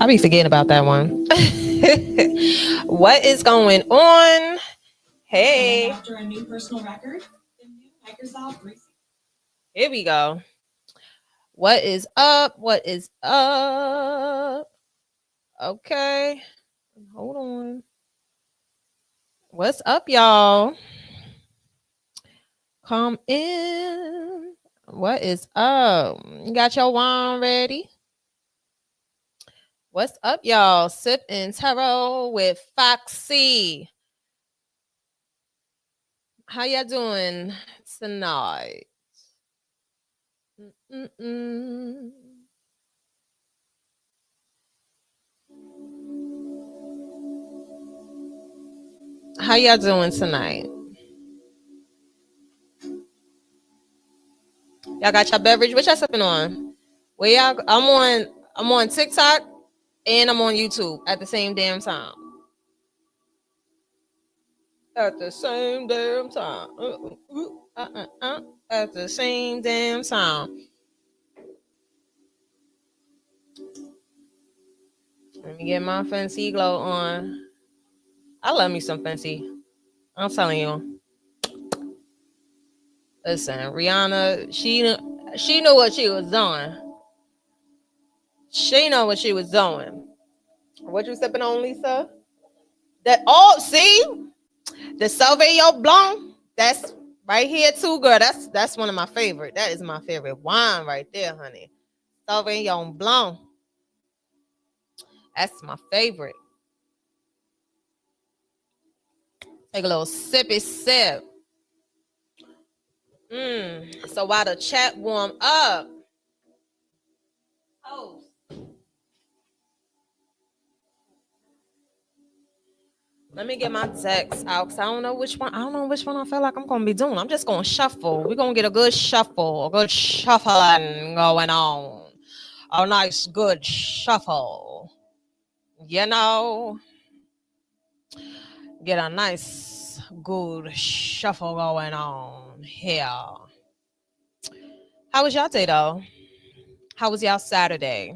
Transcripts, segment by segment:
I be forgetting about that one. What is going on? Hey. After a new personal record, the new Microsoft. Here we go. What is up? What is up? Okay. Hold on. What's up, y'all? Come in. What is up? You got your wine ready? What's up, y'all? Sip and Tarot with Foxxy. How y'all doing tonight? How y'all doing tonight? Y'all got your beverage? What y'all sipping on? Where y'all? I'm on TikTok and I'm on YouTube at the same damn time. At the same damn time. At the same damn time. Let me get my fancy glow on. I love me some fancy. I'm telling you. Listen, Rihanna, she knew what she was doing. She know what she was doing. What you sipping on, Lisa? See? The Sauvignon Blanc. That's right here too, girl. That's one of my favorite. That is my favorite wine right there, honey. Sauvignon Blanc. That's my favorite. Take a little sippy sip. So while the chat warm up. Oh. Let me get my decks out because I don't know which one. I don't know which one I feel like I'm gonna be doing. I'm just gonna shuffle. We're gonna get a good shuffle, a good shuffling going on. A nice good shuffle. You know. Get a nice good shuffle going on here. How was y'all day though? How was y'all Saturday?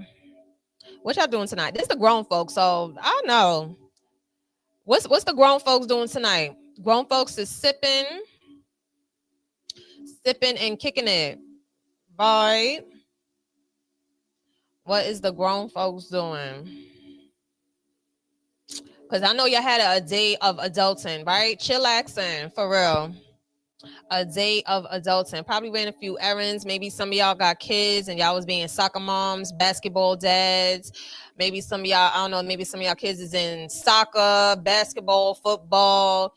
What y'all doing tonight? This is the grown folks, so I know. What's the grown folks doing tonight? Grown folks is sipping and kicking it. Right? What is the grown folks doing? Because I know y'all had a day of adulting, right? Chillaxing, for real. A day of adulting. Probably ran a few errands. Maybe some of y'all got kids and y'all was being soccer moms, basketball dads. Maybe some of y'all, I don't know, maybe some of y'all kids is in soccer, basketball, football,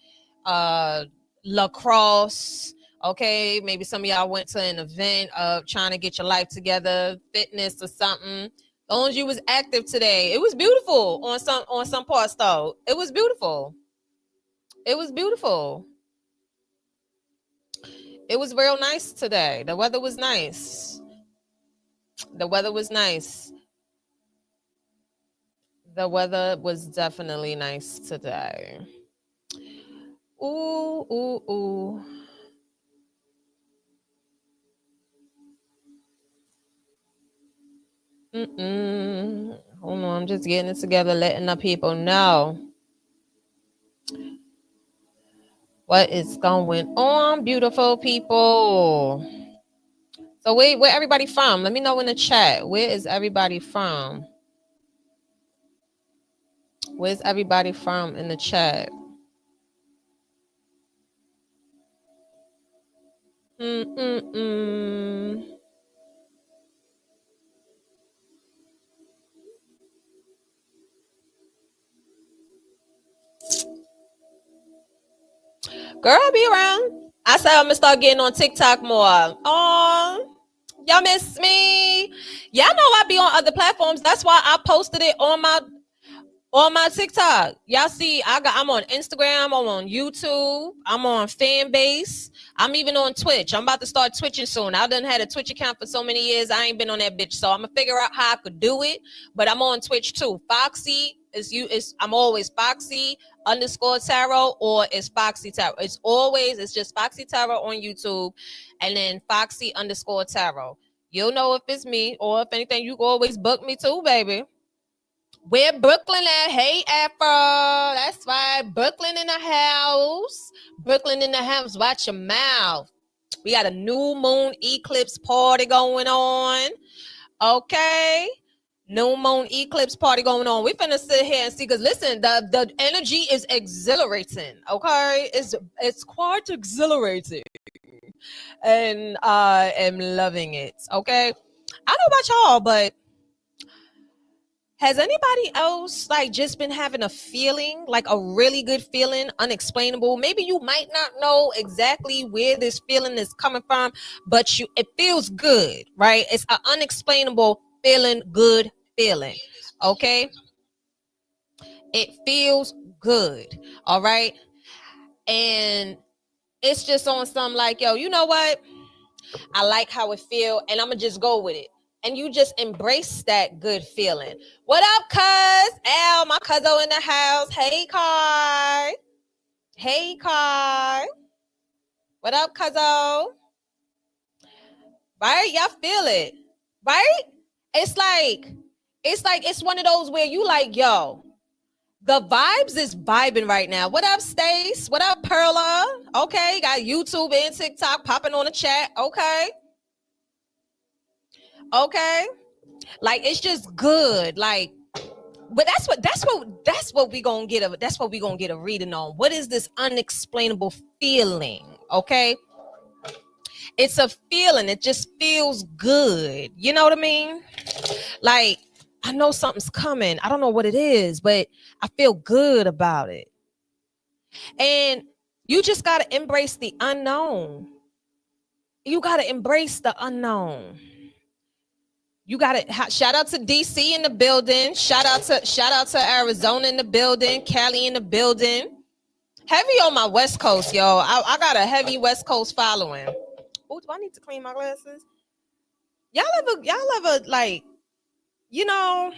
lacrosse. Okay, maybe some of y'all went to an event of trying to get your life together, fitness or something. As long as you was active today, it was beautiful on some parts though. It was beautiful. It was beautiful. It was real nice today. The weather was nice. The weather was nice. The weather was definitely nice today. Ooh, ooh, ooh. Hold on, I'm just getting it together, letting the people know what is going on, beautiful people. So where everybody from? Let me know in the chat. Where is everybody from? Where's everybody from in the chat? Girl, I'll be around. I said I'm gonna start getting on TikTok more. Oh, y'all miss me? Y'all know I be on other platforms. That's why I posted it on my TikTok. Y'all see, I'm on Instagram, I'm on YouTube, I'm on Fanbase, I'm even on Twitch. I'm about to start twitching soon. I done had a Twitch account for so many years. I ain't been on that bitch, so I'm gonna figure out how I could do it. But I'm on Twitch too. Foxxy I'm always Foxxy _ tarot, or it's Foxxy tarot. It's just Foxxy tarot on YouTube, and then Foxxy _ tarot. You'll know if it's me, or if anything, you can always book me too, baby. Where Brooklyn at? Hey, Afro. That's right. Brooklyn in the house. Brooklyn in the house. Watch your mouth. We got a new moon eclipse party going on. Okay. New moon eclipse party going on. We finna sit here and see, because listen, the energy is exhilarating. Okay. It's quite exhilarating. And I am loving it. Okay. I don't know about y'all, but has anybody else like just been having a feeling, like a really good feeling, unexplainable? Maybe you might not know exactly where this feeling is coming from, but it feels good, right? It's an unexplainable feeling, good feeling. Okay. It feels good. All right. And it's just on some like, yo, you know what? I like how it feel, and I'm gonna just go with it. And you just embrace that good feeling. What up, cuz? Al, my cuzzo in the house. Hey, Kai. Hey, Kai. What up, cuzzo? Right? Y'all feel it. Right? It's one of those where you like, yo, the vibes is vibing right now. What up, Stace? What up, Perla? Okay, got YouTube and TikTok popping on the chat. Okay. Okay. Like, it's just good. Like, but that's what we gonna get a reading on. What is this unexplainable feeling? Okay. It's a feeling. It just feels good. You know what I mean? Like, I know something's coming. I don't know what it is, but I feel good about it. And you just got to embrace the unknown. You got to embrace the unknown. You got it. Shout out to DC in the building. Shout out to Arizona in the building. Cali in the building. Heavy on my West Coast, yo. I got a heavy West Coast following. Oh, do I need to clean my glasses? Y'all ever like, you know,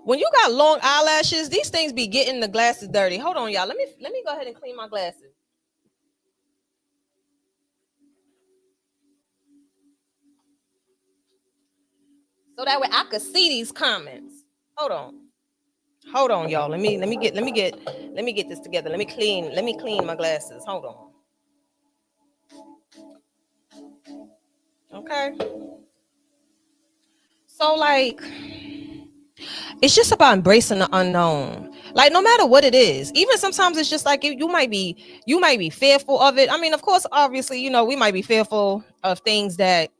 when you got long eyelashes, these things be getting the glasses dirty. Hold on, y'all. Let me go ahead and clean my glasses. So that way I could see these comments. Hold on, y'all. Let me get this together. Let me clean my glasses. Hold on. Okay. So like, it's just about embracing the unknown. Like, no matter what it is, even sometimes it's just like you might be fearful of it. I mean, of course, obviously, you know, we might be fearful of things that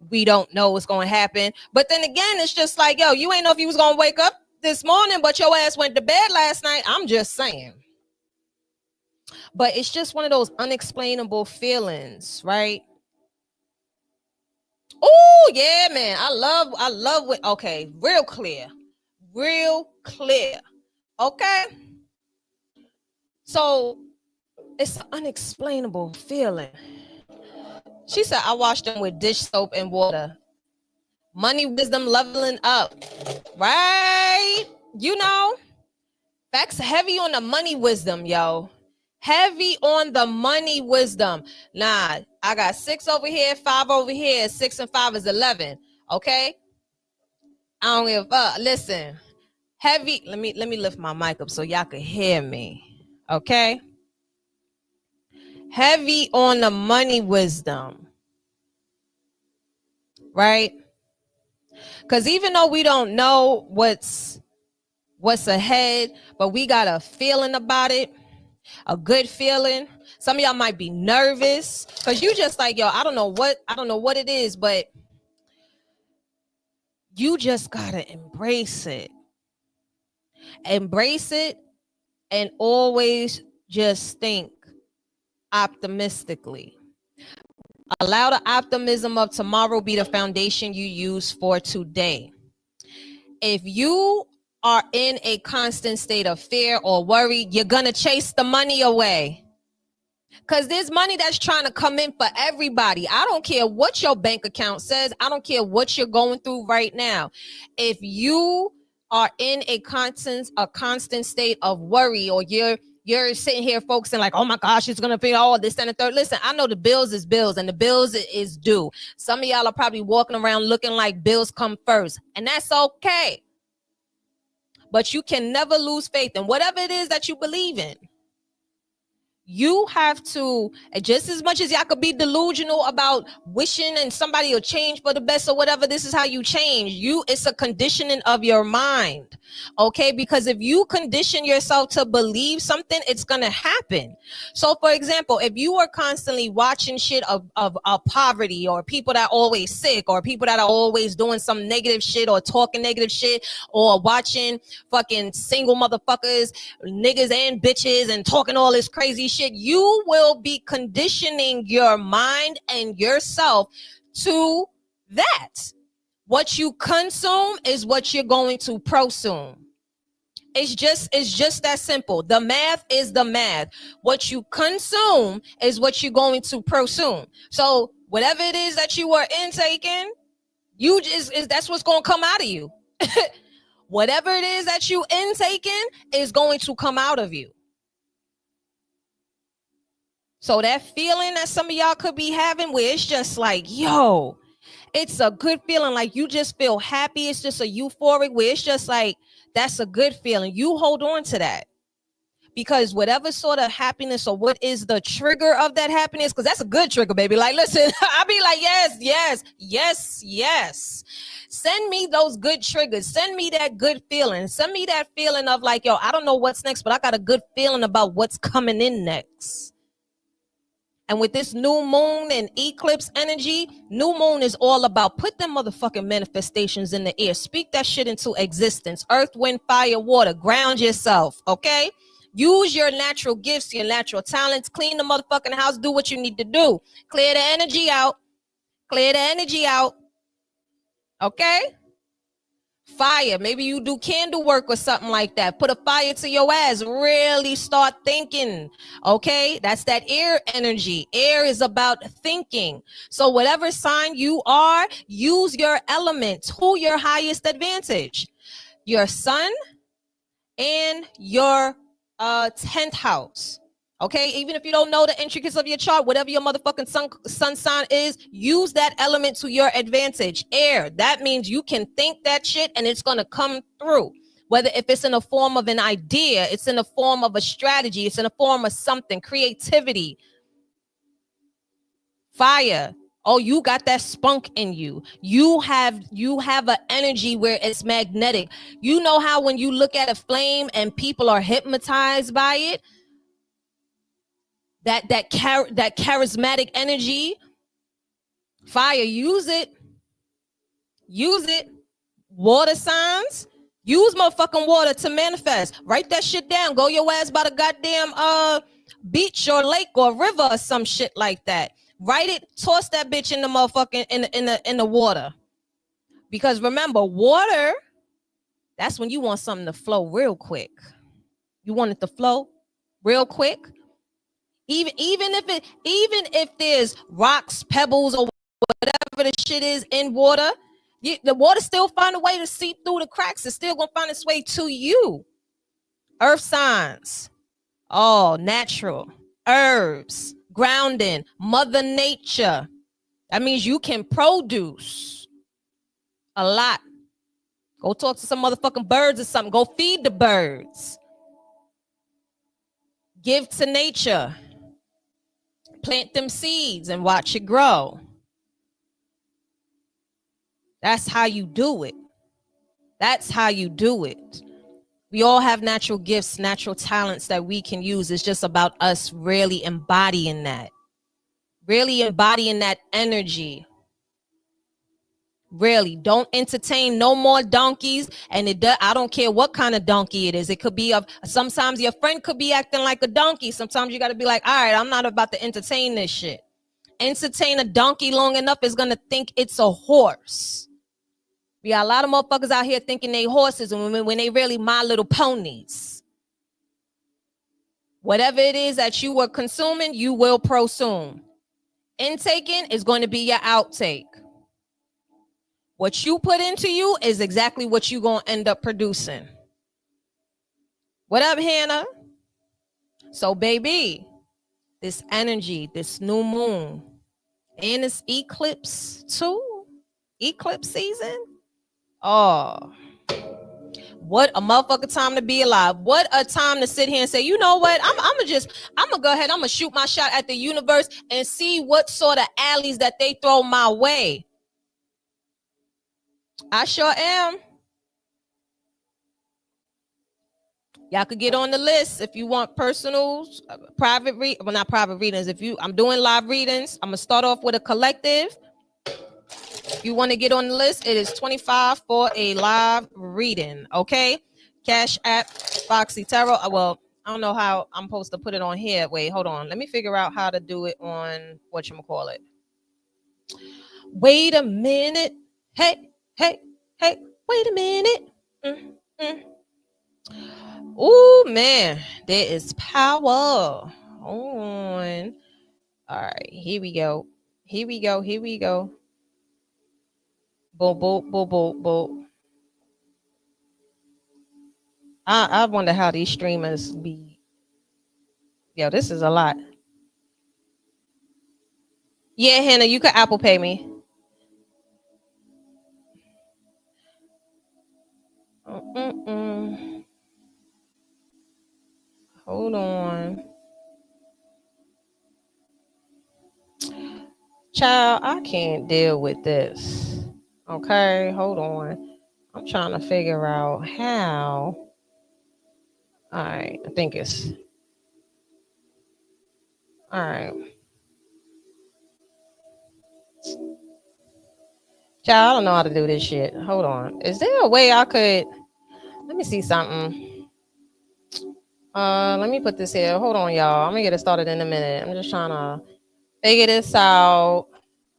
we don't know what's going to happen. But then again, it's just like, yo, you ain't know if you was going to wake up this morning, but your ass went to bed last night. I'm just saying. But it's just one of those unexplainable feelings, right? Oh, yeah, man. I love what, okay, real clear. Okay. So it's an unexplainable feeling. She said, I washed them with dish soap and water. Money wisdom leveling up. Right? You know, that's heavy on the money wisdom, yo. Heavy on the money wisdom. Nah, I got 6 over here, 5 over here. 6 and 5 is 11. Okay? I don't give a fuck. Listen. Heavy. Let me lift my mic up so y'all can hear me. Okay? Heavy on the money wisdom. Right? Because even though we don't know what's ahead, but we got a feeling about it, a good feeling. Some of y'all might be nervous because you just like, yo, I don't know what it is, but you just gotta embrace it. Embrace it and always just think optimistically. Allow the optimism of tomorrow be the foundation you use for today. If you are in a constant state of fear or worry, you're gonna chase the money away. Because there's money that's trying to come in for everybody. I don't care what your bank account says. I don't care what you're going through right now. If you are in a constant state of worry, or you're sitting here focusing like, oh my gosh, it's gonna be all this and the third. Listen, I know the bills is bills, and the bills is due. Some of y'all are probably walking around looking like bills come first, and that's okay. but you can never lose faith in whatever it is that you believe in. You have to, just as much as y'all could be delusional about wishing and somebody will change for the best or whatever, this is how you change. It's a conditioning of your mind, okay? Because if you condition yourself to believe something, it's gonna happen. So for example, if you are constantly watching shit of poverty, or people that are always sick, or people that are always doing some negative shit or talking negative shit, or watching fucking single motherfuckers, niggas and bitches, and talking all this crazy shit, you will be conditioning your mind and yourself to that. What you consume is what you're going to prosume. It's just that simple. The math is the math. What you consume is what you're going to prosume. So whatever it is that you are intaking, that's what's going to come out of you. Whatever it is that you intaking is going to come out of you. So that feeling that some of y'all could be having, where it's just like, yo, it's a good feeling, like you just feel happy. It's just a euphoric, where it's just like, that's a good feeling. You hold on to that, because whatever sort of happiness, or what is the trigger of that happiness, because that's a good trigger, baby. Like, listen, I'll be like, yes. Send me those good triggers. Send me that good feeling. Send me that feeling of like, yo, I don't know what's next, but I got a good feeling about what's coming in next. And with this new moon and eclipse energy, new moon is all about put them motherfucking manifestations in the air. Speak that shit into existence. Earth, wind, fire, water. Ground yourself, okay? Use your natural gifts, your natural talents. Clean the motherfucking house. Do what you need to do. Clear the energy out. Clear the energy out. Okay? Fire. Maybe you do candle work or something like that. Put a fire to your ass. Really start thinking. Okay? That's that air energy. Air is about thinking. So whatever sign you are, use your element to your highest advantage. Your sun and your 10th house. Okay, even if you don't know the intricacies of your chart, whatever your motherfucking sun sign is, use that element to your advantage. Air, that means you can think that shit and it's gonna come through. Whether if it's in a form of an idea, it's in a form of a strategy, it's in a form of something, creativity. Fire. Oh, you got that spunk in you. You have an energy where it's magnetic. You know how when you look at a flame and people are hypnotized by it? That charismatic energy. Fire, use it. Water signs, use motherfucking water to manifest. Write that shit down. Go your ass by the goddamn beach or lake or river or some shit like that. Write it, toss that bitch in the motherfucking in the water. Because remember, water, that's when you want something to flow real quick. You want it to flow real quick. Even if there's rocks, pebbles, or whatever the shit is in water, the water still find a way to seep through the cracks. It's still gonna find its way to you. Earth signs, all natural, herbs, grounding, mother nature. That means you can produce a lot. Go talk to some motherfucking birds or something. Go feed the birds. Give to nature. Plant them seeds and watch it grow. That's how you do it. That's how you do it. We all have natural gifts, natural talents that we can use. It's just about us really embodying that. Really embodying that energy. Really, don't entertain no more donkeys. And I don't care what kind of donkey it is. It could be sometimes your friend could be acting like a donkey. Sometimes you got to be like, all right, I'm not about to entertain this shit. Entertain a donkey long enough, is gonna think it's a horse. We got a lot of motherfuckers out here thinking they horses, and when they really My Little Ponies. Whatever it is that you were consuming, you will prosume. Intaking is going to be your outtake. What you put into you is exactly what you're going to end up producing. What up, Hannah? So, baby, this energy, this new moon, and this eclipse too, eclipse season. Oh, What a motherfucking time to be alive. What a time to sit here and say, you know what? I'm gonna go ahead. I'm gonna shoot my shot at the universe and see what sort of alleys that they throw my way. I sure am. Y'all could get on the list if you want personal, private not private readings. I'm doing live readings. I'm gonna start off with a collective. If you want to get on the list, it is $25 for a live reading. Okay. Cash App, Foxxy Tarot. Well, I don't know how I'm supposed to put it on here. Wait, hold on. Let me figure out how to do it on whatchamacallit. Wait a minute. Hey, wait a minute. Oh man, there is power on. All right, here we go. Boom. I wonder how these streamers be. Yo, this is a lot. Yeah, Hannah, you could Apple Pay me. Hold on. Child, I can't deal with this. Okay, hold on. I'm trying to figure out how. All right, I think it's. All right. Child, I don't know how to do this shit. Hold on. Is there a way I could. Let me see something. Let me put this here. Hold on, y'all. I'm gonna get it started in a minute. I'm just trying to figure this out.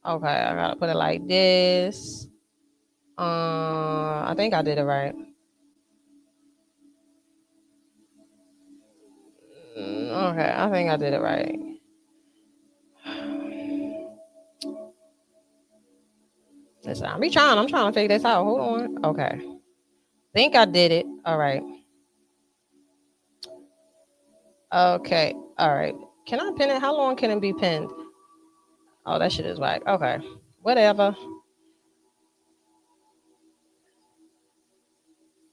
Okay, I gotta put it like this. I think I did it right. Okay, I think I did it right. Listen, I'm trying to figure this out. Hold on. Okay. Think I did it. All right. Okay. All right. Can I pin it? How long can it be pinned? Oh, that shit is whack. Okay. Whatever.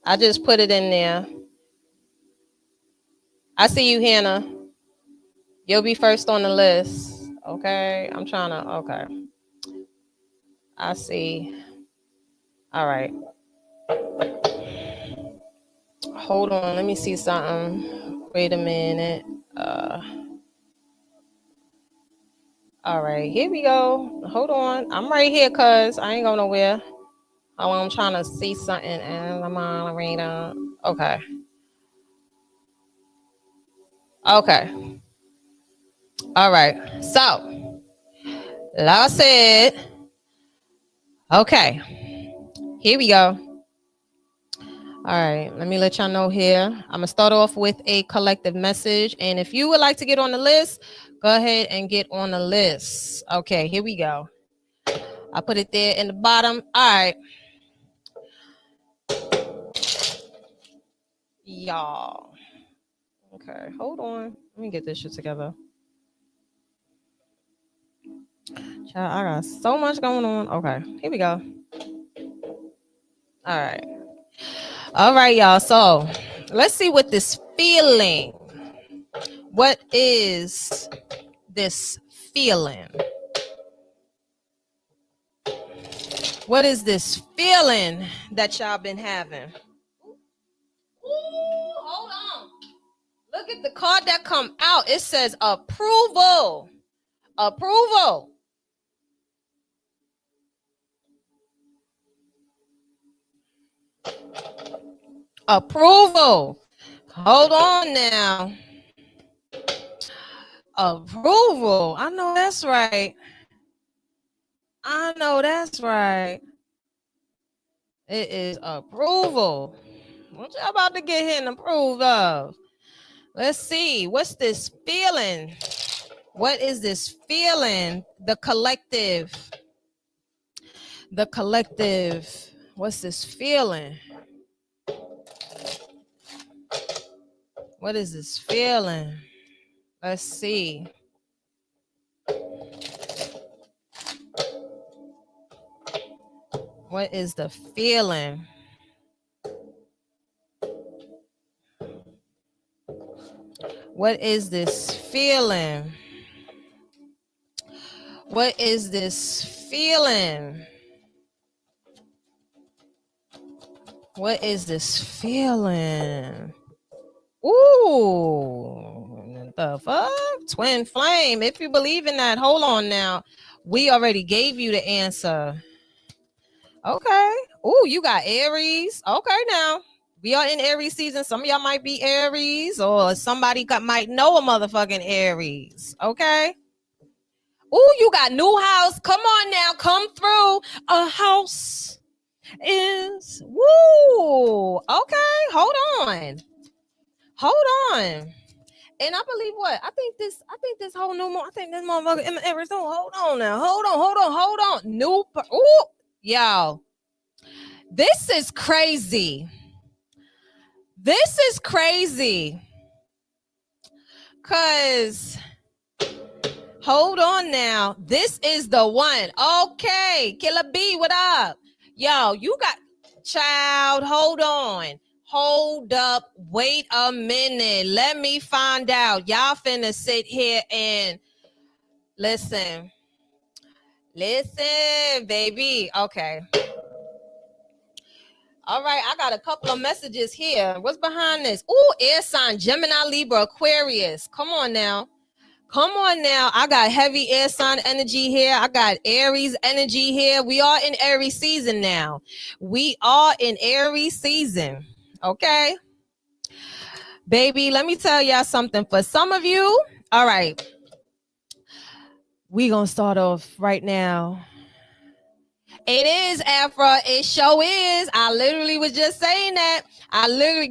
I just put it in there. I see you, Hannah. You'll be first on the list. Okay. I'm trying to. Okay. I see. All right. Hold on. Let me see something. Wait a minute. All right. Here we go. Hold on. I'm right here, cuz I ain't going nowhere. I'm trying to see something. And I'm on arena. Okay. Okay. All right. So, like I said, okay. Here we go. All right, let me let y'all know here. I'm gonna start off with a collective message, and if you would like to get on the list, go ahead and get on the list. Okay, here we go. I put it there in the bottom. All right, y'all. Okay, hold on. Let me get this shit together. Child, I got so much going on. Okay, here we go. All right, y'all. So let's see what this feeling. What is this feeling? What is this feeling that y'all been having? Ooh, hold on. Look at the card that come out. It says approval. Approval. Approval. Hold on now. Approval. I know that's right. I know that's right. It is approval. What y'all about to get here and approve of? Let's see. What's this feeling? What is this feeling? The collective. The collective. What's this feeling? What is this feeling? Let's see. What is the feeling? What is this feeling? What is this feeling? What is this feeling? Ooh, the fuck? Twin flame. If you believe in that, hold on now. We already gave you the answer. Okay. Ooh, you got Aries. Okay, now. We are in Aries season. Some of y'all might be Aries, or somebody might know a motherfucking Aries. Okay. Ooh, you got new house. Come on now. Come through. A house is woo. Okay, hold on. And I believe what? I think this whole new moon, I think this motherfucker in Arizona. Hold on now. Hold on. Ooh, y'all. This is crazy. Cause hold on now. This is the one. Okay. Killer B, what up? Yo, you got child. Hold on. Hold up. Wait a minute. Let me find out. Y'all finna sit here and listen, baby. Okay. All right, I got a couple of messages here. What's behind this? Ooh, air sign, Gemini, Libra, Aquarius. Come on now. I got heavy air sign energy here. I got Aries energy here. We are in Aries season now. Okay. Baby, let me tell y'all something. For some of you, all right, we gonna start off right now. It is, Afra. It sure is. I literally was just saying that.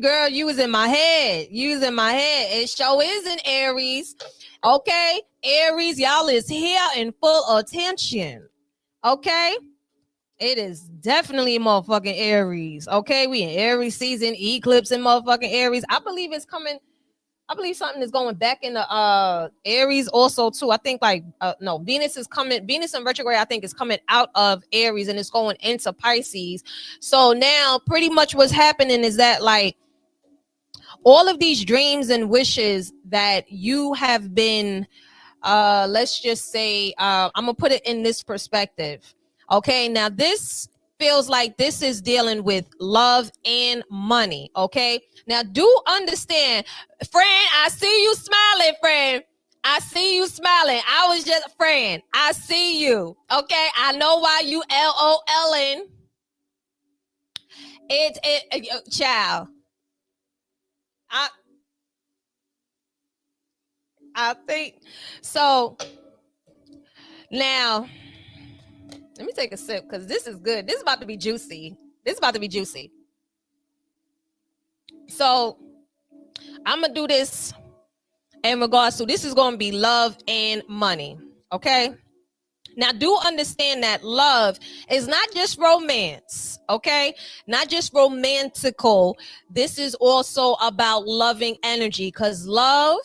Girl, you was in my head. It sure is in Aries. Okay, Aries, y'all is here in full attention. Okay, it is definitely motherfucking Aries. Okay, we in Aries season, eclipse in motherfucking Aries. I believe it's coming. I believe something is going back into Aries also too. I think no, Venus is coming. Venus in retrograde, I think, is coming out of Aries and it's going into Pisces. So now pretty much what's happening is that like all of these dreams and wishes that you have been let's just say I'm gonna put it in this perspective. Okay, now this feels like this is dealing with love and money. Okay, now do understand, friend, I see you smiling, friend. I see you smiling. I was just, friend, I see you. Okay, I know why you LOLing. Child, I think so. Now let me take a sip because this is good. This is about to be juicy. So I'm gonna do this in regards to, this is gonna be love and money. Okay. Now do understand that love is not just romance. Okay. Not just romantical. This is also about loving energy, because love,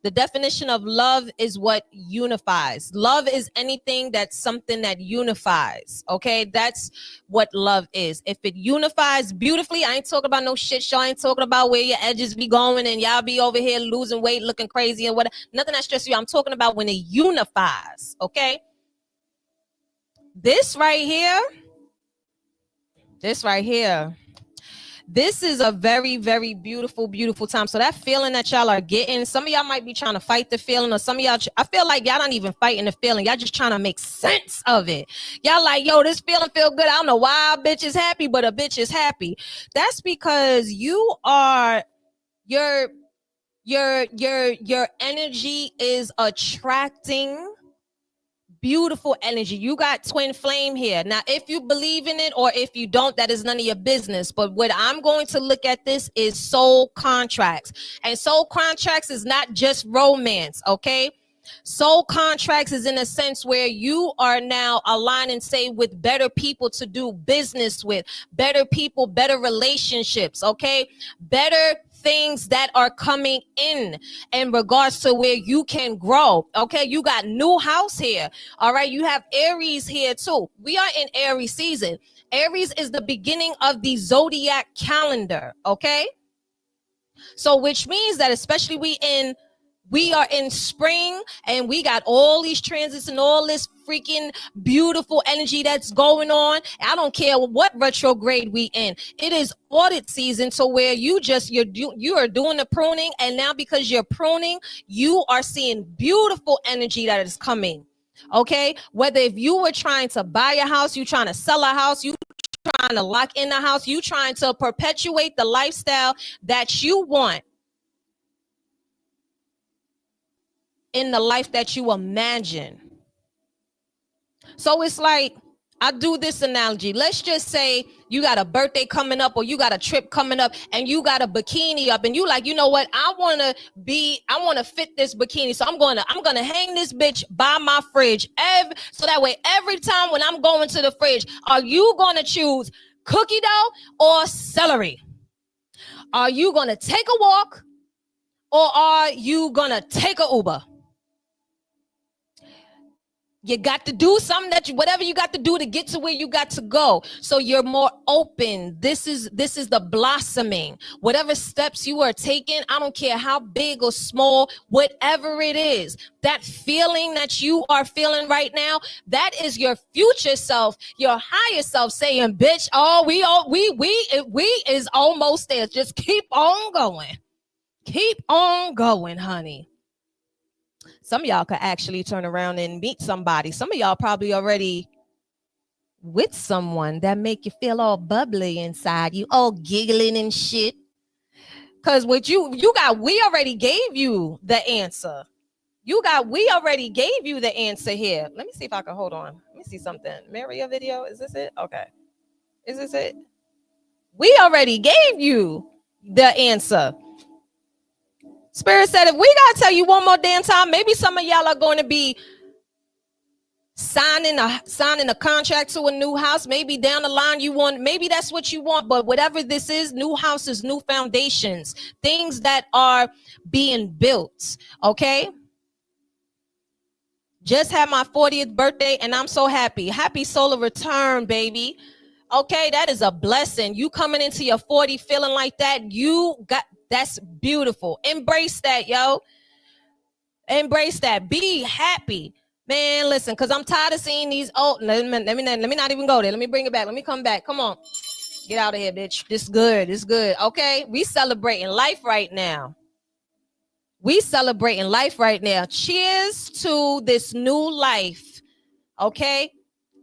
the definition of love is what unifies. Love is anything that's something that unifies. Okay, that's what love is. If it unifies beautifully, I ain't talking about no shit show. I ain't talking about where your edges be going and y'all be over here losing weight, looking crazy and whatever. Nothing that stresses you. I'm talking about when it unifies. Okay, this right here. This is a very, very beautiful, beautiful time. So that feeling that y'all are getting, some of y'all might be trying to fight the feeling, or some of y'all, I feel like y'all not even fighting the feeling. Y'all just trying to make sense of it. Y'all like, yo, this feeling feel good. I don't know why a bitch is happy, but a bitch is happy. That's because you are, your energy is attracting beautiful energy. You got twin flame here. Now, if you believe in it or if you don't, that is none of your business. But what I'm going to look at this is soul contracts. And soul contracts is not just romance, okay? Soul contracts is in a sense where you are now aligning, say, with better people to do business with, better people, better relationships, okay? Better things that are coming in regards to where you can grow. Okay, you got new house here. All right, you have Aries here too. We are in Aries season. Aries is the beginning of the zodiac calendar. Okay, so which means that especially we in We are in spring and we got all these transits and all this freaking beautiful energy that's going on. I don't care what retrograde we in. It is audit season, to where you are doing the pruning, and now because you're pruning, you are seeing beautiful energy that is coming. Okay, whether if you were trying to buy a house, you trying to sell a house, you trying to lock in a house, you trying to perpetuate the lifestyle that you want in the life that you imagine. So it's like, I do this analogy. Let's just say you got a birthday coming up, or you got a trip coming up, and you got a bikini up, and you like, you know what? I want to fit this bikini. So I'm going to hang this bitch by my fridge. So that way, every time when I'm going to the fridge, are you going to choose cookie dough or celery? Are you going to take a walk, or are you going to take an Uber? You got to do something whatever you got to do to get to where you got to go. So you're more open. This is the blossoming. Whatever steps you are taking, I don't care how big or small, whatever it is, that feeling that you are feeling right now, that is your future self, your higher self saying, bitch, we is almost there. Just keep on going. Keep on going, honey. Some of y'all could actually turn around and meet somebody. Some of y'all probably already with someone that make you feel all bubbly inside, you all giggling and shit. Because what you got, we already gave you the answer. We already gave you the answer here. Let me see if I can, hold on. Let me see something. Maria video, is this it? Okay. Is this it? We already gave you the answer. Spirit said, if we gotta tell you one more damn time, maybe some of y'all are going to be signing a contract to a new house. Maybe down the line maybe that's what you want. But whatever this is, new houses, new foundations, things that are being built. Okay. Just had my 40th birthday and I'm so happy. Happy solar return, baby. Okay, that is a blessing. You coming into your 40 feeling like that, that's beautiful. Embrace that, yo. Embrace that. Be happy. Man, listen, because I'm tired of seeing these. Oh, let me not even go there. Let me bring it back. Let me come back. Come on. Get out of here, bitch. This good. This good. Okay. We celebrating life right now. Cheers to this new life. Okay.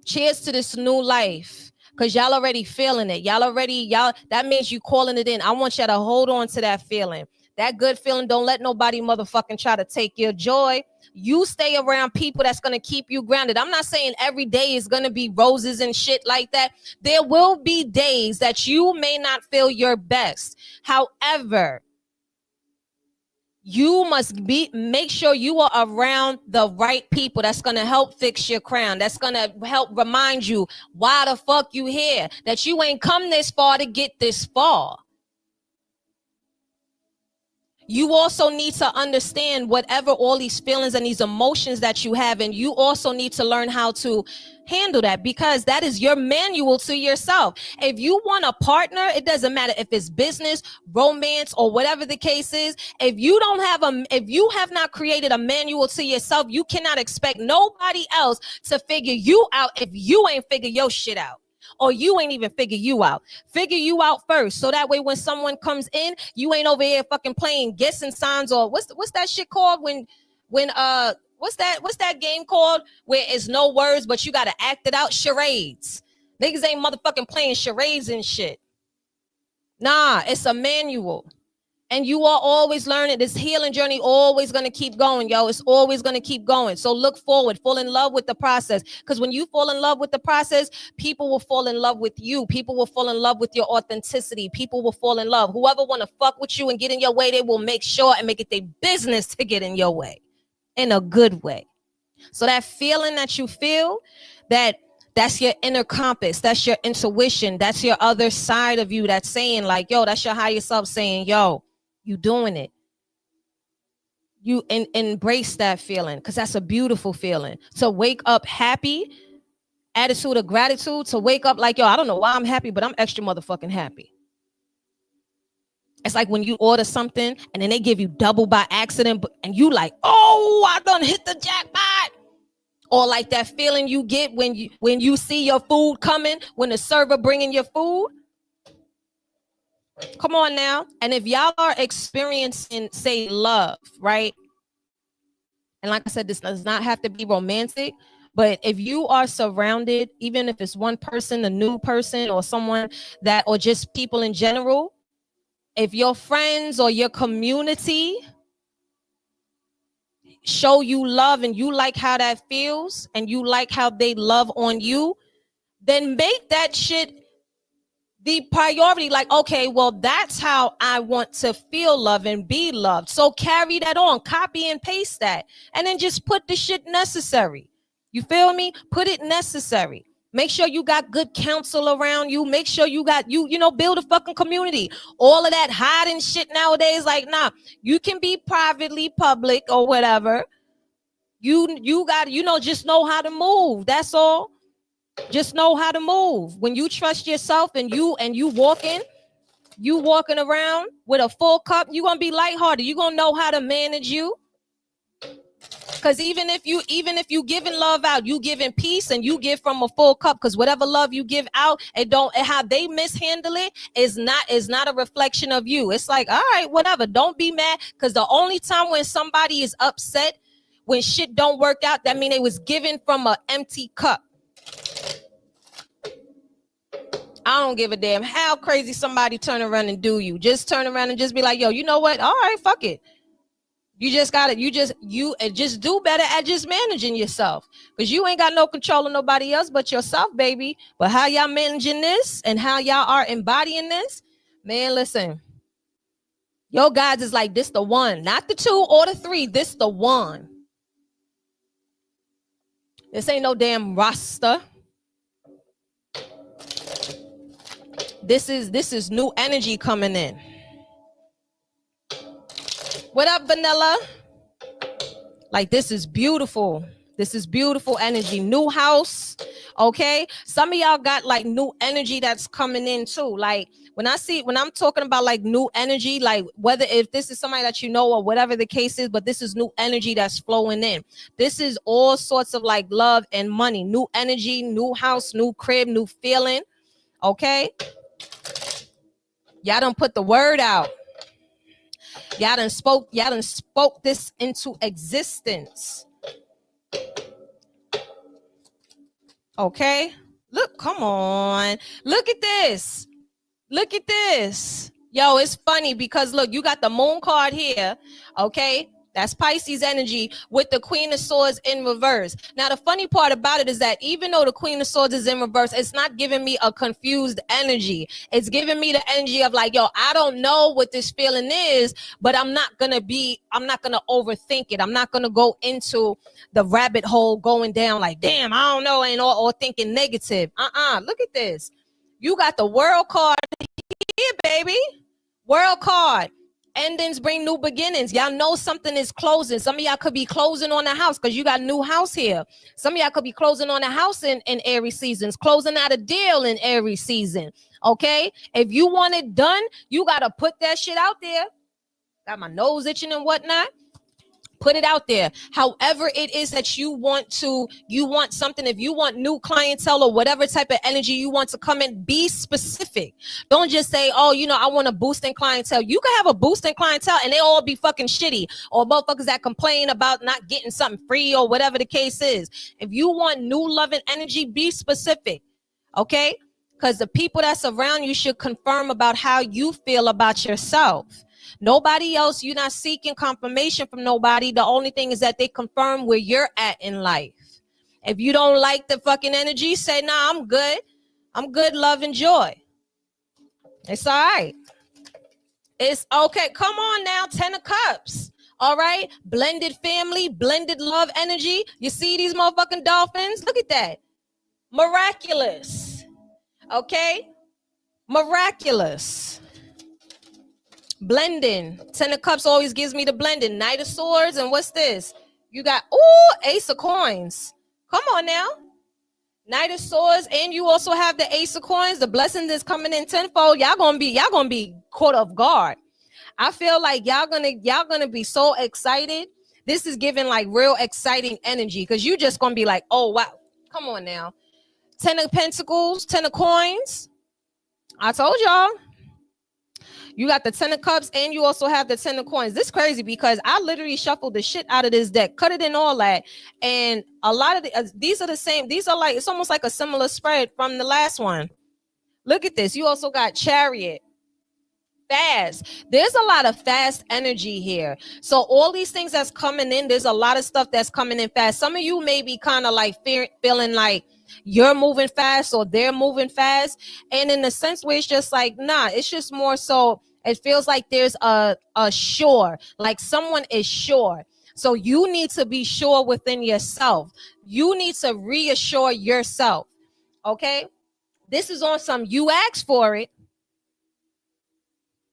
Cheers to this new life. Because y'all already feeling it. That means you calling it in. I want y'all to hold on to that feeling. That good feeling. Don't let nobody motherfucking try to take your joy. You stay around people that's going to keep you grounded. I'm not saying every day is going to be roses and shit like that. There will be days that you may not feel your best. However, you must make sure you are around the right people that's going to help fix your crown. That's going to help remind you why the fuck you here, that you ain't come this far to get this far. You also need to understand whatever all these feelings and these emotions that you have, and you also need to learn how to handle that, because that is your manual to yourself. If you want a partner, it doesn't matter if it's business, romance, or whatever the case is. If you have not created a manual to yourself, you cannot expect nobody else to figure you out if you ain't figure your shit out. Or you ain't even figure you out. Figure you out first. So that way when someone comes in, you ain't over here fucking playing guessing signs, or what's that shit called when what's that game called where it's no words but you gotta act it out? Charades. Niggas ain't motherfucking playing charades and shit. Nah, it's a manual. And you are always learning. This healing journey always going to keep going, yo. It's always going to keep going. So look forward, fall in love with the process. Because when you fall in love with the process, people will fall in love with you. People will fall in love with your authenticity. People will fall in love. Whoever want to fuck with you and get in your way, they will make sure and make it their business to get in your way in a good way. So that feeling that you feel, that's your inner compass. That's your intuition. That's your other side of you that's saying like, yo, that's your higher self saying, yo, you doing it. You embrace that feeling, because that's a beautiful feeling. To wake up happy, attitude of gratitude, to wake up like, yo, I don't know why I'm happy, but I'm extra motherfucking happy. It's like when you order something and then they give you double by accident, and you like, oh, I done hit the jackpot. Or like that feeling you get when you see your food coming, when the server bringing your food. Come on now. And if y'all are experiencing, say, love, right? And like I said, this does not have to be romantic, but if you are surrounded, even if it's one person, a new person, or someone that, or just people in general, if your friends or your community show you love and you like how that feels and you like how they love on you, then make that shit the priority. Like, okay, well, that's how I want to feel love and be loved. So carry that on, copy and paste that, and then just put the shit necessary. You feel me? Put it necessary. Make sure you got good counsel around you. Make sure you got, you know, build a fucking community. All of that hiding shit nowadays, like, nah, you can be privately public or whatever. You got, you know, just know how to move. That's all. Just know how to move. When you trust yourself and you walking around with a full cup, you're gonna be lighthearted. You're gonna know how to manage you. Because even if you giving love out, you giving peace and you give from a full cup. Because whatever love you give out, how they mishandle it is not a reflection of you. It's like, all right, whatever. Don't be mad. Because the only time when somebody is upset, when shit don't work out, that mean they was given from an empty cup. I don't give a damn how crazy somebody turn around and do you. Just turn around and just be like, yo, you know what? All right, fuck it. You just got it. You just do better at just managing yourself, because you ain't got no control of nobody else but yourself, baby. But how y'all managing this and how y'all are embodying this, man, listen. Your guys is like, this the one, not the two or the three. This the one. This ain't no damn roster. This is new energy coming in. What up, Vanilla? Like, this is beautiful. This is beautiful energy. New house. Okay. Some of y'all got like new energy that's coming in too. Like when I'm talking about like new energy, like whether if this is somebody that you know or whatever the case is, but this is new energy that's flowing in. This is all sorts of like love and money, new energy, new house, new crib, new feeling. Okay. Y'all done put the word out. Y'all done spoke this into existence. Okay. Look, come on. Look at this. Look at this. Yo, it's funny because look, you got the moon card here. Okay. That's Pisces energy with the Queen of Swords in reverse. Now, the funny part about it is that even though the Queen of Swords is in reverse, it's not giving me a confused energy. It's giving me the energy of like, yo, I don't know what this feeling is, but I'm not going to overthink it. I'm not going to go into the rabbit hole going down like, damn, I don't know, or thinking negative. Look at this. You got the World card here, baby. World card. Endings bring new beginnings. Y'all know something is closing. Some of y'all could be closing on the house because you got new house here. Some of y'all could be closing on a house in Aries seasons, closing out a deal in Aries season. Okay. If you want it done, you got to put that shit out there. Got my nose itching and whatnot. Put it out there. However it is that you want something, if you want new clientele or whatever type of energy you want to come in, be specific. Don't just say, oh, you know, I want a boost in clientele. You can have a boost in clientele and they all be fucking shitty, or motherfuckers that complain about not getting something free or whatever the case is. If you want new loving energy, be specific. Okay? Because the people that surround you should confirm about how you feel about yourself. Nobody else, you're not seeking confirmation from nobody. The only thing is that they confirm where you're at in life. If you don't like the fucking energy, say, nah, I'm good. I'm good, love, and joy. It's all right. It's okay. Come on now, 10 of Cups. All right. Blended family, blended love energy. You see these motherfucking dolphins? Look at that. Miraculous. Okay. Miraculous. Blending. 10 of Cups always gives me the blending. Knight of Swords. And what's this? You got, Ace of Coins. Come on now. Knight of Swords. And you also have the Ace of Coins. The blessing is coming in tenfold. Y'all gonna be caught off guard. I feel like y'all gonna be so excited. This is giving like real exciting energy because you just gonna be like, oh wow, come on now. 10 of Pentacles, 10 of Coins. I told y'all. You got the 10 of Cups and you also have the 10 of Coins. This is crazy because I literally shuffled the shit out of this deck, cut it in all that. And a lot of these are the same. These are like, it's almost like a similar spread from the last one. Look at this. You also got Chariot. Fast. There's a lot of fast energy here. So all these things that's coming in, there's a lot of stuff that's coming in fast. Some of you may be kind of like feeling like you're moving fast or they're moving fast. And in the sense where it's just like, nah, it's just more so it feels like there's a sure, like someone is sure. So you need to be sure within yourself. You need to reassure yourself. Okay? This is on some you asked for it.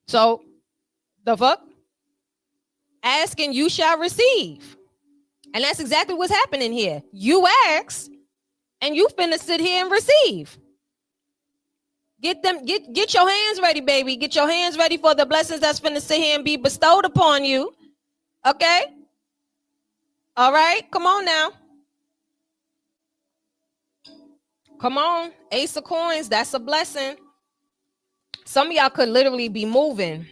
So, the fuck? Ask and you shall receive. And that's exactly what's happening here. You ask and you finna sit here and receive. Get your hands ready, baby. Get your hands ready for the blessings that's finna sit here and be bestowed upon you. Okay? All right? Come on now. Come on. Ace of Coins, that's a blessing. Some of y'all could literally be moving.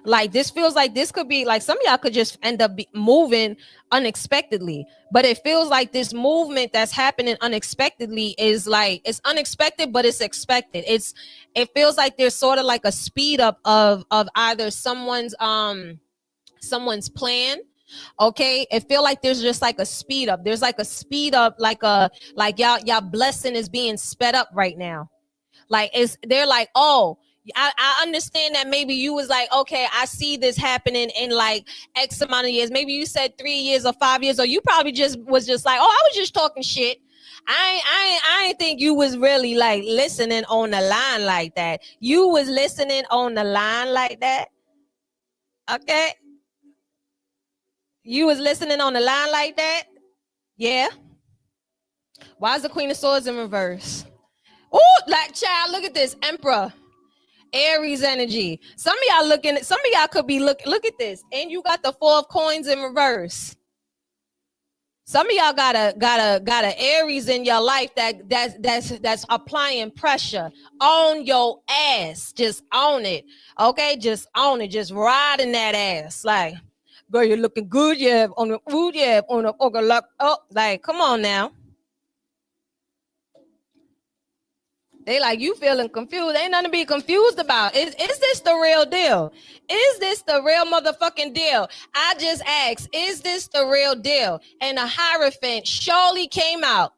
Like this feels like this could be like some of y'all could just end up moving unexpectedly. But it feels like this movement that's happening unexpectedly is like it's unexpected, but it's expected. It feels like there's sort of like a speed up of either someone's plan. Okay, it feel like there's just like a speed up. There's like a speed up, like y'all blessing is being sped up right now. Like they're like, oh, I understand that maybe you was like, okay, I see this happening in like X amount of years. Maybe you said 3 years or 5 years, or you probably was just like, oh, I was just talking shit. I ain't think you was really like listening on the line like that. You was listening on the line like that. Okay. You was listening on the line like that. Yeah. Why is the Queen of Swords in reverse? Oh, like child, look at this. Emperor. Aries energy. Some of y'all could be look at this. And you got the 4 of Coins in reverse. Some of y'all got a Aries in your life that's applying pressure on your ass. Just own it. Okay, just own it. Just riding that ass. Like, girl, you're looking good. Yeah, on the food, yeah, on the luck. Oh, like, come on now. They like, you feeling confused. Ain't nothing to be confused about. Is this the real deal? Is this the real motherfucking deal? I just asked, is this the real deal? And the Hierophant surely came out.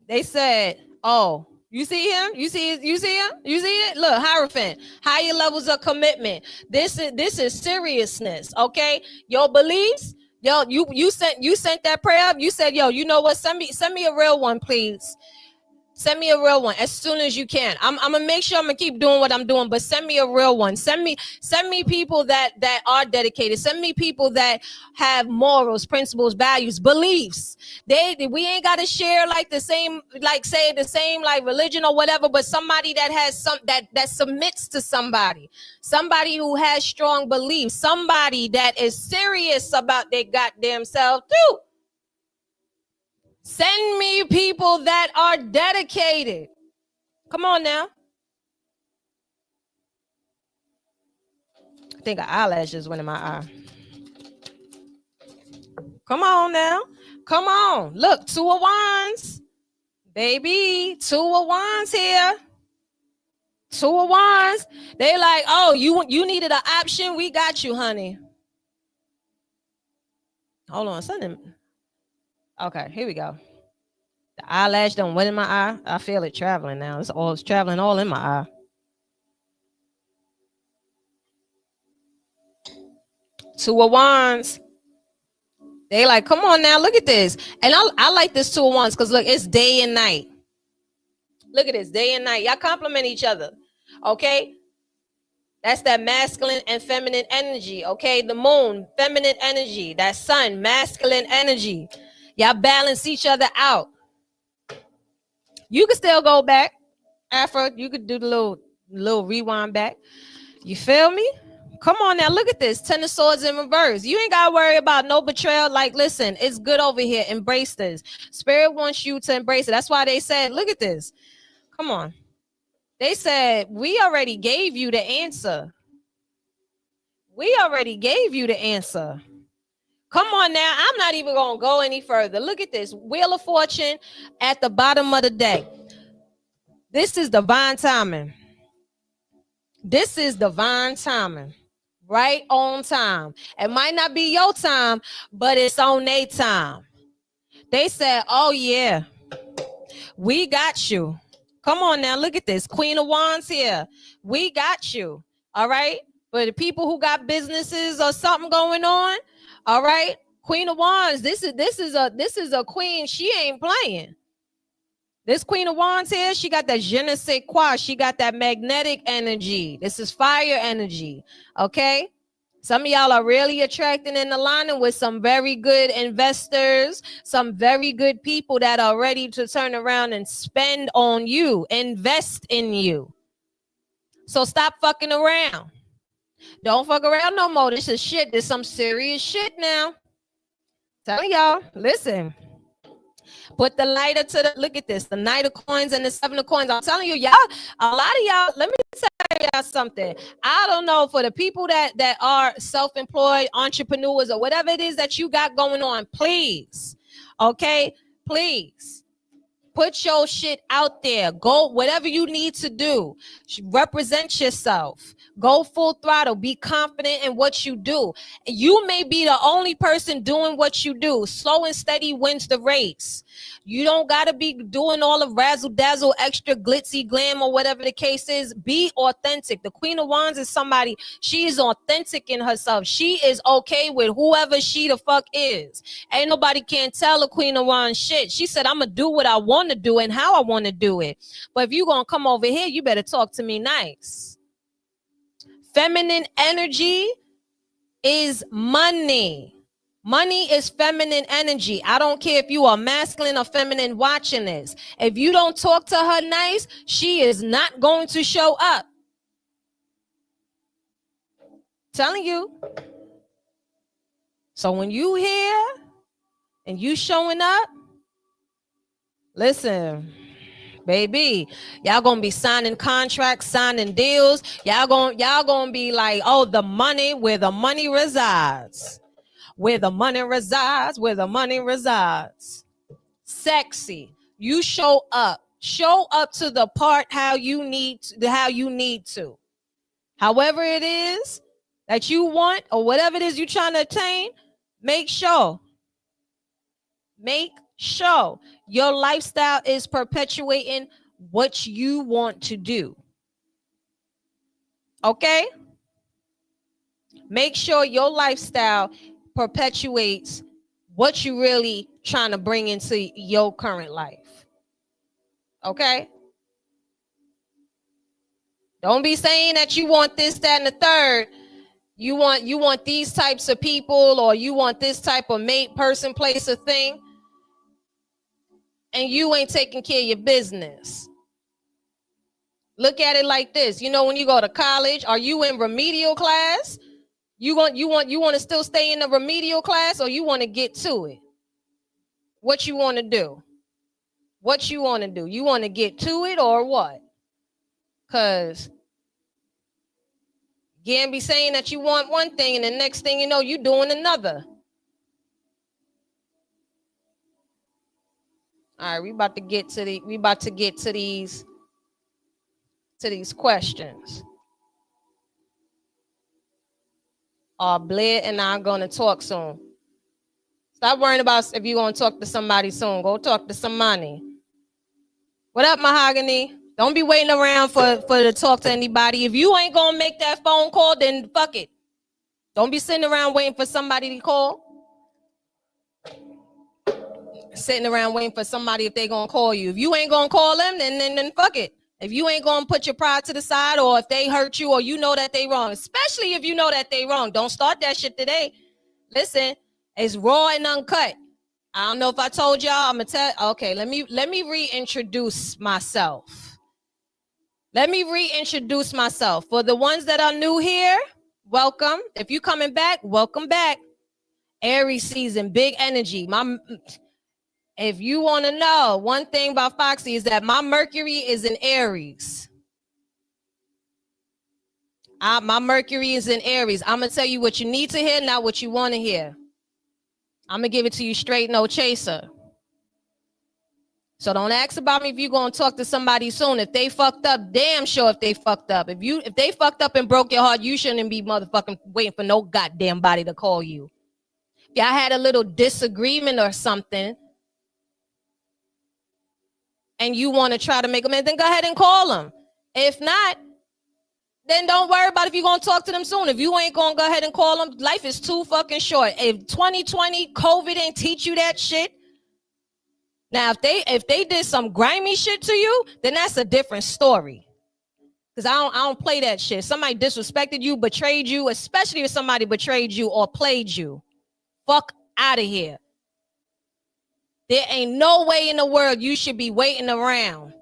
They said, oh, you see him? You see him? You see it? Look, Hierophant, higher levels of commitment. This is seriousness, okay? Your beliefs. Yo, you sent that prayer up. You said, yo, you know what? Send me a real one, please. Send me a real one as soon as you can. I'm gonna make sure I'm gonna keep doing what I'm doing, but send me a real one. Send me people that are dedicated. Send me people that have morals, principles, values, beliefs. We ain't gotta share like the same, like say the same like religion or whatever, but somebody that has some that submits to somebody who has strong beliefs, somebody that is serious about their goddamn self too. Send me people that are dedicated. Come on now. I think an eyelash just went in my eye. Come on now. Come on. Look, 2 of Wands. Baby, 2 of Wands here. 2 of Wands. They like, oh, you needed an option. We got you, honey. Hold on, something. Okay, here we go. The eyelash done went in my eye. I feel it traveling now. It's traveling all in my eye. Two of Wands. They like, come on now, look at this. And I like this 2 of Wands because look, it's day and night. Look at this, day and night. Y'all compliment each other. Okay. That's that masculine and feminine energy. Okay. The moon, feminine energy. That sun, masculine energy. Y'all balance each other out. You can still go back. Afro, you could do the little Little rewind back. You feel me? Come on now, look at this. 10 of Swords in reverse. You ain't got to worry about no betrayal. Like, listen, it's good over here. Embrace this. Spirit wants you to embrace it. That's why they said, look at this. Come on. They said, we already gave you the answer. We already gave you the answer. Come on now. I'm not even going to go any further. Look at this. Wheel of Fortune at the bottom of the deck. This is divine timing. This is divine timing. Right on time. It might not be your time, but it's on their time. They said, oh yeah, we got you. Come on now, look at this. Queen of Wands here. We got you. All right. For the people who got businesses or something going on, all right. Queen of Wands, this is a queen. She ain't playing. This Queen of Wands here, she got that je ne sais quoi. She got that magnetic energy. This is fire energy. Okay. Some of y'all are really attracting and aligning with some very good investors, some very good people that are ready to turn around and spend on you, invest in you. So stop fucking around. Don't fuck around no more. This is shit. This is some serious shit now. Telling y'all, listen. Put the lighter to the, look at this, the Knight of Coins and the Seven of Coins. I'm telling you, y'all, a lot of y'all, let me tell y'all something. I don't know, for the people that are self-employed entrepreneurs or whatever it is that you got going on, please, okay, please. Put your shit out there. Go, whatever you need to do. Represent yourself. Go full throttle. Be confident in what you do. You may be the only person doing what you do. Slow and steady wins the race. You don't got to be doing all of razzle dazzle, extra glitzy glam or whatever the case is. Be authentic. The Queen of Wands is somebody, she is authentic in herself. She is okay with whoever she the fuck is. Ain't nobody can tell a Queen of Wands shit. She said, I'm going to do what I want to do and how I want to do it. But if you going to come over here, you better talk to me nice. Feminine energy is money. Money is feminine energy. I don't care if you are masculine or feminine watching this. If you don't talk to her nice, she is not going to show up. Telling you. So when you here and you showing up, listen, baby, y'all gonna be signing contracts, signing deals. Y'all gonna be like, oh, the money, where the money resides. Where the money resides, where the money resides. Sexy. You show up. Show up to the part how you need to. However it is that you want or whatever it is you're trying to attain, make sure your lifestyle is perpetuating what you want to do. Okay? Make sure your lifestyle perpetuates what you really trying to bring into your current life. Okay? Don't be saying that you want this, that, and the third. You want these types of people, or you want this type of mate, person, place, or thing, and you ain't taking care of your business. Look at it like this. You know, when you go to college, are you in remedial class? You want to still stay in the remedial class, or you want to get to it? What you want to do? What you want to do? You want to get to it or what? Because you can't be saying that you want one thing and the next thing you know, you doing another. All right, we about to get to these questions. Blair and I are going to talk soon. Stop worrying about if you're going to talk to somebody soon. Go talk to somebody. What up, Mahogany? Don't be waiting around for to talk to anybody. If you ain't going to make that phone call, then fuck it. Don't be sitting around waiting for somebody to call. Sitting around waiting for somebody if they going to call you. If you ain't going to call them, then fuck it. If you ain't going to put your pride to the side, or if they hurt you, or you know that they wrong, especially if you know that they wrong, don't start that shit today. Listen, it's raw and uncut. I don't know if I told y'all. I'm gonna tell. Okay, let me reintroduce myself. Let me reintroduce myself. For the ones that are new here, welcome. If you coming back, welcome back. Aries season, big energy. If you want to know one thing about Foxxy is that my Mercury is in Aries. My Mercury is in Aries. I'm going to tell you what you need to hear, not what you want to hear. I'm going to give it to you straight, no chaser. So don't ask about me if you're going to talk to somebody soon. If they fucked up, damn sure if they fucked up. If they fucked up and broke your heart, you shouldn't be motherfucking waiting for no goddamn body to call you. If y'all had a little disagreement or something and you want to try to make them, then go ahead and call them. If not, then don't worry about if you're going to talk to them soon. If you ain't going to go ahead and call them, life is too fucking short. If 2020 COVID ain't teach you that shit, now if they did some grimy shit to you, then that's a different story. Because I don't play that shit. Somebody disrespected you, betrayed you, especially if somebody betrayed you or played you. Fuck out of here. There ain't no way in the world you should be waiting around.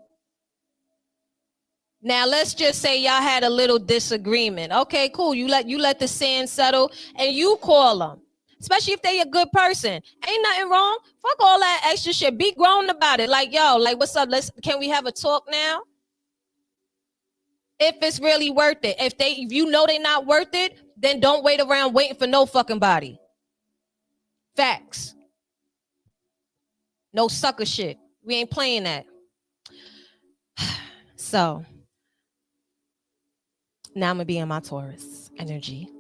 Now let's just say y'all had a little disagreement. Okay, cool. You let the sand settle and you call them. Especially if they a good person. Ain't nothing wrong. Fuck all that extra shit. Be grown about it. Like, yo, like, what's up? Can we have a talk now? If it's really worth it. If you know they're not worth it, then don't wait around waiting for no fucking body. Facts. No sucker shit. We ain't playing that. So now I'm gonna be in my Taurus energy.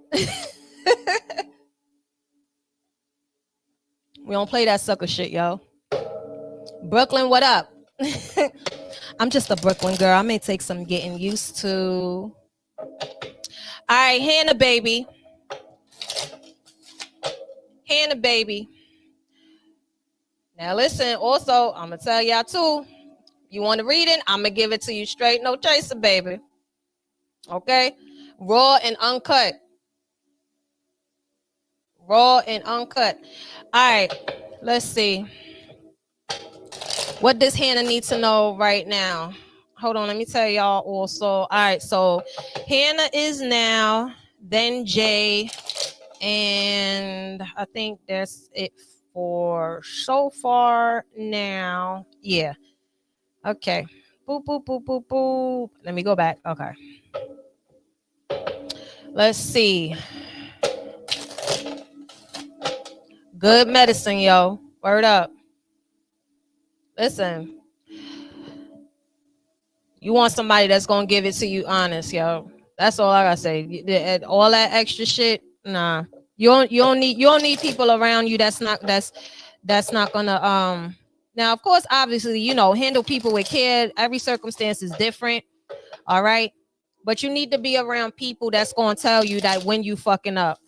We don't play that sucker shit, yo. Brooklyn, what up? I'm just a Brooklyn girl. I may take some getting used to. All right, Hannah, baby. Hannah, baby. Now listen, also, I'm going to tell y'all too. You want to read it? I'm going to give it to you straight, no chaser, baby. Okay? Raw and uncut. Raw and uncut. All right, let's see. What does Hannah need to know right now? Hold on, let me tell y'all also. All right, so Hannah is now, then Jay, and I think that's it for so far now. Yeah. Okay. Boop, boop, boop, boop, boop. Let me go back. Okay. Let's see. Good medicine, yo. Word up. Listen. You want somebody that's gonna give it to you honest, yo. That's all I gotta say. All that extra shit, nah. You don't need people around you that's not gonna now of course obviously handle people with care. Every circumstance is different, all right, but you need to be around people that's gonna tell you that when you fucking up.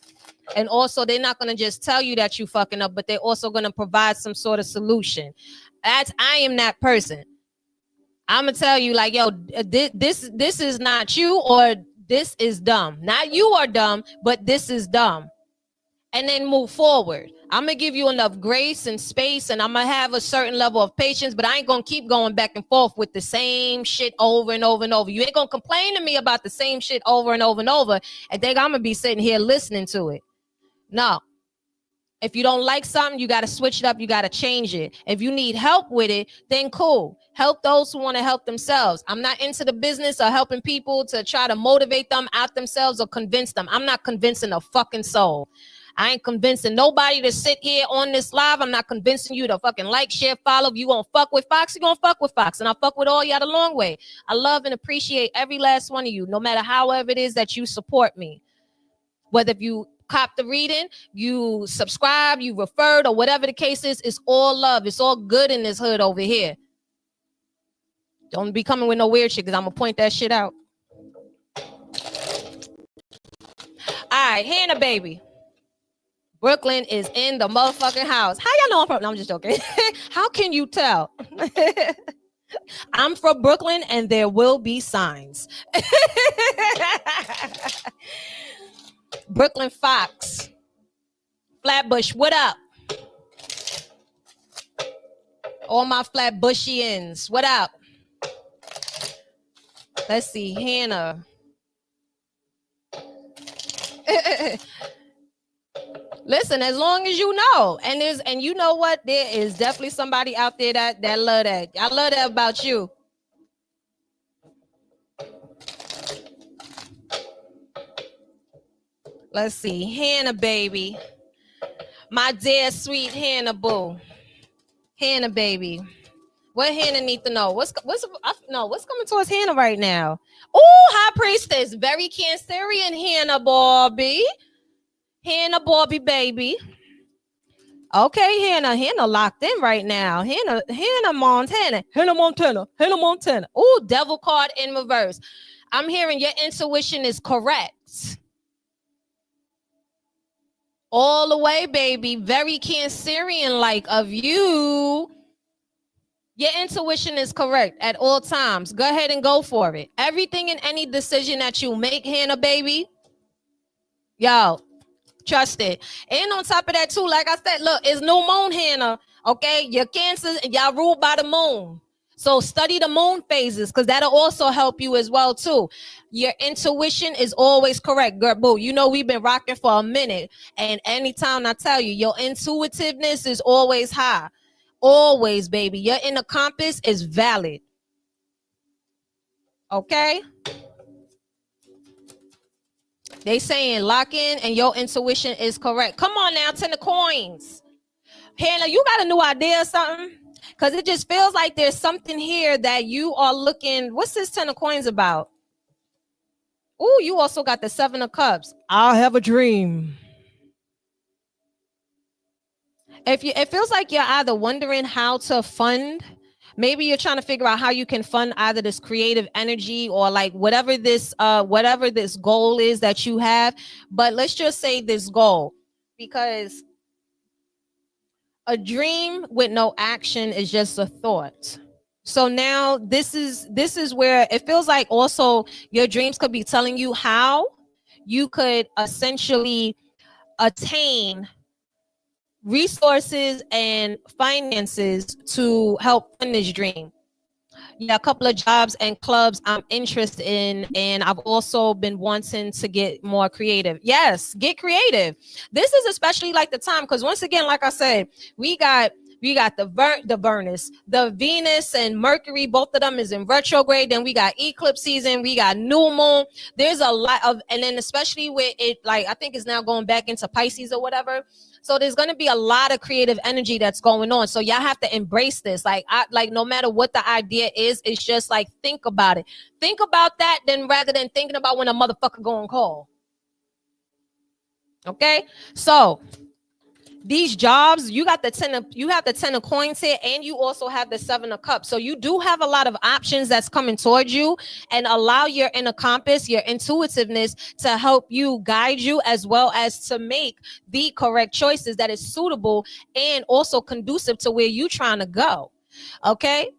And also they're not gonna just tell you that you fucking up, but they're also gonna provide some sort of solution. I am that person. I'm gonna tell you, like, yo, this is not you, or this is dumb. Not you are dumb, but this is dumb. And then move forward. I'm gonna give you enough grace and space, and I'm gonna have a certain level of patience, but I ain't gonna keep going back and forth with the same shit over and over and over. You ain't gonna complain to me about the same shit over and over and over and think I'm gonna be sitting here listening to it. No. If you don't like something, you got to switch it up. You got to change it. If you need help with it, then cool. Help those who want to help themselves. I'm not into the business of helping people to try to motivate them out themselves or convince them. I'm not convincing a fucking soul. I ain't convincing nobody to sit here on this live. I'm not convincing you to fucking like, share, follow. If you gonna fuck with Fox, you gonna fuck with Fox. And I fuck with all y'all the long way. I love and appreciate every last one of you, no matter however it is that you support me. Whether if you cop the reading, you subscribe, you referred, or whatever the case is, it's all love. It's all good in this hood over here. Don't be coming with no weird shit, because I'm going to point that shit out. All right, Hannah, baby. Brooklyn is in the motherfucking house. How y'all know I'm from? No, I'm just joking. How can you tell? I'm from Brooklyn, and there will be signs. Brooklyn Fox. Flatbush, what up? All my Flatbushians, what up? Let's see, Hannah. Listen, as long as you know, and you know what, there is definitely somebody out there that love that. I love that about you. Let's see, Hannah, baby, my dear sweet Hannah boo, Hannah, baby. What Hannah need to know? What's coming towards Hannah right now? Oh, High Priestess, very Cancerian Hannah Bobby. Hannah Bobby, baby. Okay, Hannah locked in right now. Hannah Montana. Oh, devil card in reverse. I'm hearing your intuition is correct. All the way, baby. Very Cancerian like of you. Your intuition is correct at all times. Go ahead and go for it. Everything and any decision that you make, Hannah, baby, yo, trust it. And on top of that, too, like I said, look, it's new moon, Hannah. Okay, your Cancer, y'all ruled by the moon. So study the moon phases, because that'll also help you as well, too. Your intuition is always correct, girl. Boo, you know we've been rocking for a minute. And anytime I tell you, your intuitiveness is always high. Always, baby. Your inner compass is valid. Okay? They saying lock in and your intuition is correct. Come on now, 10 of coins. Hannah, you got a new idea or something? Because it just feels like there's something here that you are looking. What's this 10 of coins about? Oh, you also got the 7 of cups. I'll have a dream. It feels like you're either wondering how to fund, maybe you're trying to figure out how you can fund either this creative energy or like whatever this goal is that you have. But let's just say this goal, because a dream with no action is just a thought. So now this is where it feels like also your dreams could be telling you how you could essentially attain resources and finances to help fund this dream. Yeah, a couple of jobs and clubs I'm interested in, and I've also been wanting to get more creative. Yes, get creative. This is especially like the time, because once again, like I said, we got the Venus and Mercury, both of them is in retrograde. Then we got eclipse season, we got new moon. There's a lot of, and then especially with it, like I think it's now going back into Pisces or whatever. So there's going to be a lot of creative energy that's going on. So y'all have to embrace this. Like no matter what the idea is, it's just like, think about it. Think about that then rather than thinking about when a motherfucker go on call. Okay? So these jobs, you have the 10 of coins here, and you also have the 7 of cups. So you do have a lot of options that's coming towards you, and allow your inner compass, your intuitiveness to help you guide you, as well as to make the correct choices that is suitable and also conducive to where you're trying to go. Okay?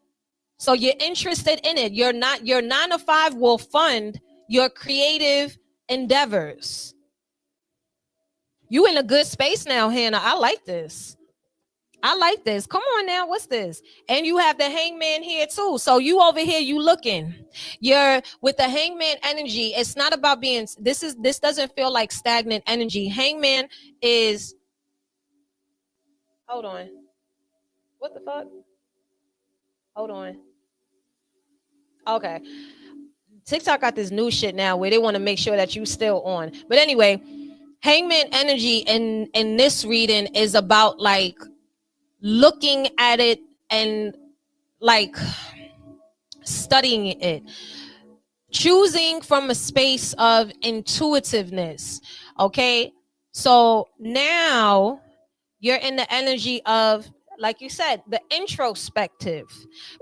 So you're interested in it. Your 9 to 5 will fund your creative endeavors. You in a good space now, Hannah. I like this. Come on now. What's this? And you have the Hangman here too. So you over here, you looking. You're with the Hangman energy. It's not about being, this doesn't feel like stagnant energy. Hangman is, hold on. What the fuck? Hold on. Okay. TikTok got this new shit now where they want to make sure that you still on. But anyway, Hangman energy in this reading is about like looking at it and like studying it, choosing from a space of intuitiveness. Okay, so now you're in the energy of, like you said, the introspective,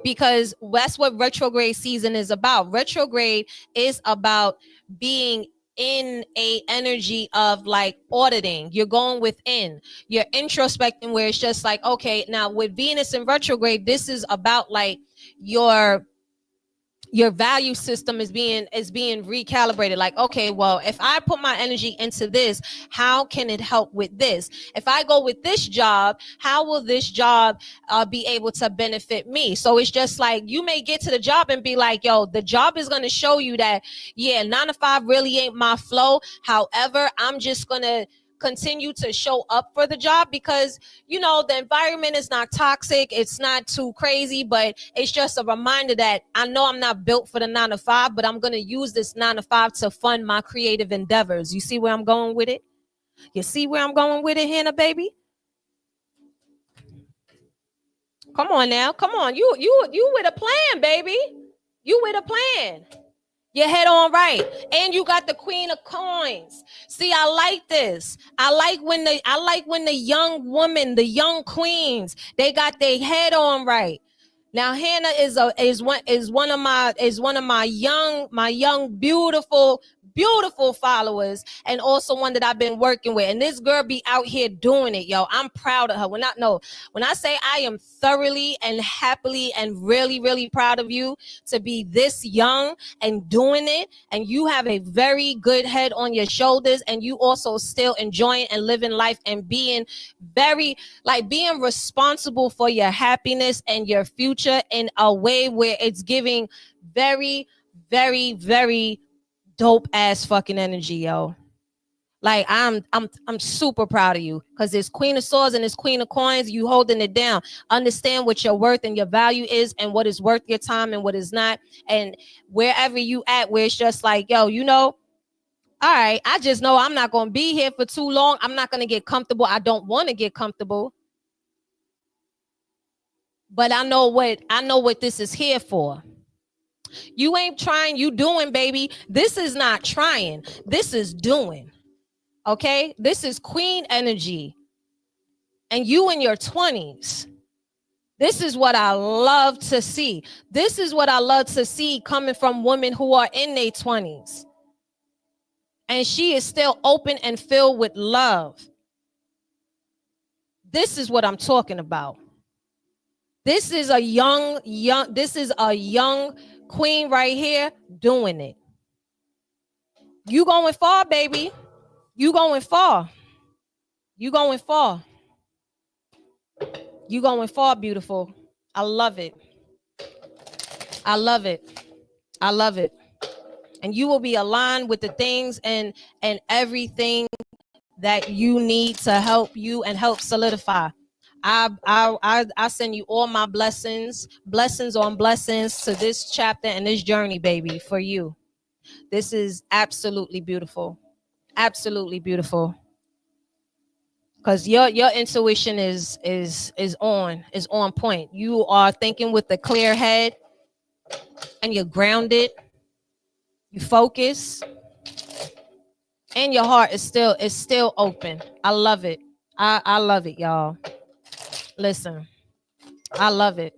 because that's what retrograde season is about. Retrograde is about being in a energy of like auditing. You're going within, you're introspecting, where it's just like, okay, now with Venus in retrograde, this is about like your your value system is being recalibrated. Like, okay, well, if I put my energy into this, how can it help with this? If I go with this job, how will this job be able to benefit me? So it's just like, you may get to the job and be like, yo, the job is going to show you that, yeah, 9 to 5 really ain't my flow. However, I'm just going to continue to show up for the job because, you know, the environment is not toxic, it's not too crazy, but it's just a reminder that I know I'm not built for the 9 to 5, but I'm going to use this 9 to 5 to fund my creative endeavors. You see where I'm going with it? You see where I'm going with it, Hannah, baby? Come on now, come on. You with a plan, baby. You with a plan. Your head on right, and you got the Queen of Coins. See, I like this. I like when the young woman, the young queens, they got their head on right. Now Hannah is one of my young beautiful followers, and also one that I've been working with. And this girl be out here doing it, yo. I'm proud of her. When I say I am thoroughly and happily and really, really proud of you to be this young and doing it, and you have a very good head on your shoulders, and you also still enjoying and living life and being being responsible for your happiness and your future in a way where it's giving very, very, very dope ass fucking energy, yo. Like, I'm super proud of you, because this Queen of Swords and this Queen of Coins, you holding it down. Understand what your worth and your value is, and what is worth your time and what is not. And wherever you at, where it's just like, yo, you know, all right, I just know I'm not going to be here for too long. I'm not going to get comfortable. I don't want to get comfortable. But I know what this is here for. You ain't trying, you doing, baby. This is not trying. This is doing. Okay? This is queen energy. And you in your 20s. This is what I love to see. This is what I love to see coming from women who are in their 20s. And she is still open and filled with love. This is what I'm talking about. This is a young queen right here doing it. You going far, baby. You going far. You going far. You going far, beautiful. I love it. I love it. I love it. And you will be aligned with the things and everything that you need to help you and help solidify. I send you all my blessings on blessings to this chapter and this journey, baby, for you. This is absolutely beautiful. Absolutely beautiful. Because your intuition is on point. You are thinking with a clear head, and you're grounded. You focus, and your heart is still open. I love it. I love it, y'all. Listen, I love it.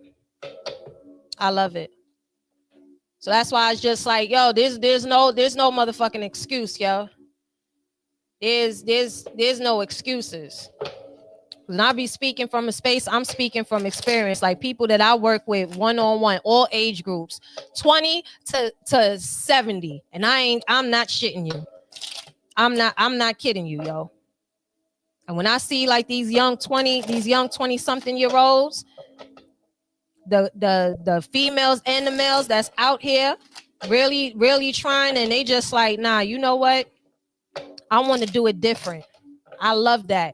I love it. So that's why it's just like, yo, there's no motherfucking excuse, yo. There's no excuses. When I be speaking from a space, I'm speaking from experience. Like, people that I work with one-on-one, all age groups, 20 to 70. And I'm not shitting you. I'm not kidding you, yo. And when I see like these young 20 something year olds, the females and the males that's out here really, really trying, and they just like, nah, you know what? I want to do it different. I love that.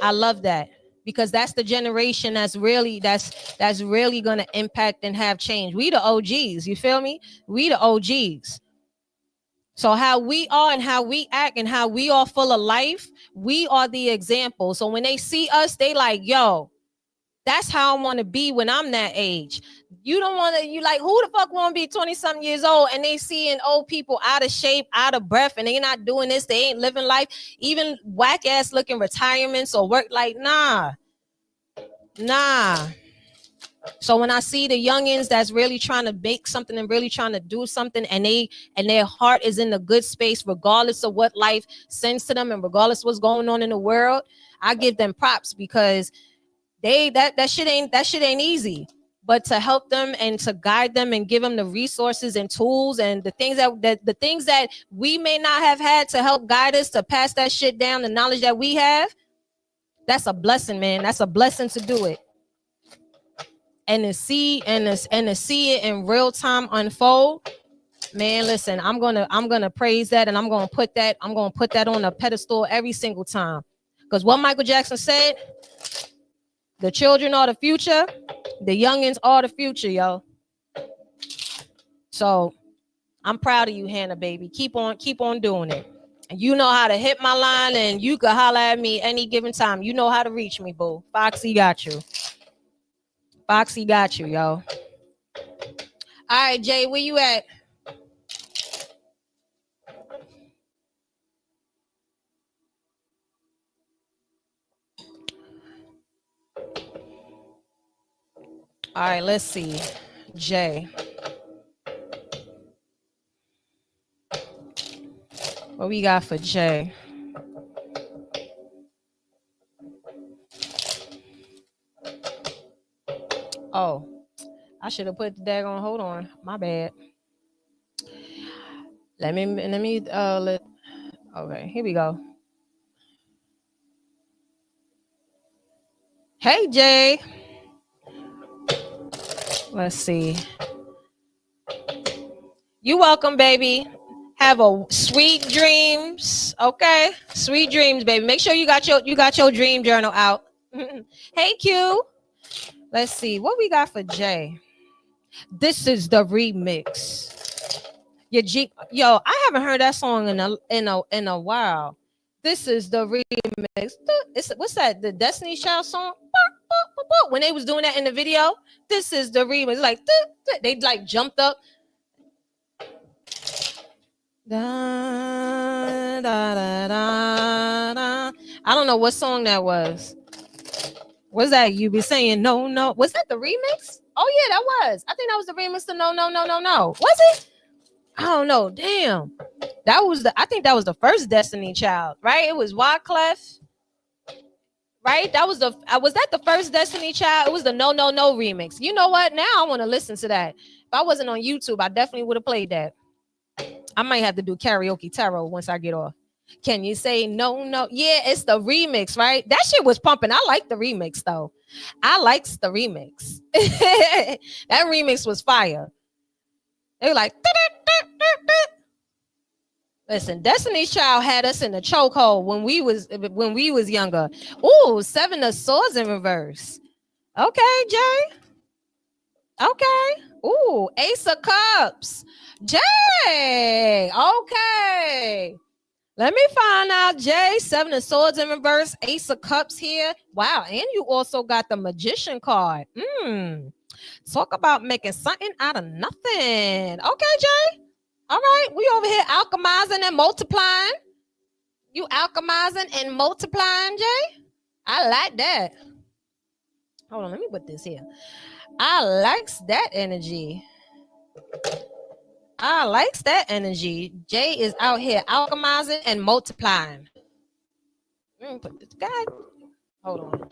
I love that, because that's the generation that's really going to impact and have change. We the OGs, you feel me? We the OGs. So how we are and how we act and how we are full of life, we are the example. So when they see us, they like, yo, that's how I want to be when I'm that age. You don't want to, you like, who the fuck want to be 20 something years old and they seeing old people out of shape, out of breath, and they not doing this, they ain't living life, even whack ass looking retirements or work, like, nah. So when I see the youngins that's really trying to make something and really trying to do something, and their heart is in a good space, regardless of what life sends to them and regardless of what's going on in the world, I give them props, because that shit ain't easy. but to help them and to guide them and give them the resources and tools and the things that we may not have had to help guide us to pass that shit down, the knowledge that we have. That's a blessing, man. That's a blessing to do it. And to see it in real time unfold. Man, listen, I'm gonna praise that, and I'm gonna put that on a pedestal every single time. Because what Michael Jackson said, the children are the future, the youngins are the future, yo. So I'm proud of you, Hannah, baby. Keep on doing it. And you know how to hit my line, and you can holler at me any given time. You know how to reach me, boo. Foxxy got you. Foxxy got you, yo. All right, Jay, where you at? All right, let's see. Jay. What we got for Jay? Oh, I should have put the daggone, hold on. My bad. Okay, here we go. Hey, Jay. Let's see. You welcome, baby. Have a sweet dreams. Okay, sweet dreams, baby. Make sure you got your dream journal out. Hey, Q. Let's see what we got for Jay. This is the remix. Yo, I haven't heard that song in a while. This is the remix. What's that? The Destiny Child song? When they was doing that in the video, this is the remix. Like they like jumped up. Da, da, da, da, da. I don't know what song that was. Was that you be saying no? Was that the remix? Oh yeah, that was. I think that was the remix to no. Was it? I don't know. Damn. I think that was the first Destiny Child, right? It was Wyclef. Right? Was that the first Destiny Child? It was the no remix. You know what? Now I want to listen to that. If I wasn't on YouTube, I definitely would have played that. I might have to do karaoke tarot once I get off. Can you say no? Yeah, it's the remix, right? That shit was pumping. I like the remix though. I liked the remix. That remix was fire. They were like, listen, Destiny's Child had us in the chokehold when we was younger. Ooh, 7 of Swords in reverse. Okay, Jay. Okay. Ooh, Ace of Cups. Jay. Okay. Let me find out, Jay. 7 of Swords in reverse, Ace of Cups here. Wow, and you also got the Magician card. Talk about making something out of nothing. Okay, Jay. All right, we over here alchemizing and multiplying. You alchemizing and multiplying, Jay? I like that. Hold on, let me put this here. I likes that energy. Jay is out here alchemizing and multiplying. Let me put this guy. Hold on.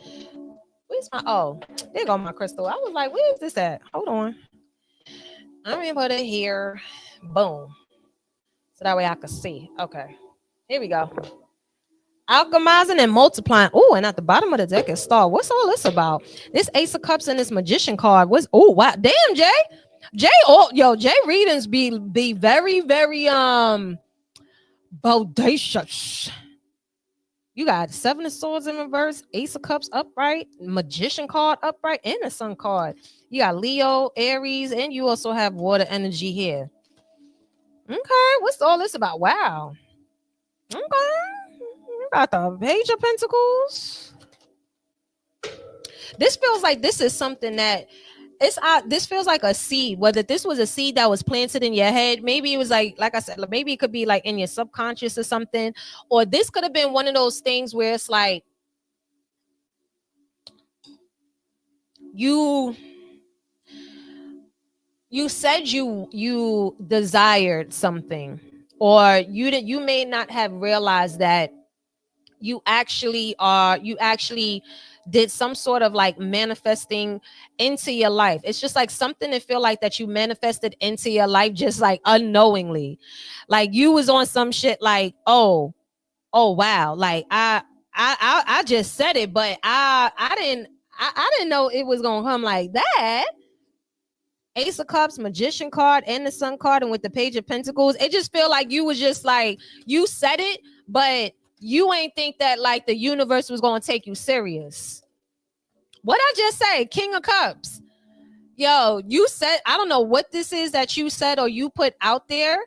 Where's my there go my crystal. I was like, where is this at? Hold on. I'm gonna put it here. Boom. So that way I can see. Okay. Here we go. Alchemizing and multiplying. Oh, and at the bottom of the deck is Star. What's all this about? This Ace of Cups and this Magician card. Wow. Damn, Jay. Jay readings be very, very bodacious. You got 7 of Swords in reverse, Ace of Cups upright, Magician card upright, and the Sun card. You got Leo, Aries, and you also have water energy here. Okay, what's all this about? Wow. Okay. You got the Page of Pentacles. This feels like this is something that this feels like a seed. Whether this was a seed that was planted in your head, maybe it was like I said, maybe it could be like in your subconscious or something, or this could have been one of those things where it's like you said you desired something, or you may not have realized that you actually did some sort of like manifesting into your life. It's just like something that feel like that you manifested into your life just like unknowingly. Like you was on some shit like, oh wow, like I just said it, but I didn't know it was gonna come like that. Ace of Cups, Magician card, and the Sun card, and with the Page of Pentacles, it just feel like you was just like, you said it, but you ain't think that like the universe was gonna take you serious. What I just say, King of Cups. Yo, you said, I don't know what this is that you said or you put out there,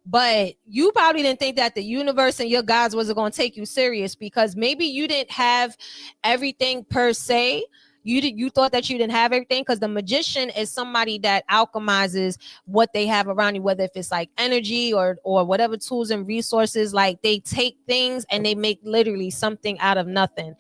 but you probably didn't think that the universe and your gods wasn't going to take you serious, because maybe you didn't have everything per se. You thought that you didn't have everything, because the magician is somebody that alchemizes what they have around you, whether if it's like energy or whatever tools and resources. Like they take things and they make literally something out of nothing.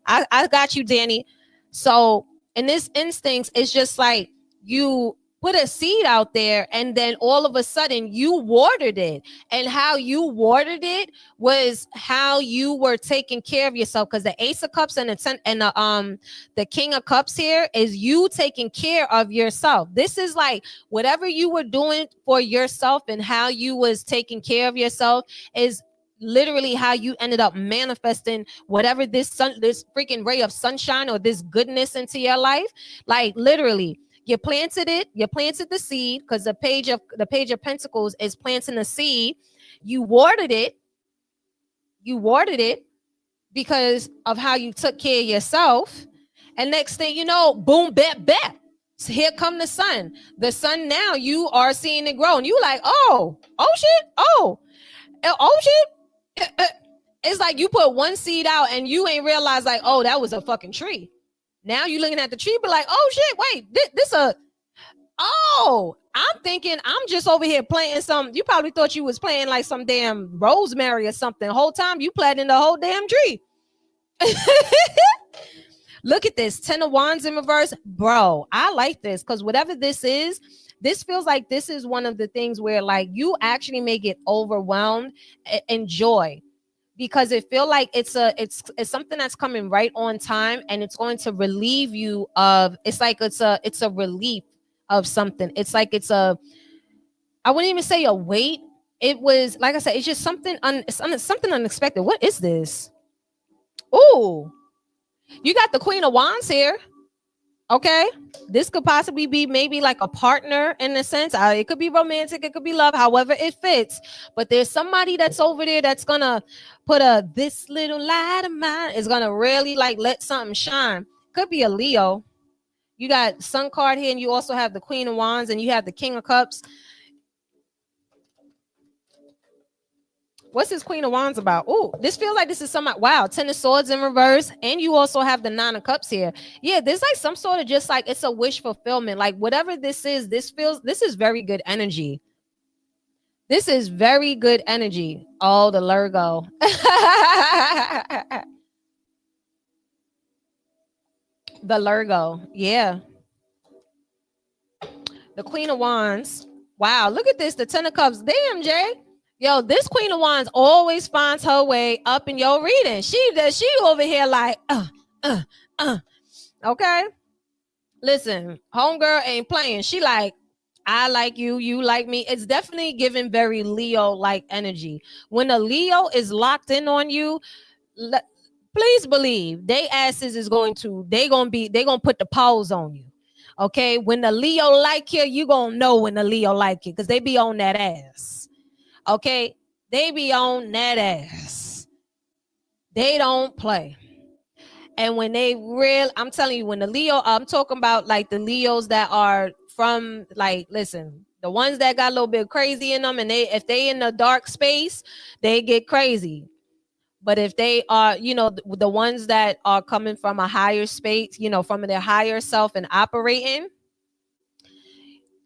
I got you, Danny. So in this instance, it's just like you put a seed out there and then all of a sudden you watered it. And how you watered it was how you were taking care of yourself, because the Ace of Cups and the King of Cups here is you taking care of yourself. This is like whatever you were doing for yourself and how you was taking care of yourself is literally how you ended up manifesting whatever this freaking ray of sunshine or this goodness into your life. Like literally, you planted the seed, because the page of Pentacles is planting a seed. You watered it because of how you took care of yourself. And next thing you know, boom, bap, bap. So here come the sun. The sun, now you are seeing it grow. And you like, oh shit, oh shit. It's like you put one seed out and you ain't realize like, oh, that was a fucking tree. Now you looking at the tree, but like, oh shit, wait, I'm thinking I'm just over here playing some. You probably thought you was playing like some damn rosemary or something. The whole time you planting the whole damn tree. Look at this, 10 of Wands in reverse. Bro, I like this, because whatever this is, this feels like this is one of the things where like you actually may get overwhelmed in joy, because it feel like it's something that's coming right on time, and it's going to relieve you of, it's a relief of something. It's like I wouldn't even say a weight. It was, like I said, it's just something something unexpected. What is this? Ooh, you got the Queen of Wands here. Okay, this could possibly be maybe like a partner in a sense. It could be romantic, it could be love, however it fits. But there's somebody that's over there that's gonna put this little light of mine is gonna really like let something shine. Could be a Leo. You got Sun card here, and you also have the Queen of Wands, and you have the King of Cups. What's this Queen of Wands about? Oh, this feels like this is some, wow, 10 of Swords in reverse. And you also have the 9 of Cups here. Yeah, there's like some sort of just like, it's a wish fulfillment. Like whatever this is, this is very good energy. This is very good energy. Oh, the Lurgo. The Lurgo. Yeah. The Queen of Wands. Wow, look at this. The 10 of Cups. Damn, Jay. Yo, this Queen of Wands always finds her way up in your reading. She over here like, okay. Listen, homegirl ain't playing. She like, I like you, you like me. It's definitely giving very Leo-like energy. When a Leo is locked in on you, please believe they asses is going to, they gonna put the paws on you. Okay, when the Leo like you, you gonna know when the Leo like you, because they be on that ass. Okay, they be on that ass. They don't play. And when they I'm telling you, when the Leo, I'm talking about like the Leos that are from, like, listen, the ones that got a little bit crazy in them, and if they in the dark space, they get crazy. But if they are, you know, the ones that are coming from a higher space, you know, from their higher self and operating,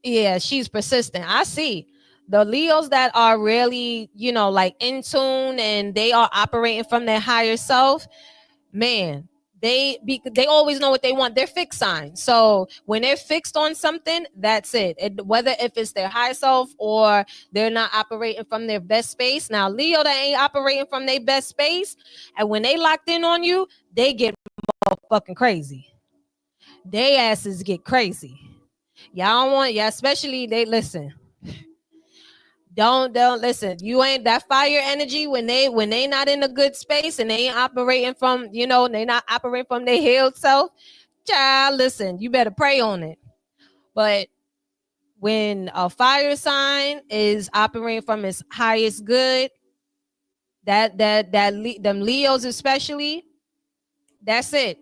yeah, she's persistent. I see. The Leos that are really, you know, like in tune and they are operating from their higher self, man, they always know what they want. They're fixed signs. So when they're fixed on something, that's it. Whether if it's their high self or they're not operating from their best space. Now, Leo that ain't operating from their best space, and when they locked in on you, they get fucking crazy. They asses get crazy. Y'all want, yeah, especially they listen. Don't listen. You ain't that fire energy when they not in a good space and they ain't operating from, they not operating from their healed self. Child, listen, you better pray on it. But when a fire sign is operating from its highest good, them Leos especially, that's it.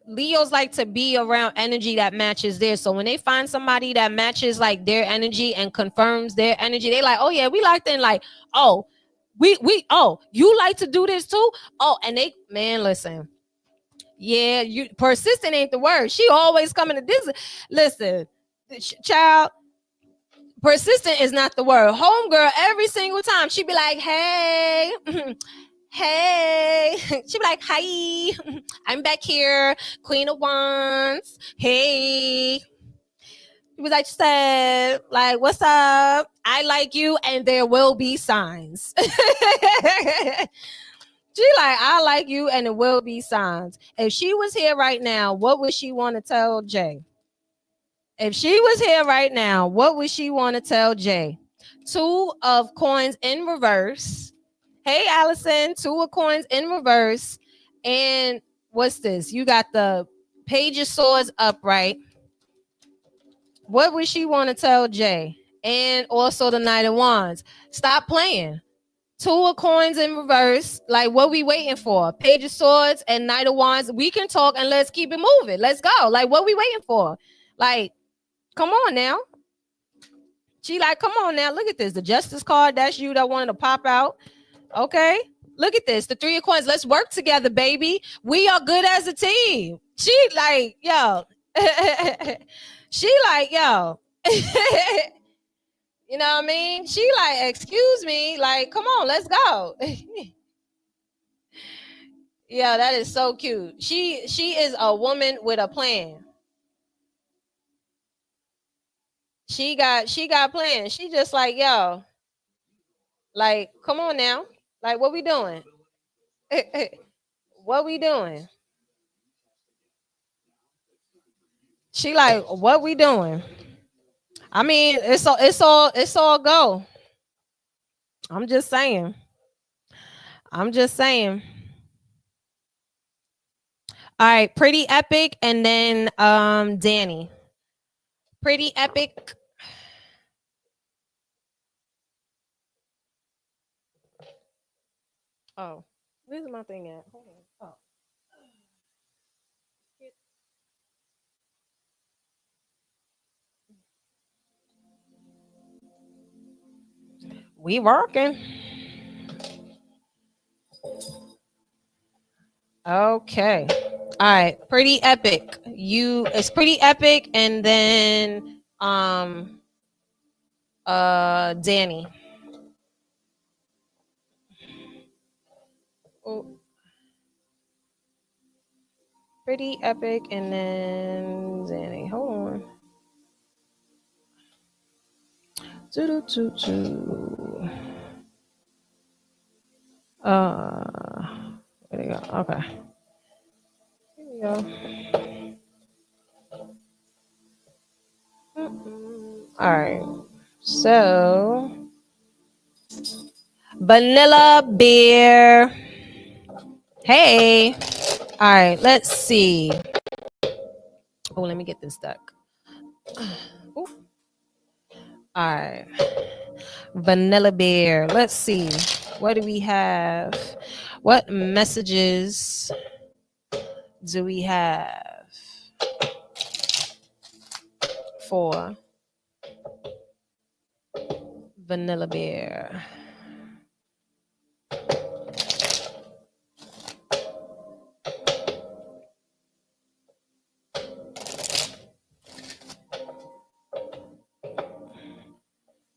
Leos like to be around energy that matches theirs. So when they find somebody that matches like their energy and confirms their energy, they like, oh yeah, we locked in. Like, oh, oh, you like to do this too? Oh, and they, man, listen, yeah, you persistent ain't the word. She always coming to this. Listen, child, persistent is not the word. Homegirl, every single time she be like, hey. Hey, she be like, hi, I'm back here, Queen of Wands. Hey, she was like, said, like, what's up? I like you, and there will be signs. She like, I like you, and there will be signs. If she was here right now, what would she want to tell Jay? If she was here right now, what would she want to tell Jay? 2 of coins in reverse. Hey, Allison, 2 of coins in reverse. And what's this? You got the Page of Swords upright. What would she want to tell Jay? And also the Knight of Wands. Stop playing. 2 of coins in reverse. Like, what we waiting for? Page of Swords and Knight of Wands. We can talk and let's keep it moving. Let's go. Like, what we waiting for? Like, come on now. She like, come on now. Look at this. The Justice card. That's you that wanted to pop out. Okay. Look at this. The 3 of coins. Let's work together, baby. We are good as a team. She like, yo. She like, yo. You know what I mean? She like, excuse me. Like, come on, let's go. Yeah, that is so cute. She is a woman with a plan. She got plans. She just like, yo. Like, come on now. Like, what we doing? What we doing? She like, what we doing? I mean, it's all go. I'm just saying. All right, Pretty Epic and then Danny. Pretty Epic. Oh, where's my thing at? Hold on. Oh. We working. Okay. All right. Pretty Epic. It's Pretty Epic and then Danny. Oh. Pretty Epic and then Danny. Hold on. Doo-doo-doo-doo. There we go. Okay. Here we go. All right. So, Vanilla Beer. Hey. All right. Let's see. Oh, let me get this deck. Ooh. All right. Vanilla Bear. Let's see. What do we have? What messages do we have for Vanilla Bear?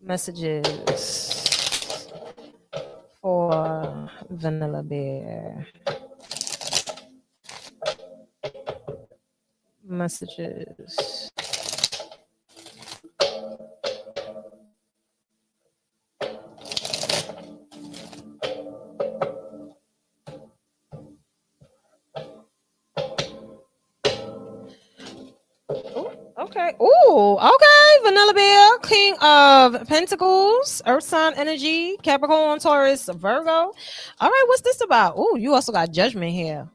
Messages for Vanilla Bear. messages. Okay. Ooh, okay. Vanilla Bear, King of Pentacles, Earth sign energy, Capricorn, Taurus, Virgo. All right, what's this about? Ooh, you also got Judgment here.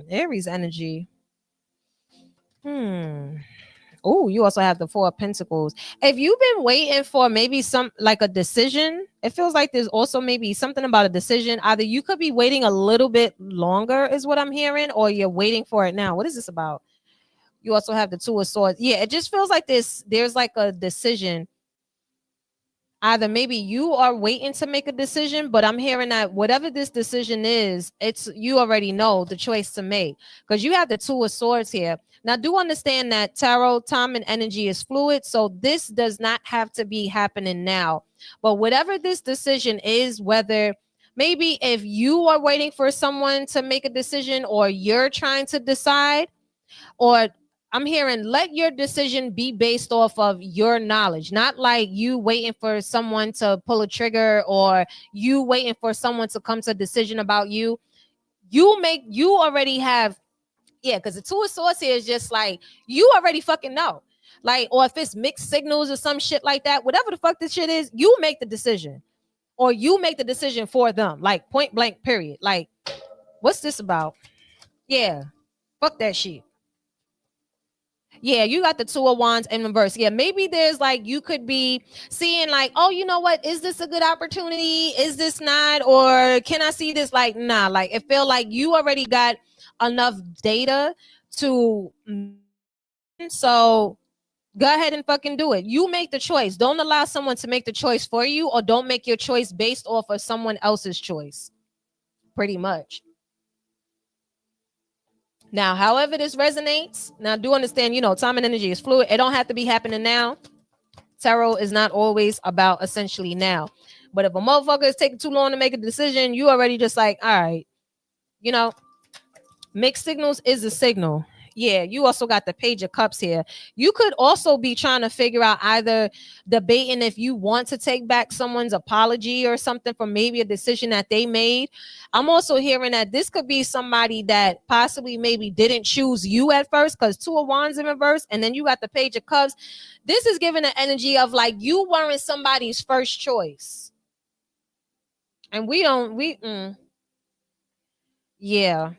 Aries energy. Oh, you also have the Four of Pentacles. If you've been waiting for maybe some like a decision, it feels like there's also maybe something about a decision. Either you could be waiting a little bit longer, is what I'm hearing, or you're waiting for it now. What is this about? You also have the Two of Swords. Yeah, it just feels like there's like a decision. Either maybe you are waiting to make a decision, but I'm hearing that whatever this decision is, it's you already know the choice to make because you have the Two of Swords here. Now, do understand that tarot time and energy is fluid, so this does not have to be happening now. But whatever this decision is, whether maybe if you are waiting for someone to make a decision or you're trying to decide, or I'm hearing let your decision be based off of your knowledge, not like you waiting for someone to pull a trigger or you waiting for someone to come to a decision about you. You already have, yeah, because the Two of Swords here is just like you already fucking know. Like, or if it's mixed signals or some shit like that, whatever the fuck this shit is, you make the decision. Or you make the decision for them. Like point blank, period. Like, what's this about? Yeah. Fuck that shit. Yeah, you got the Two of Wands in reverse. Yeah, maybe there's like you could be seeing like, oh, you know what? Is this a good opportunity? Is this not? Or can I see this? Like, nah, like it feel like you already got enough data to, so go ahead and fucking do it. You make the choice. Don't allow someone to make the choice for you, or don't make your choice based off of someone else's choice. Pretty much. Now, however this resonates, now do understand, time and energy is fluid. It don't have to be happening now. Tarot is not always about essentially now. But if a motherfucker is taking too long to make a decision, you already just like, all right, mixed signals is a signal. Yeah, you also got the Page of Cups here. You could also be trying to figure out either debating if you want to take back someone's apology or something for maybe a decision that they made. I'm also hearing that this could be somebody that possibly maybe didn't choose you at first, because Two of Wands in reverse, and then you got the Page of Cups. This is giving the energy of like you weren't somebody's first choice. And yeah.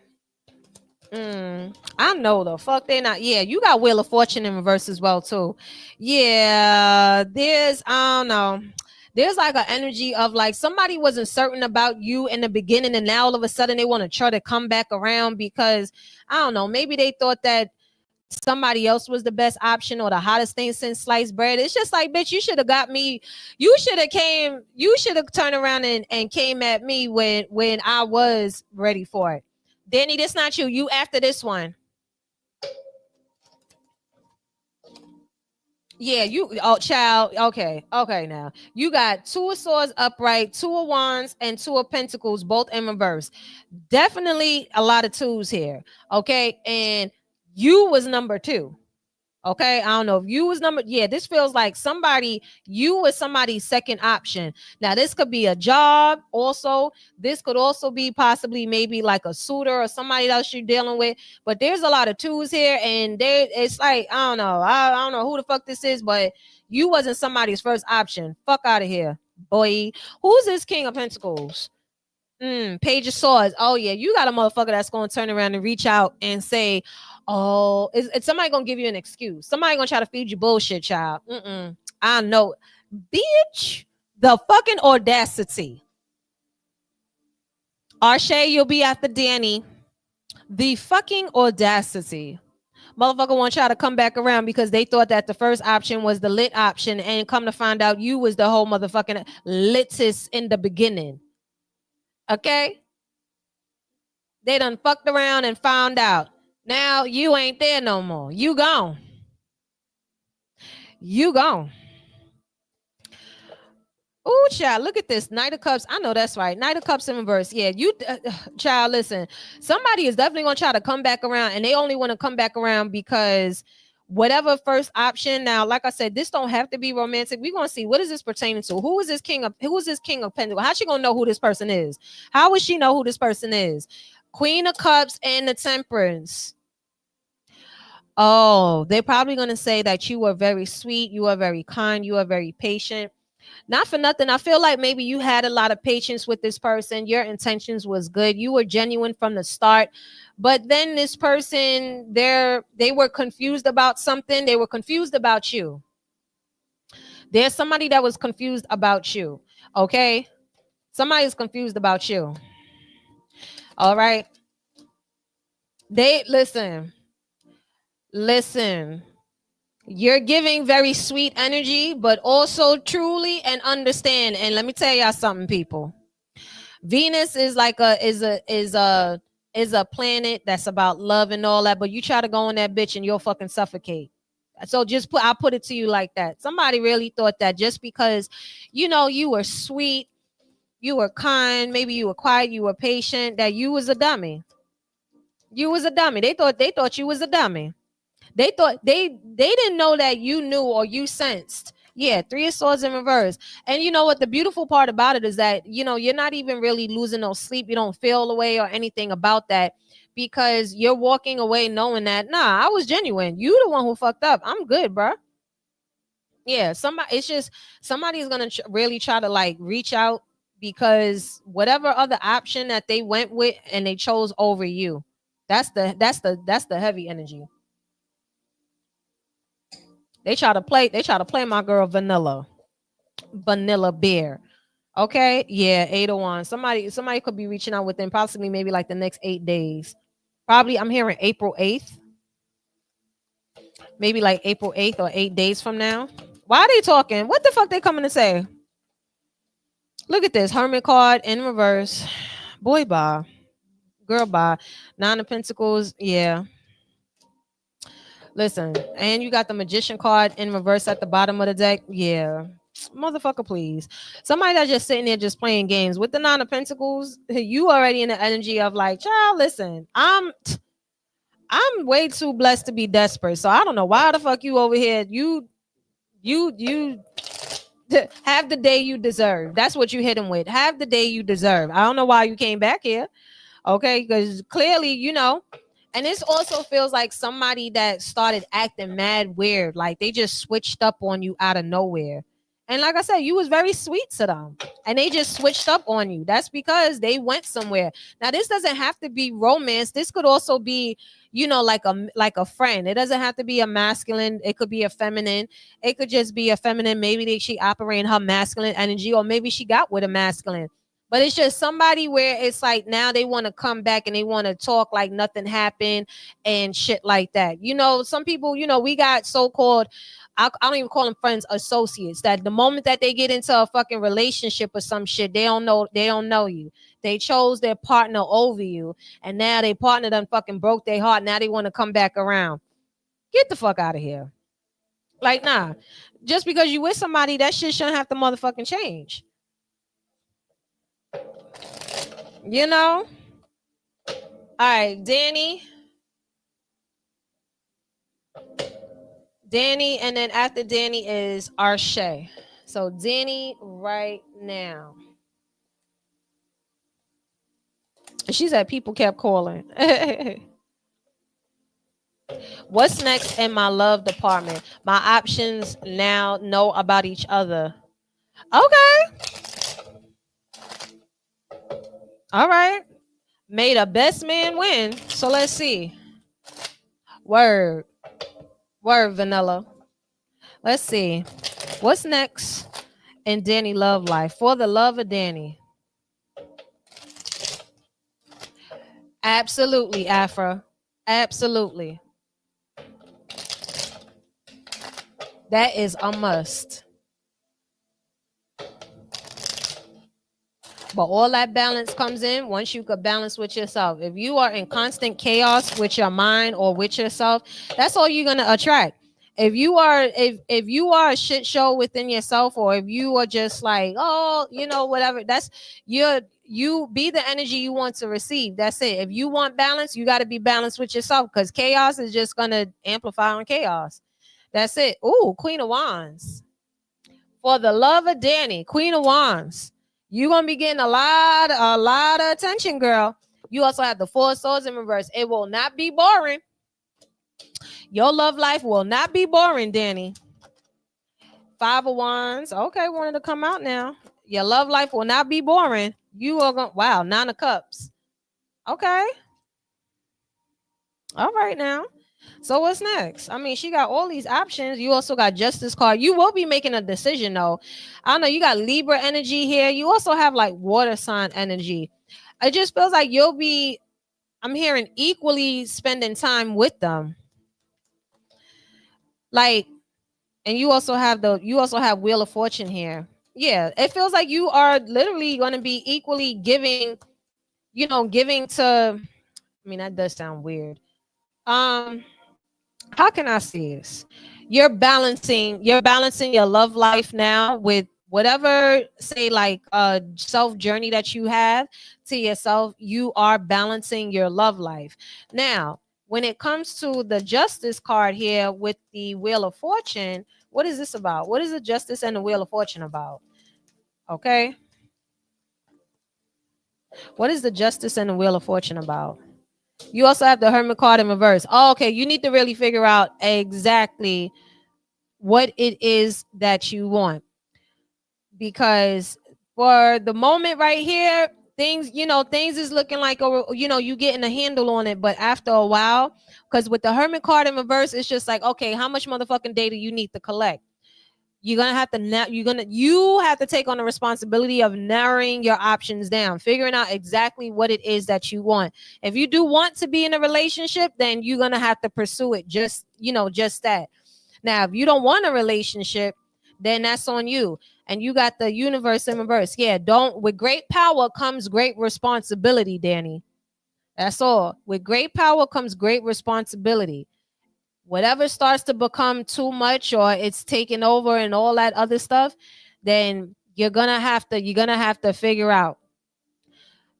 I know the fuck they not. Yeah, you got Wheel of Fortune in reverse as well too. Yeah, I don't know. There's like an energy of like somebody wasn't certain about you in the beginning, and now all of a sudden they want to try to come back around because I don't know. Maybe they thought that somebody else was the best option or the hottest thing since sliced bread. It's just like, bitch, you should have got me. You should have turned around and came at me when I was ready for it. Danny, this not you. You after this one. Yeah, child. Okay. Now you got Two of Swords upright, Two of Wands, and Two of Pentacles, both in reverse. Definitely a lot of twos here. Okay. And you was number 2. Okay, I don't know if you was number. Yeah, this feels like you was somebody's second option. Now, this could be a job. Also, this could also be possibly maybe like a suitor or somebody else you're dealing with. But there's a lot of twos here, and it's like I don't know. I don't know who the fuck this is, but you wasn't somebody's first option. Fuck out of here, boy. Who's this King of Pentacles? Page of Swords. Oh yeah, you got a motherfucker that's gonna turn around and reach out and say, "Oh, it's somebody gonna give you an excuse? Somebody gonna try to feed you bullshit, child." I know, bitch. The fucking audacity. Arshay, you'll be after Danny. The fucking audacity. Motherfucker want y'all to come back around because they thought that the first option was the lit option, and come to find out you was the whole motherfucking litest in the beginning. Okay? They done fucked around and found out. Now you ain't there no more. You gone. You gone. Oh, child, look at this. Knight of Cups. I know that's right. Knight of Cups in reverse. Yeah, you, child, listen. Somebody is definitely going to try to come back around, and they only want to come back around because whatever first option. Now, like I said, this don't have to be romantic. We're going to see, what is this pertaining to? Who is this king of Pentacles? How's she going to know who this person is? How would she know who this person is? Queen of Cups and the Temperance. Oh, they're probably going to say that you are very sweet, you are very kind, you are very patient. Not for nothing, I feel like maybe you had a lot of patience with this person. Your intentions was good. You were genuine from the start. But then this person, they were confused about something. They were confused about you. There's somebody that was confused about you. Okay? Somebody's confused about you. All right? They listen. You're giving very sweet energy, but also truly and understand. And let me tell y'all something, people. Venus is like a planet that's about love and all that, but you try to go on that bitch and you'll fucking suffocate. So I'll put it to you like that. Somebody really thought that just because, you were sweet, you were kind, maybe you were quiet, you were patient, that you was a dummy. You was a dummy. They thought you was a dummy. They thought they didn't know that you knew or you sensed. Yeah, 3 of Swords in reverse. And you know what? The beautiful part about it is that, you're not even really losing no sleep. You don't feel away or anything about that, because you're walking away knowing that, nah, I was genuine. You the one who fucked up. I'm good, bro. Yeah, it's just somebody's going to really try to like reach out, because whatever other option that they went with and they chose over you. That's the heavy energy. They try to play my girl Vanilla Bear. Okay, yeah, 801. Somebody could be reaching out within possibly maybe like the next 8 days. Probably I'm hearing April 8th. Maybe like April 8th or 8 days from now. Why are they talking? What the fuck they coming to say? Look at this Hermit card in reverse. Boy, bye. Girl, bye. 9 of Pentacles. Yeah. Listen, and you got the Magician card in reverse at the bottom of the deck. Yeah. Motherfucker, please. Somebody that's just sitting there just playing games with the 9 of Pentacles. You already in the energy of like, child, listen, I'm way too blessed to be desperate. So I don't know why the fuck you over here. You have the day you deserve. That's what you hit him with. Have the day you deserve. I don't know why you came back here. Okay, because clearly, and this also feels like somebody that started acting mad weird, like they just switched up on you out of nowhere. And like I said, you was very sweet to them, and they just switched up on you. That's because they went somewhere. Now, this doesn't have to be romance. This could also be, like a friend. It doesn't have to be a masculine. It could be a feminine. It could just be a feminine. Maybe she operating her masculine energy, or maybe she got with a masculine. But it's just somebody where it's like now they want to come back and they want to talk like nothing happened and shit like that. Some people, we got so-called, I don't even call them friends, associates, that the moment that they get into a fucking relationship or some shit, they don't know you. They chose their partner over you. And now their partner done fucking broke their heart. Now they want to come back around. Get the fuck out of here. Like, nah. Just because you with somebody, that shit shouldn't have to motherfucking change. All right, Danny, and then after Danny is Arshay. So Danny right now. She said people kept calling. What's next in my love department? My options now know about each other. Okay. All right. May the best man win. So let's see. Word, Vanilla. Let's see. What's next in Danny love life? For the love of Danny. Absolutely, Afra. Absolutely. That is a must. But all that balance comes in once you could balance with yourself. If you are in constant chaos with your mind or with yourself, that's all you're going to attract. If you are if you are a shit show within yourself, or if you are just like, oh, whatever, that's you be the energy you want to receive. That's it. If you want balance, you got to be balanced with yourself, because chaos is just gonna amplify on chaos. That's it. Ooh, Queen of Wands. For the love of Danny, Queen of Wands. You're gonna be getting a lot of attention, girl. You also have the Four of Swords in reverse. It will not be boring. Your love life will not be boring, Danny. Five of Wands. Okay, wanted to come out now. Your love life will not be boring. You are going, wow, Nine of Cups. Okay. All right now. So what's next? I mean, she got all these options. You also got Justice card. You will be making a decision though. I don't know. You got Libra energy here. You also have like water sign energy. It just feels like you'll be, I'm hearing, equally spending time with them. Like, and you also have Wheel of Fortune here. Yeah, it feels like you are literally going to be equally giving, giving to, I mean, that does sound weird. How can I say this? You're balancing your love life now with whatever, say, like self journey that you have to yourself. You are balancing your love life. Now, when it comes to the Justice card here with the Wheel of Fortune, what is this about? What is the Justice and the Wheel of Fortune about? Okay. What is the Justice and the Wheel of Fortune about? You also have the Hermit card in reverse. Oh, okay. You need to really figure out exactly what it is that you want, because for the moment right here, things is looking like, you getting a handle on it, but after a while, because with the Hermit card in reverse, it's just like, okay, how much motherfucking data you need to collect? You're gonna have to you have to take on the responsibility of narrowing your options down, figuring out exactly what it is that you want. If you do want to be in a relationship, then you're gonna have to pursue it, just that. Now, if you don't want a relationship, then that's on you. And you got the Universe in reverse. Yeah, with great power comes great responsibility, Danny. That's all. With great power comes great responsibility. Whatever starts to become too much, or it's taking over and all that other stuff, then you're gonna have to figure out.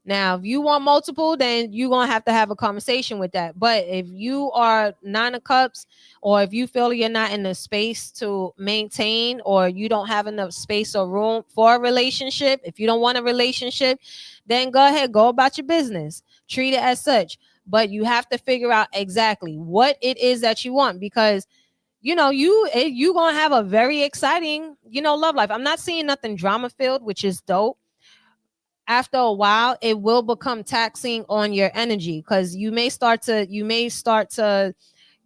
Now, if you want multiple, then you're going to have a conversation with that. But if you are Nine of Cups, or if you feel you're not in the space to maintain, or you don't have enough space or room for a relationship, if you don't want a relationship, then go ahead, go about your business. Treat it as such. But you have to figure out exactly what it is that you want, because you going to have a very exciting, love life. I'm not seeing nothing drama filled, which is dope. After a while, it will become taxing on your energy, because you may start to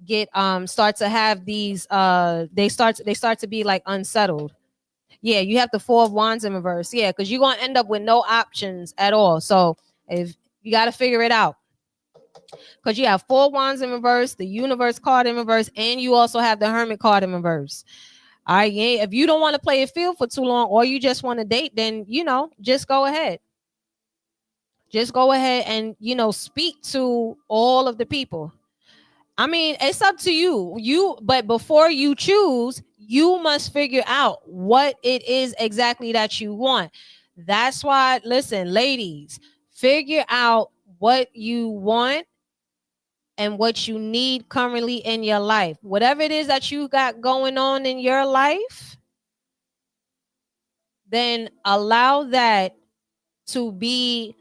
get start to have these they start to be like unsettled. Yeah, you have the Four of Wands in reverse. Yeah, because you're gonna end up with no options at all. So if you got to figure it out, because you have Four Wands in reverse, the Universe card in reverse, and you also have the Hermit card in reverse. All right, yeah. If you don't want to play a field for too long, or you just want to date, then just go ahead. Just go ahead and speak to all of the people. I mean, it's up to you. But before you choose, you must figure out what it is exactly that you want. That's why, listen, ladies, figure out what you want and what you need currently in your life. Whatever it is that you got going on in your life, then allow that to be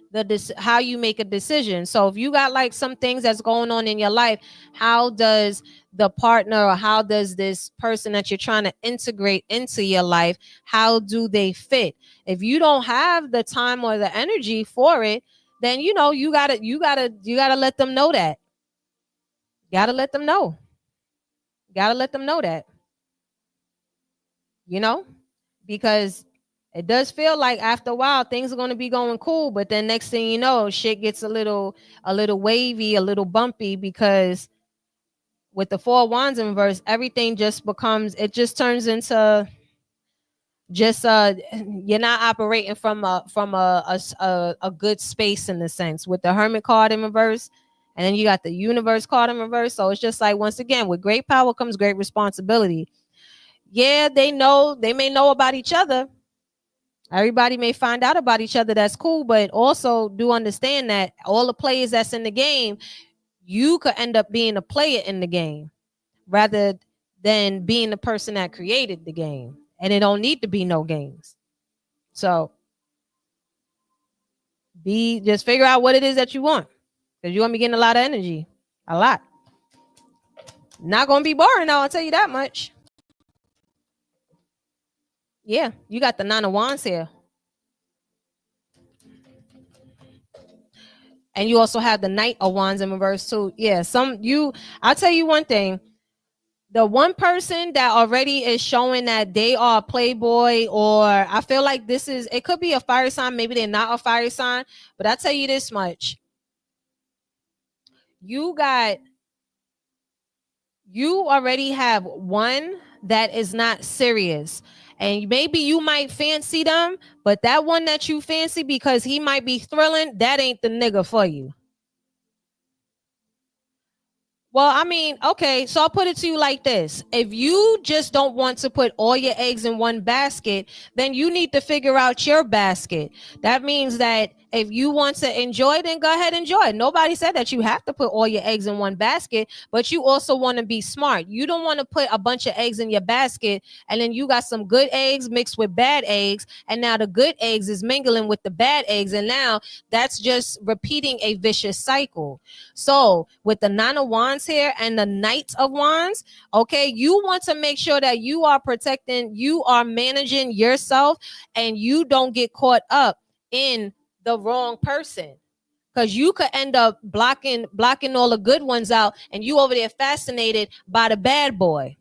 how you make a decision. So if you got like some things that's going on in your life, how does the partner, or how does this person that you're trying to integrate into your life, how do they fit? If you don't have the time or the energy for it, then you gotta let them know that. Gotta let them know. Gotta let them know that. Because it does feel like after a while things are going to be going cool, but then next thing you know, shit gets a little wavy, a little bumpy, because with the Four Wands in reverse, everything just turns into just you're not operating from a good space, in the sense. With the Hermit card in reverse, And then you got the universe card in reverse. So it's just like, once again, with great power comes great responsibility. Yeah, they may know about each other. Everybody may find out about each other. That's cool. But also do understand that all the players that's in the game, you could end up being a player in the game rather than being the person that created the game. And it don't need to be no games. So just figure out what it is that you want, because you're gonna be getting a lot of energy. A lot. Not gonna be boring though, I'll tell you that much. Yeah, you got the 9 of Wands here. And you also have the Knight of Wands in reverse too. Yeah, I'll tell you one thing. The one person that already is showing that they are a playboy, or I feel like it could be a fire sign, maybe they're not a fire sign, but I'll tell you this much. You already have one that is not serious. And maybe you might fancy them, but that one that you fancy because he might be thrilling, that ain't the nigga for you. Well, I mean, okay, so I'll put it to you like this. If you just don't want to put all your eggs in one basket, then you need to figure out your basket. That means that if you want to enjoy, then go ahead and enjoy. Nobody said that you have to put all your eggs in one basket, but you also want to be smart. You don't want to put a bunch of eggs in your basket and then you got some good eggs mixed with bad eggs, and now the good eggs is mingling with the bad eggs, and now that's just repeating a vicious cycle. So with the 9 of Wands here and the Knight of Wands, okay, you want to make sure that you are protecting, you are managing yourself, and you don't get caught up in the wrong person, because you could end up blocking all the good ones out, and you over there fascinated by the bad boy.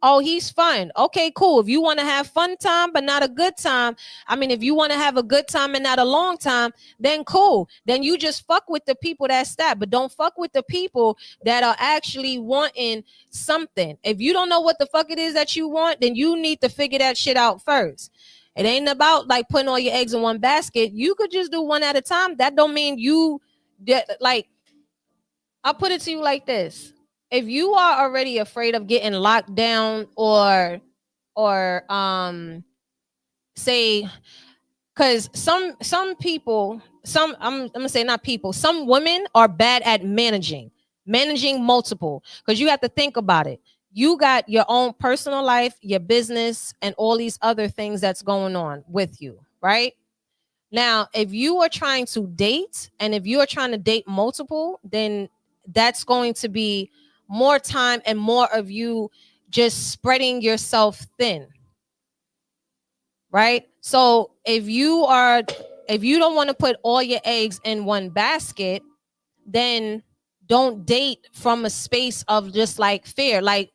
Oh, he's fun. Okay, cool. If you want to have fun time but not a good time, I mean, if you want to have a good time and not a long time, then cool. Then you just fuck with the people that's that, but don't fuck with the people that are actually wanting something. If you don't know what the fuck it is that you want, then you need to figure that shit out first. It ain't about like putting all your eggs in one basket. You could just do one at a time. That don't mean like, I'll put it to you like this. If you are already afraid of getting locked down or say, because some people, I'm gonna say not people, some women are bad at managing multiple, because you have to think about it. You got your own personal life, your business, and all these other things that's going on with you, right? Now, if you are trying to date, and if you are trying to date multiple, then that's going to be more time and more of you just spreading yourself thin, right? So if you don't want to put all your eggs in one basket, then don't date from a space of just like fear. Like,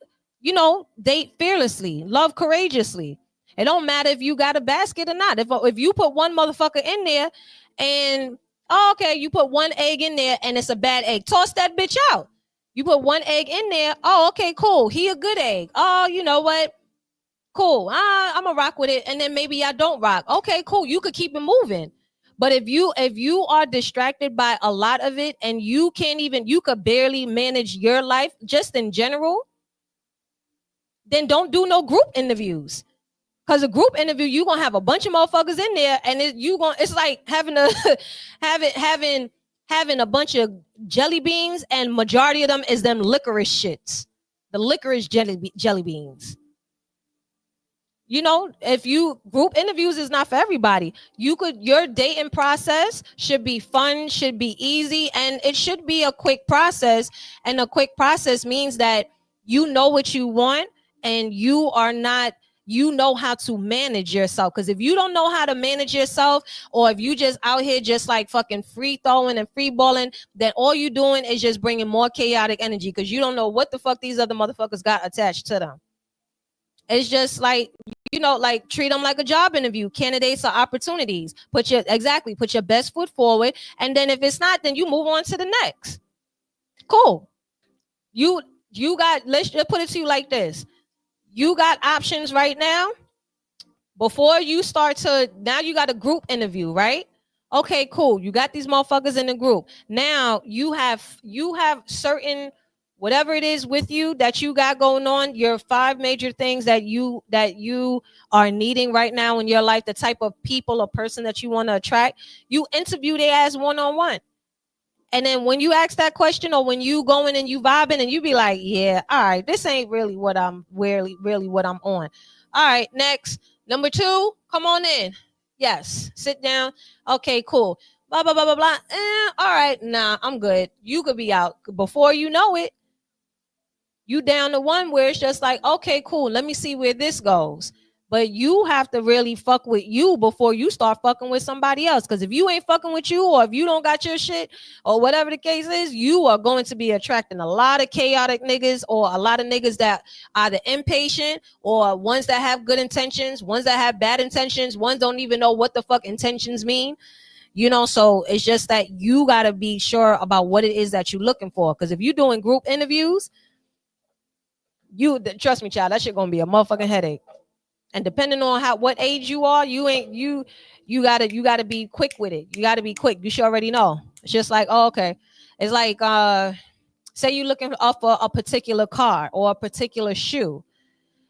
date fearlessly, love courageously. It don't matter if you got a basket or not. If you put one motherfucker in there and okay, you put one egg in there and it's a bad egg, toss that bitch out. You put one egg in there, oh, okay, cool, he a good egg. Oh, you know what? Cool. I'm gonna rock with it, and then maybe I don't rock. Okay, cool. You could keep it moving. But if you are distracted by a lot of it, and you could barely manage your life just in general, then don't do no group interviews. Because a group interview, you gonna have a bunch of motherfuckers in there, and it's like having having a bunch of jelly beans, and majority of them is them licorice shits, the licorice jelly beans. If you group interviews is not for everybody. Your dating process should be fun, should be easy, and it should be a quick process. And a quick process means that you know what you want, and you know how to manage yourself. Because if you don't know how to manage yourself, or if you just out here just like fucking free throwing and free balling, then all you doing is just bringing more chaotic energy, because you don't know what the fuck these other motherfuckers got attached to them. It's just like, like treat them like a job interview, candidates or opportunities. Put your best foot forward. And then if it's not, then you move on to the next. Cool. Let's just put it to you like this. You got options right now. Before you start now you got a group interview, right? Okay, cool. You got these motherfuckers in the group. Now you have certain whatever it is with you that you got going on, your 5 major things that you are needing right now in your life, the type of people or person that you want to attract. You interview their ass one-on-one. And then when you ask that question, or when you going and you vibing and you be like, yeah, all right, this ain't really what I'm really what I'm on. All right, next. Number 2, come on in. Yes, sit down. Okay, cool. Blah, blah, blah, blah, blah. All right, nah, I'm good. You could be out. Before you know it, you down to one where it's just like, okay, cool, let me see where this goes. But you have to really fuck with you before you start fucking with somebody else. Because if you ain't fucking with you, or if you don't got your shit, or whatever the case is, you are going to be attracting a lot of chaotic niggas, or a lot of niggas that are either impatient, or ones that have good intentions, ones that have bad intentions, ones don't even know what the fuck intentions mean. You know, so it's just that you got to be sure about what it is that you're looking for. Because if you're doing group interviews, you trust me, child, that shit gonna be a motherfucking headache. And depending on what age you are, you gotta be quick with it. You gotta be quick. You should already know. It's just like, oh, okay. It's like say you're looking up for a particular car or a particular shoe.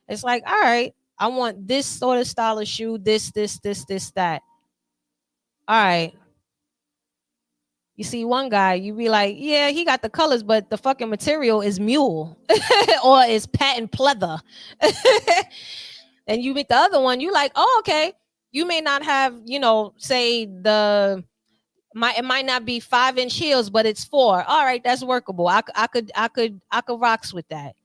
It's like, all right, I want this sort of style of shoe, this, that. All right. You see one guy, you be like, yeah, he got the colors, but the fucking material is mule or is patent pleather. And you meet the other one, you like, oh, okay. You may not have, say it might not be 5-inch heels, but it's 4. All right, that's workable. I could rocks with that.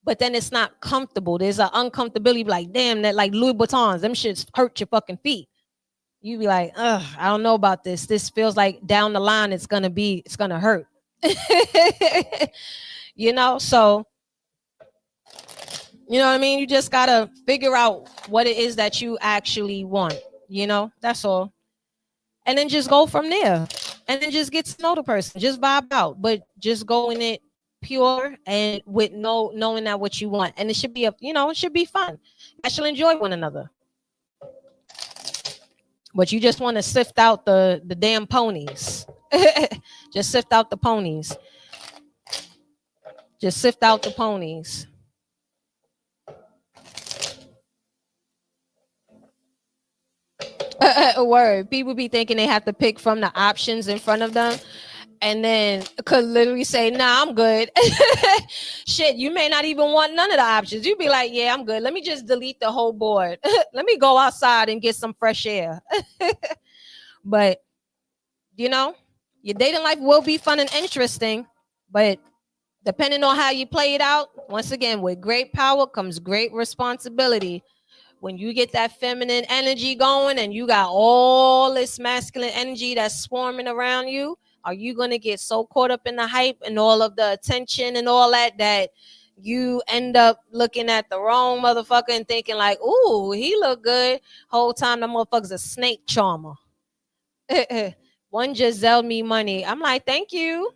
But then it's not comfortable. There's an uncomfortability, like, damn, that like Louis Vuittons, them shits hurt your fucking feet. You be like, ugh, I don't know about this. This feels like down the line it's gonna hurt. So you know what I mean? You just gotta figure out what it is that you actually want. That's all. And then just go from there. And then just get to know the person. Just vibe out. But just go in it pure and with knowing that what you want. And it should be it should be fun. I should enjoy one another. But you just want to sift out the damn ponies. Just sift out the ponies. Just sift out the ponies. Word. People be thinking they have to pick from the options in front of them, and then could literally say, nah, I'm good. Shit, you may not even want none of the options. You'd be like, yeah, I'm good. Let me just delete the whole board. Let me go outside and get some fresh air. But your dating life will be fun and interesting, but depending on how you play it out, once again, with great power comes great responsibility. When you get that feminine energy going and you got all this masculine energy that's swarming around you, are you going to get so caught up in the hype and all of the attention and all that you end up looking at the wrong motherfucker and thinking like, ooh, he look good. Whole time the motherfucker's a snake charmer. One just sell me money. I'm like, thank you.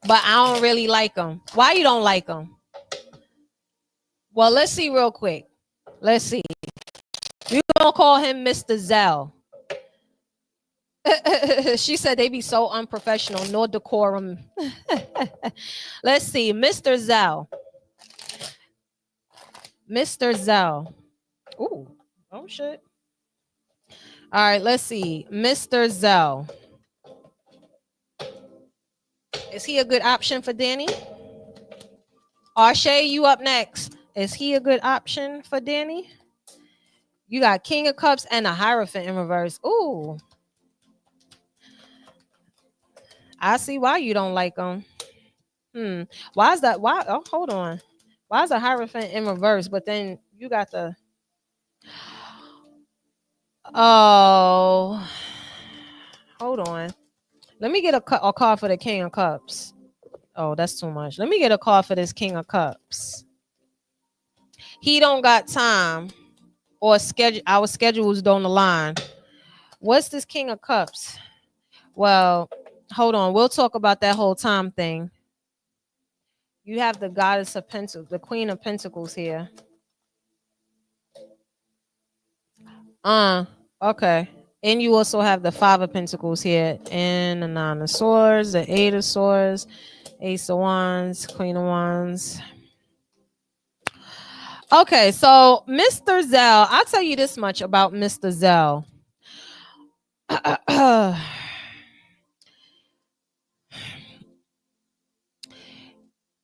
But I don't really like him. Why you don't like him? Well, let's see real quick. Let's see. You don't call him Mr. Zell. She said they be so unprofessional, no decorum. Let's see. Mr. Zell. Mr. Zell. Ooh. Oh, shit. All right, let's see. Mr. Zell. Is he a good option for Danny? Arshay, you up next. Is he a good option for Danny? You got King of Cups and a Hierophant in reverse. Ooh. I see why you don't like him. Why is that? Why? Oh, hold on. Why is a Hierophant in reverse? But then you got the. Oh. Hold on. Let me get a card for the King of Cups. Oh, that's too much. Let me get a card for this King of Cups. He don't got time or schedule. Our schedules don't align. What's this King of Cups? Well, hold on. We'll talk about that whole time thing. You have the Goddess of Pentacles, the Queen of Pentacles here. Okay. And you also have the Five of Pentacles here, and the Nine of Swords, the Eight of Swords, Ace of Wands, Queen of Wands. Okay, so Mr. Zell, I'll tell you this much about Mr. Zell.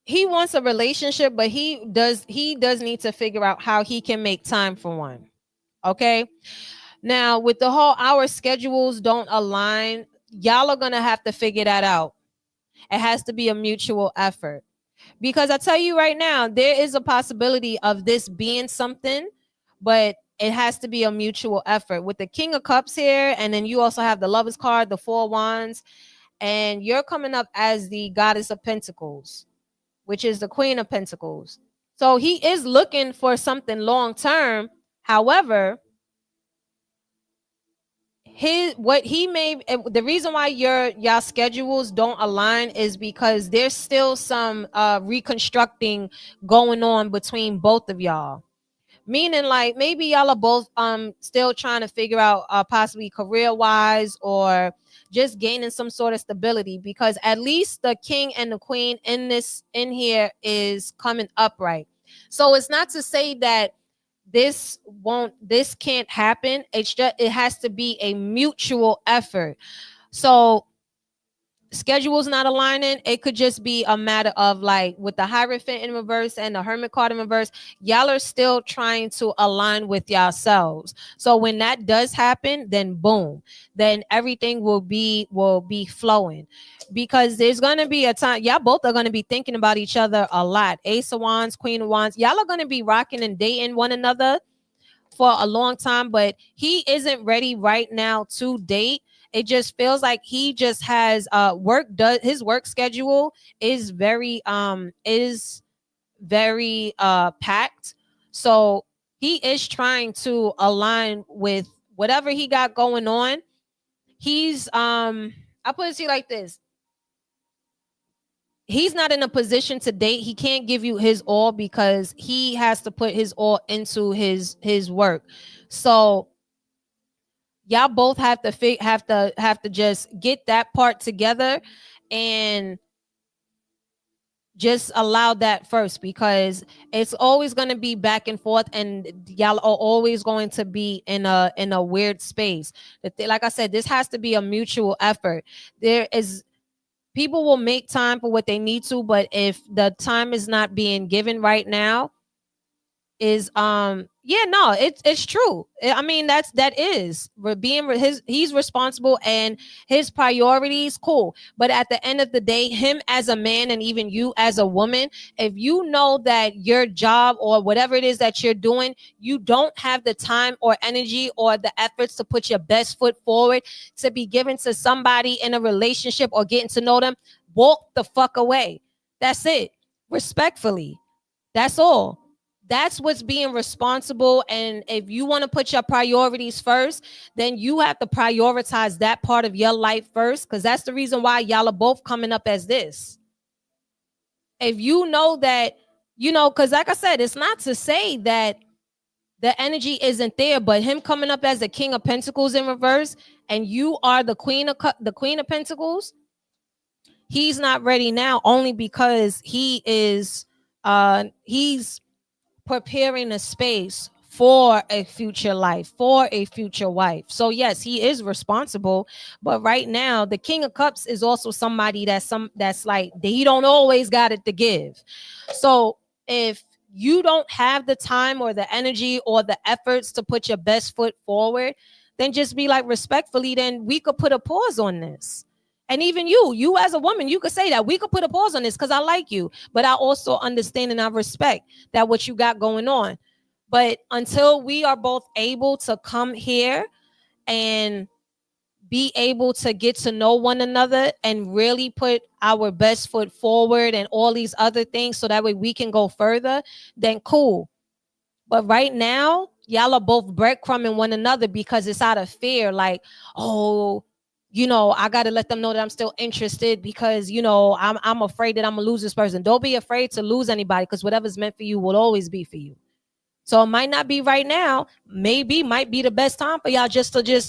He wants a relationship, but he does need to figure out how he can make time for one. Okay. Now, with the whole our schedules don't align, y'all are gonna have to figure that out. It has to be a mutual effort. Because I tell you right now, there is a possibility of this being something, but it has to be a mutual effort. With the King of Cups here, and then you also have the Lover's card, the Four Wands, and you're coming up as the Goddess of Pentacles, which is the Queen of Pentacles. So he is looking for something long term. However, the reason why y'all schedules don't align is because there's still some reconstructing going on between both of y'all. Meaning, like, maybe y'all are both still trying to figure out possibly career wise or just gaining some sort of stability, because at least the king and the queen in here is coming upright. So it's not to say that this can't happen. It's just, it has to be a mutual effort. So schedules not aligning, it could just be a matter of, like, with the Hierophant in reverse and the Hermit card in reverse, y'all are still trying to align with yourselves. So when that does happen, then boom, then everything will be flowing, because there's gonna be a time y'all both are gonna be thinking about each other a lot. Ace of Wands, Queen of Wands, y'all are gonna be rocking and dating one another for a long time, but he isn't ready right now to date. It just feels like he just has his work schedule is very packed. So he is trying to align with whatever he got going on. He's I put it to you like this. He's not in a position to date. He can't give you his all because he has to put his all into his work. So y'all both have to just get that part together and just allow that first, because it's always going to be back and forth, and y'all are always going to be in a weird space. Like I said, this has to be a mutual effort. People will make time for what they need to, but if the time is not being given right now, is it's true. I mean, he's responsible and his priorities, cool. But at the end of the day, him as a man and even you as a woman, if you know that your job or whatever it is that you're doing, you don't have the time or energy or the efforts to put your best foot forward to be given to somebody in a relationship or getting to know them, walk the fuck away. That's it. Respectfully. That's all. That's what's being responsible. And if you want to put your priorities first, then you have to prioritize that part of your life first, because that's the reason why y'all are both coming up as this. If you know that, because like I said, it's not to say that the energy isn't there, but him coming up as the King of Pentacles in reverse and you are the Queen of Pentacles, he's not ready now, only because he's preparing a space for a future life, for a future wife. So yes, he is responsible, but right now the King of Cups is also somebody that's like, he don't always got it to give. So if you don't have the time or the energy or the efforts to put your best foot forward, then just be like, respectfully, then we could put a pause on this. And even you as a woman, you could say that we could put a pause on this because I like you, but I also understand and I respect that what you got going on. But until we are both able to come here and be able to get to know one another and really put our best foot forward and all these other things so that way we can go further, then cool. But right now, y'all are both breadcrumbing one another because it's out of fear. Like, oh, I got to let them know that I'm still interested because, I'm afraid that I'm going to lose this person. Don't be afraid to lose anybody, because whatever's meant for you will always be for you. So it might not be right now. Maybe might be the best time for y'all just to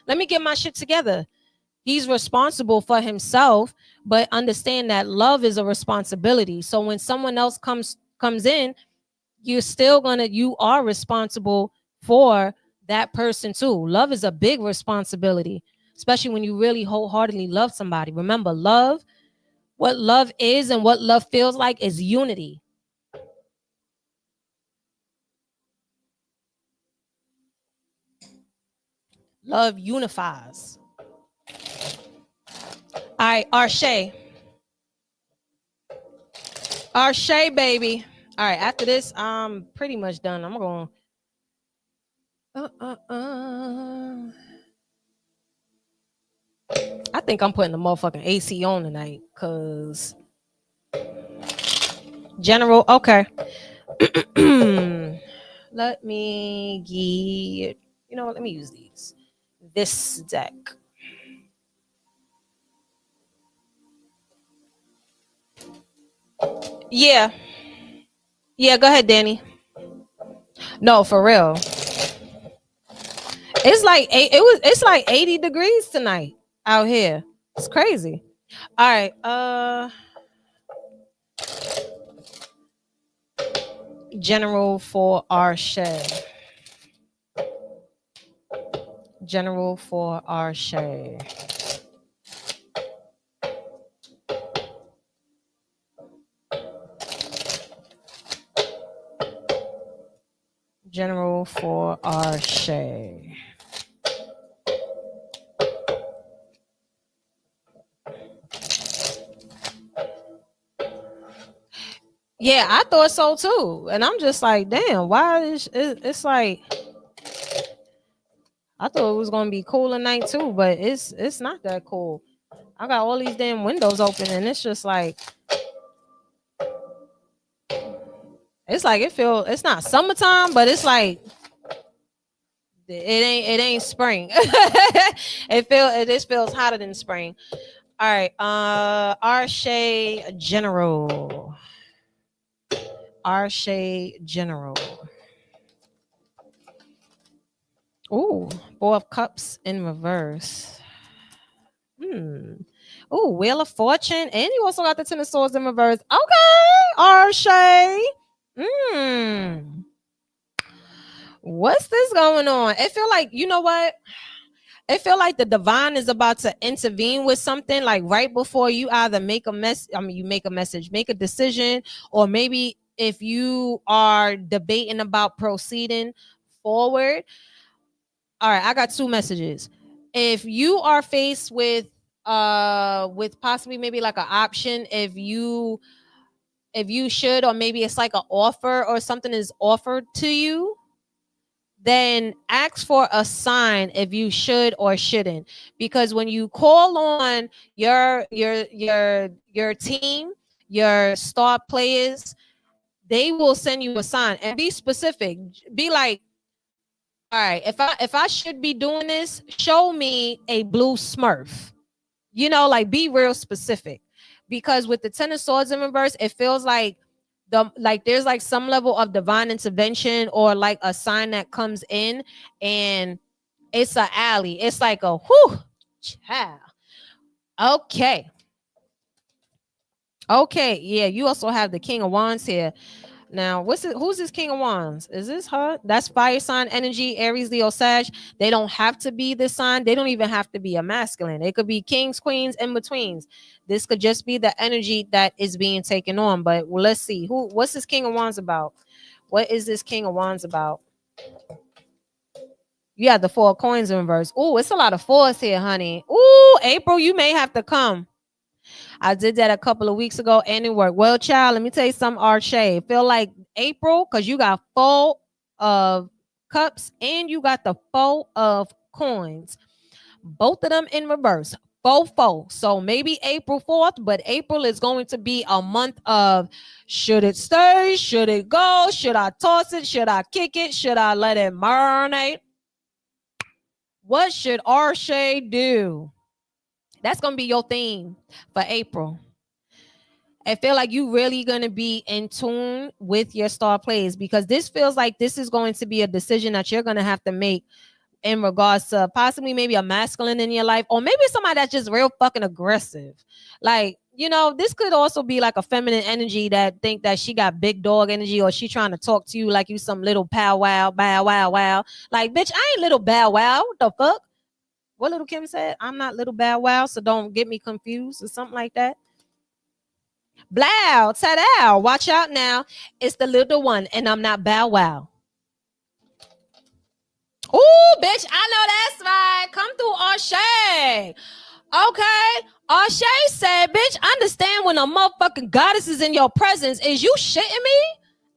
let me get my shit together. He's responsible for himself, but understand that love is a responsibility. So when someone else comes in, you are responsible for that person too. Love is a big responsibility, especially when you really wholeheartedly love somebody. Remember, what love is and what love feels like is unity. Love unifies. All right, Arshay, baby. All right, after this, I'm pretty much done. I'm going. I think I'm putting the motherfucking AC on tonight, cause general. Okay. Let me get. You know what? Let me use these. This deck. Yeah. Yeah. Go ahead, Danny. No, for real. It's like it's like 80 degrees tonight out here. It's crazy. All right. General for our shed. General for our shed. General for our shed. Yeah, I thought so too. And I'm just like, damn, why is it's like I thought it was gonna be cool at night too, but it's not that cool. I got all these damn windows open and it's just like it's not summertime, but it's like it ain't spring. It just feels hotter than spring. All right, Arshay General. Arshay General. Ooh, Four of Cups in reverse. Ooh, Wheel of Fortune. And you also got the Ten of Swords in reverse. Okay, Arshay. What's this going on? It feel like, you know what? It feel like the divine is about to intervene with something like right before you either make a message, make a decision, or maybe if you are debating about proceeding forward. All right, I got two messages. If you are faced with possibly maybe like an option, if you should, or maybe it's like an offer or something is offered to you, then ask for a sign if you should or shouldn't. Because when you call on your team, your star players, they will send you a sign. And be specific. Be like, all right, if I should be doing this, show me a blue Smurf. Like be real specific. Because with the Ten of Swords in reverse, it feels like there's like some level of divine intervention or like a sign that comes in, and it's a alley. It's like a whew, child. Okay. Okay, yeah, you also have the King of Wands here. Now, who's this King of Wands? Is this her? That's fire sign energy, Aries, Leo, Sag. They don't have to be this sign. They don't even have to be a masculine. It could be kings, queens, in betweens. This could just be the energy that is being taken on. But let's see. What's this King of Wands about? What is this King of Wands about? You have the Four of Coins in reverse. Oh, it's a lot of fours here, honey. Ooh, April, you may have to come. I did that a couple of weeks ago and it worked. Well, child, let me tell you something, Arshay. Feel like April, because you got Four of Cups and you got the Four of Coins. Both of them in reverse. Four. So maybe April 4th, but April is going to be a month of should it stay? Should it go? Should I toss it? Should I kick it? Should I let it marinate? What should Arshay do? That's going to be your theme for April. I feel like you really gonna be in tune with your star plays, because this feels like this is going to be a decision that you're gonna have to make in regards to possibly maybe a masculine in your life, or maybe somebody that's just real fucking aggressive. Like, this could also be like a feminine energy that think that she got big dog energy, or she trying to talk to you like you some little pow wow, bow wow wow. Like, bitch, I ain't little bow wow. What the fuck? What little Kim said? I'm not little bow wow, so don't get me confused or something like that. Blow, ta-da, watch out now. It's the little one, and I'm not bow wow. Ooh, bitch, I know that's right. Come through, O'Shea. Okay. O'Shea said, bitch, understand when a motherfucking goddess is in your presence. Is you shitting me?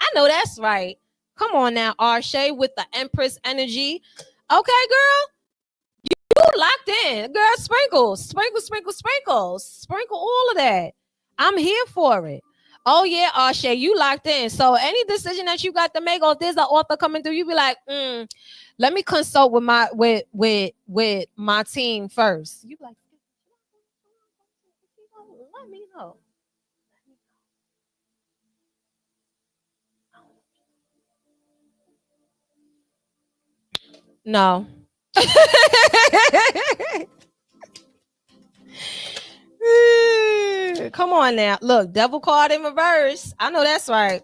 I know that's right. Come on now, O'Shea with the Empress energy. Okay, girl. You locked in. Girl, sprinkles. Sprinkle all of that. I'm here for it. Oh yeah, O'Shea, you locked in. So any decision that you got to make, or if there's an author coming through, you be like, let me consult with my with my team first. You like, let me know. No. Come on now. Look, devil card in reverse. I know that's right.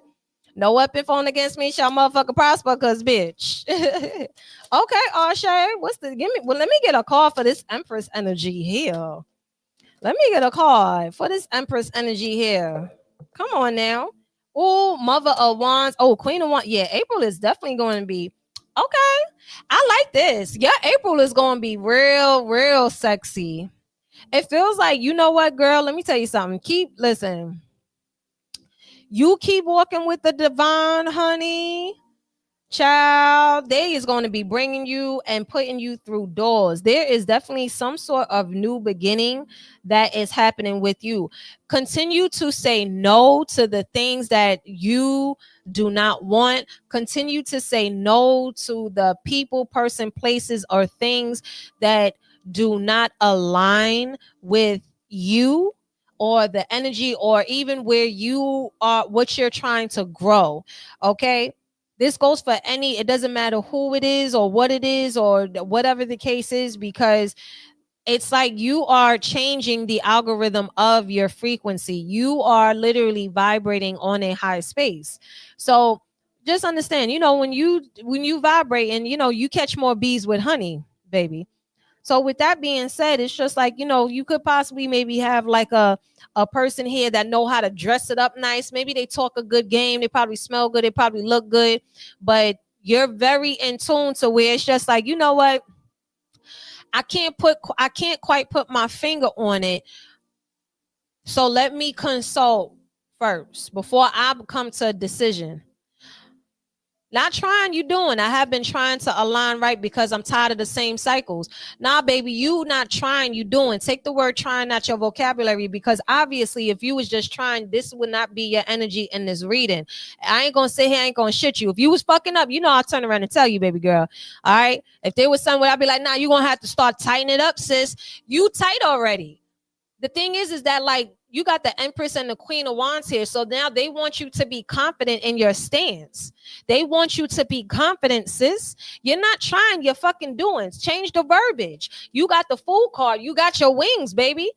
No weapon formed against me shall motherfucker prosper, cause bitch. Okay, O'Shea. What's the give me? Well, let me get a call for this Empress energy here. Let me get a card for this Empress energy here. Come on now. Oh, Mother of Wands. Oh, Queen of Wands. Yeah, April is definitely going to be okay. I like this. Yeah, April is going to be real sexy. It feels like, you know what, girl? Let me tell you something. Listen. You keep walking with the divine, honey. Child, they is going to be bringing you and putting you through doors. There is definitely some sort of new beginning that is happening with you. Continue to say no to the things that you do not want. Continue to say no to the people, person, places, or things that do not align with you, or the energy, or even where you are, what you're trying to grow. Okay. This goes for it doesn't matter who it is or what it is or whatever the case is, because it's like you are changing the algorithm of your frequency. You are literally vibrating on a high space. So just understand, when you vibrate, and you catch more bees with honey, baby. So with that being said, it's just like, you could possibly maybe have like a person here that know how to dress it up nice. Maybe they talk a good game. They probably smell good. They probably look good. But you're very in tune to where it's just like, you know what? I can't quite put my finger on it. So let me consult first before I come to a decision. Not trying, you doing. I have been trying to align right because I'm tired of the same cycles. Nah, baby, you not trying, you doing. Take the word trying out your vocabulary, because obviously if you was just trying, this would not be your energy in this reading. I ain't gonna say here, I ain't gonna shit you. If you was fucking up, I'll turn around and tell you, baby girl. All right. If there was somewhere, I'd be like, nah, you gonna have to start tightening it up, sis. You tight already. The thing is that, like, you got the Empress and the Queen of Wands here. So now they want you to be confident in your stance. They want you to be confident, sis. You're not trying, you're fucking doing. Change the verbiage. You got the Fool card. You got your wings, baby.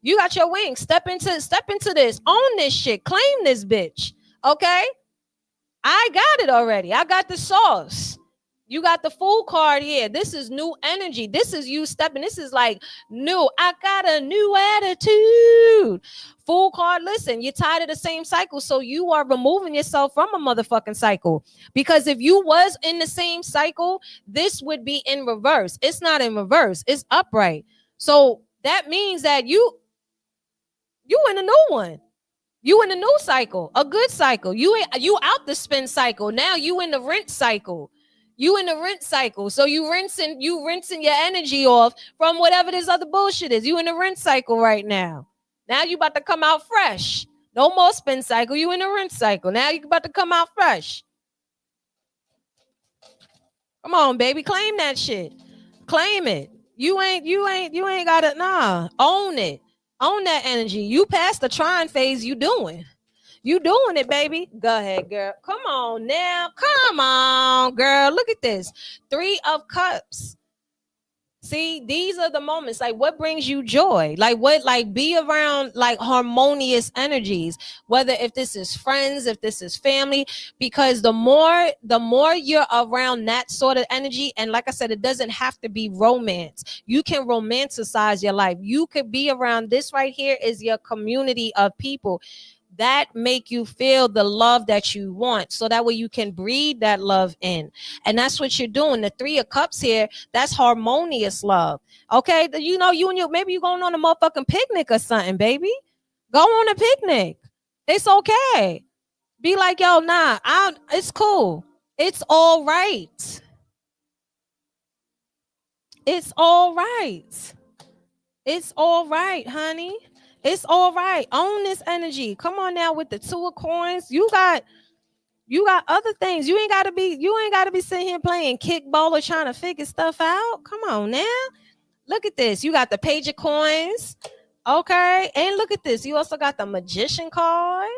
You got your wings. Step into this. Own this shit. Claim this bitch. Okay? I got it already. I got the sauce. You got the Fool card here. This is new energy. This is you stepping. This is like new. I got a new attitude. Fool card. Listen, you're tired of the same cycle. So you are removing yourself from a motherfucking cycle. Because if you was in the same cycle, this would be in reverse. It's not in reverse. It's upright. So that means that you in a new one. You in a new cycle, a good cycle. You out the spin cycle. Now you in the rent cycle. You in the rent cycle. So you rinsing your energy off from whatever this other bullshit is. You in the rent cycle right now. Now you about to come out fresh. No more spin cycle. You in the rent cycle. Now you about to come out fresh. Come on, baby. Claim that shit. Claim it. You ain't got it. Nah. Own it. Own that energy. You past the trying phase. You doing it, baby. Go ahead, girl. Come on now. Come on, girl. Look at this. 3 of Cups. See, these are the moments. Like, what brings you joy? Like, what? Like, be around like harmonious energies. Whether if this is friends, if this is family, because the more you're around that sort of energy, and like I said, it doesn't have to be romance. You can romanticize your life. You could be around this right here is your community of people that make you feel the love that you want, so that way you can breathe that love in. And that's what you're doing. The 3 of Cups here, that's harmonious love. Okay, you know, you and you, maybe you going on a motherfucking picnic or something, baby. Go on a picnic. It's okay. Be like, yo, nah, it's cool. It's all right. It's all right. It's all right, honey. It's all right. Own this energy. Come on now with the 2 of Coins. You got other things. You ain't gotta be sitting here playing kickball or trying to figure stuff out. Come on now. Look at this. You got the Page of Coins. Okay. And look at this. You also got the Magician card.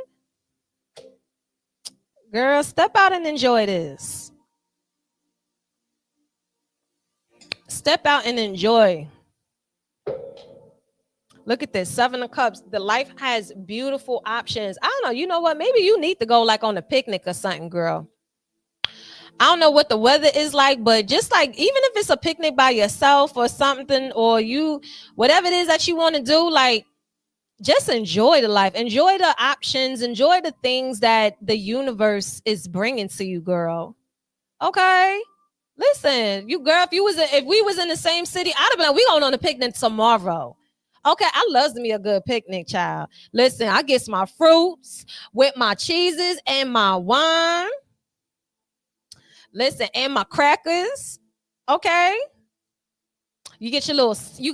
Girl, step out and enjoy this. Step out and enjoy. Look at this. 7 of Cups. The life has beautiful options. I don't know. You know what? Maybe you need to go like on a picnic or something, girl. I don't know what the weather is like, but just like, even if it's a picnic by yourself or something, or whatever it is that you want to do, like, just enjoy the life, enjoy the options, enjoy the things that the universe is bringing to you, girl. Okay. Listen, you girl, if we was in the same city, I'd have been like, we going on a picnic tomorrow. Okay, I loves me a good picnic, child. Listen, I get my fruits with my cheeses and my wine. Listen, and my crackers. Okay. You can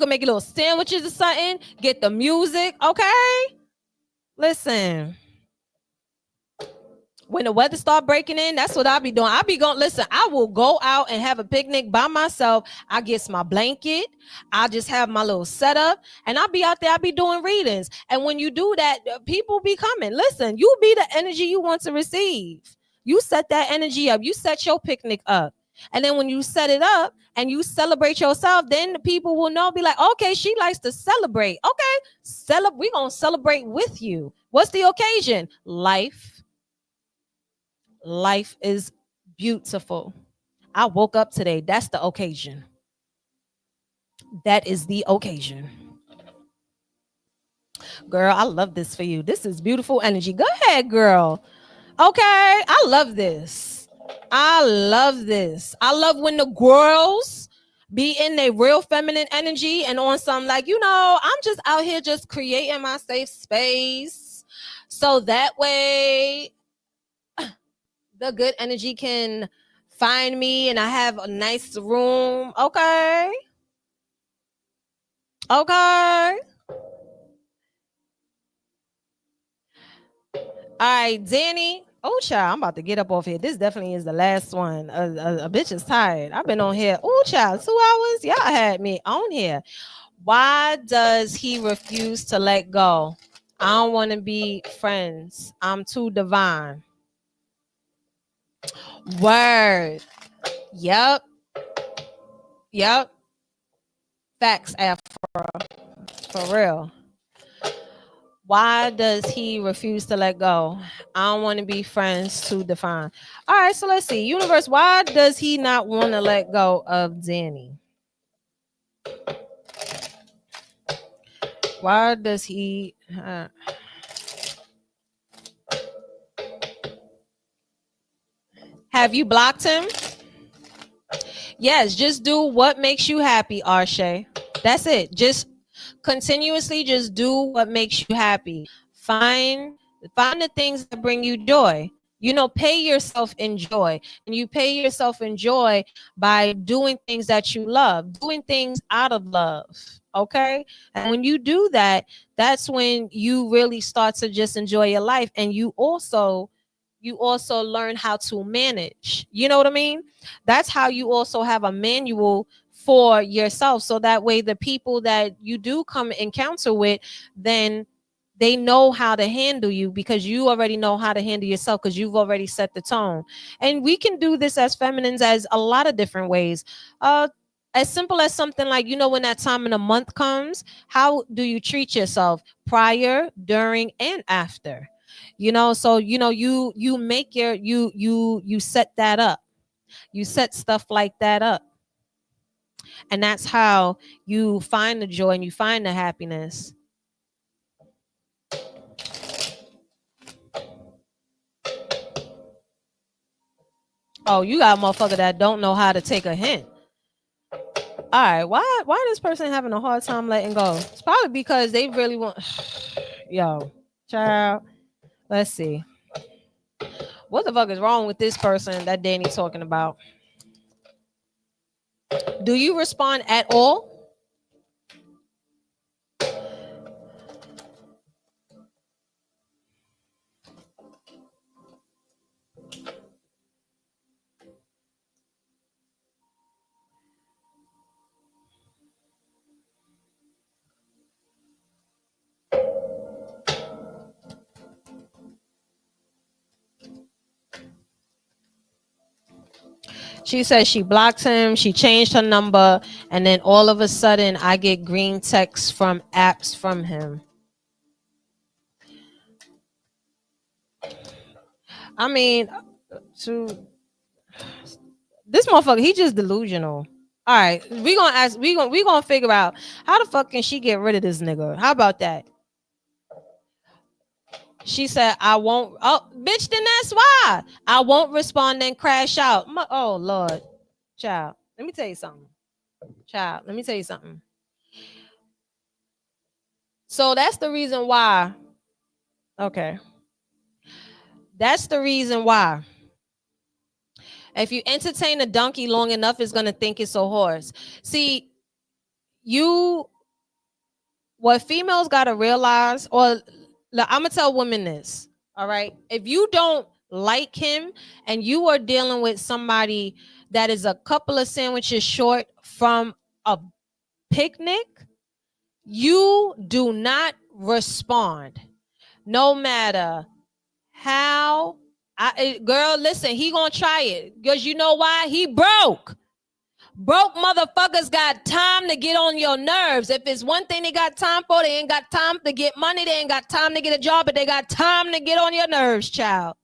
make your little sandwiches or something. Get the music. Okay. Listen. When the weather start breaking in, that's what I'll be doing. Listen, I will go out and have a picnic by myself. I get my blanket. I just have my little setup, and I'll be out there. I'll be doing readings. And when you do that, people be coming. Listen, you be the energy you want to receive. You set that energy up. You set your picnic up. And then when you set it up and you celebrate yourself, then the people will know, be like, okay, she likes to celebrate. Okay, we're going to celebrate with you. What's the occasion? Life. Life is beautiful. I woke up today. That's the occasion. That is the occasion. Girl, I love this for you. This is beautiful energy. Go ahead, girl. Okay, I love this. I love this. I love when the girls be in their real feminine energy and on some, like, I'm just out here just creating my safe space, so that way the good energy can find me and I have a nice room. Okay. Okay. All right, Danny. Oh, child, I'm about to get up off here. This definitely is the last one. A bitch is tired. I've been on here. Oh, child, 2 hours. Y'all had me on here. Why does he refuse to let go? I don't want to be friends. I'm too divine. Word. Yep. Facts, Afro. For real. Why does he refuse to let go? I don't want to be friends, too divine. All right, so let's see. Universe, why does he not want to let go of Danny? Why does he... Have you blocked him? Yes, just do what makes you happy, Arshay. That's it. Just continuously just do what makes you happy. Find the things that bring you joy. Pay yourself in joy. And you pay yourself in joy by doing things that you love, doing things out of love. Okay? And when you do that, that's when you really start to just enjoy your life. And you also learn how to manage. You know what I mean? That's how you also have a manual for yourself, so that way the people that you do come encounter with, then they know how to handle you, because you already know how to handle yourself, because you've already set the tone. And we can do this as feminines as a lot of different ways. As simple as something like, when that time in the month comes, how do you treat yourself prior, during, and after? So you make your you set that up. You set stuff like that up. And that's how you find the joy and you find the happiness. Oh, you got a motherfucker that don't know how to take a hint. All right, why this person having a hard time letting go? It's probably because they really want. Yo, child. Let's see. What the fuck is wrong with this person that Danny talking about? Do you respond at all? She says she blocked him, she changed her number, and then all of a sudden I get green texts from apps from him. I mean, this motherfucker, he just delusional. All right, we gonna figure out how the fuck can she get rid of this nigga. How about that? She said, I won't. Oh, bitch, then that's why I won't respond and crash out. Oh, Lord. Child, let me tell you something. So that's the reason why. Okay. That's the reason why. If you entertain a donkey long enough, it's going to think it's a horse. See, what females got to realize, or I'm going to tell women this, all right? If you don't like him and you are dealing with somebody that is a couple of sandwiches short from a picnic, you do not respond. No matter how. Girl, listen, he gonna try it. Because you know why? He broke. Broke motherfuckers got time to get on your nerves. If it's one thing they got time for, they ain't got time to get money. They ain't got time to get a job, but they got time to get on your nerves, child.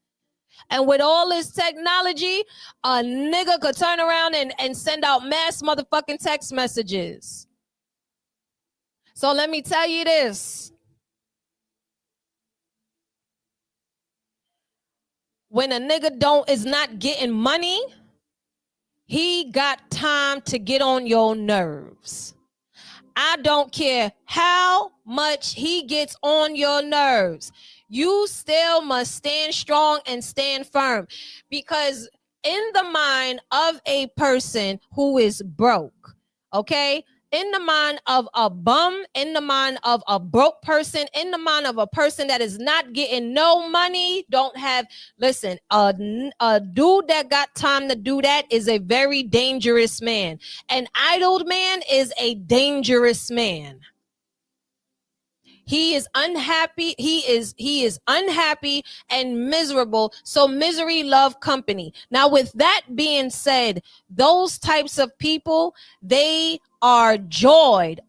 And with all this technology, a nigga could turn around and send out mass motherfucking text messages. So let me tell you this. When a nigga is not getting money, he got time to get on your nerves. I don't care how much he gets on your nerves. You still must stand strong and stand firm, because in the mind of a person who is broke, okay, in the mind of a bum, in the mind of a broke person, in the mind of a person that is not getting no money, don't have, listen, a dude that got time to do that is a very dangerous man. An idle man is a dangerous man. He is unhappy. He is unhappy and miserable. So misery love company. Now, with that being said, those types of people, they are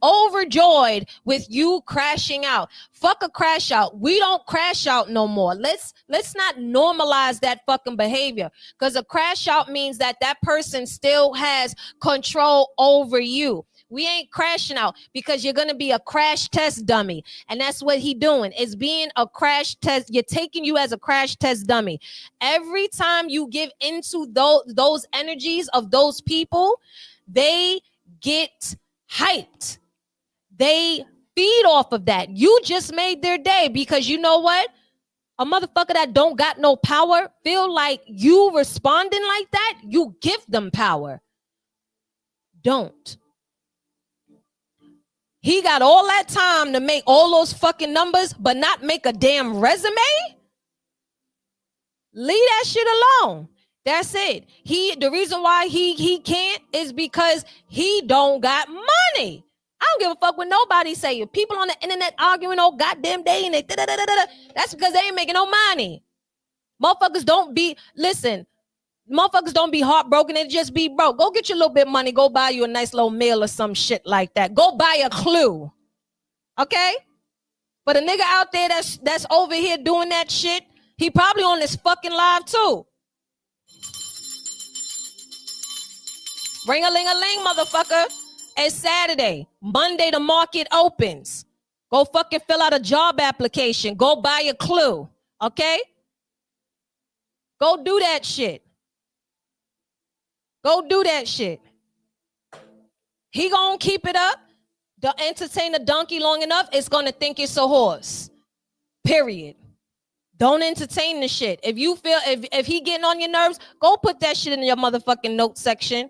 overjoyed with you crashing out. Fuck a crash out. We don't crash out no more. Let's not normalize that fucking behavior, because a crash out means that person still has control over you. We ain't crashing out, because you're going to be a crash test dummy. And that's what he doing, is being a crash test. You're taking you as a crash test dummy. Every time you give into those energies of those people, they get hyped. They feed off of that. You just made their day, because you know what? A motherfucker that don't got no power feel like you responding like that, you give them power. Don't. He got all that time to make all those fucking numbers, but not make a damn resume? Leave that shit alone. That's it. The reason why he can't is because he don't got money. I don't give a fuck what nobody say. People on the internet arguing all goddamn day and that's because they ain't making no money. Motherfuckers don't be heartbroken. They just be broke. Go get your little bit of money. Go buy you a nice little meal or some shit like that. Go buy a clue. Okay? But a nigga out there that's over here doing that shit, he probably on this fucking live too. Ring-a-ling-a-ling, motherfucker. It's Saturday. Monday, the market opens. Go fucking fill out a job application. Go buy a clue. Okay? Go do that shit. Go do that shit. He gonna keep it up. Don't entertain a donkey long enough, it's gonna think it's a horse. Period. Don't entertain the shit. If you feel if he getting on your nerves, go put that shit in your motherfucking note section.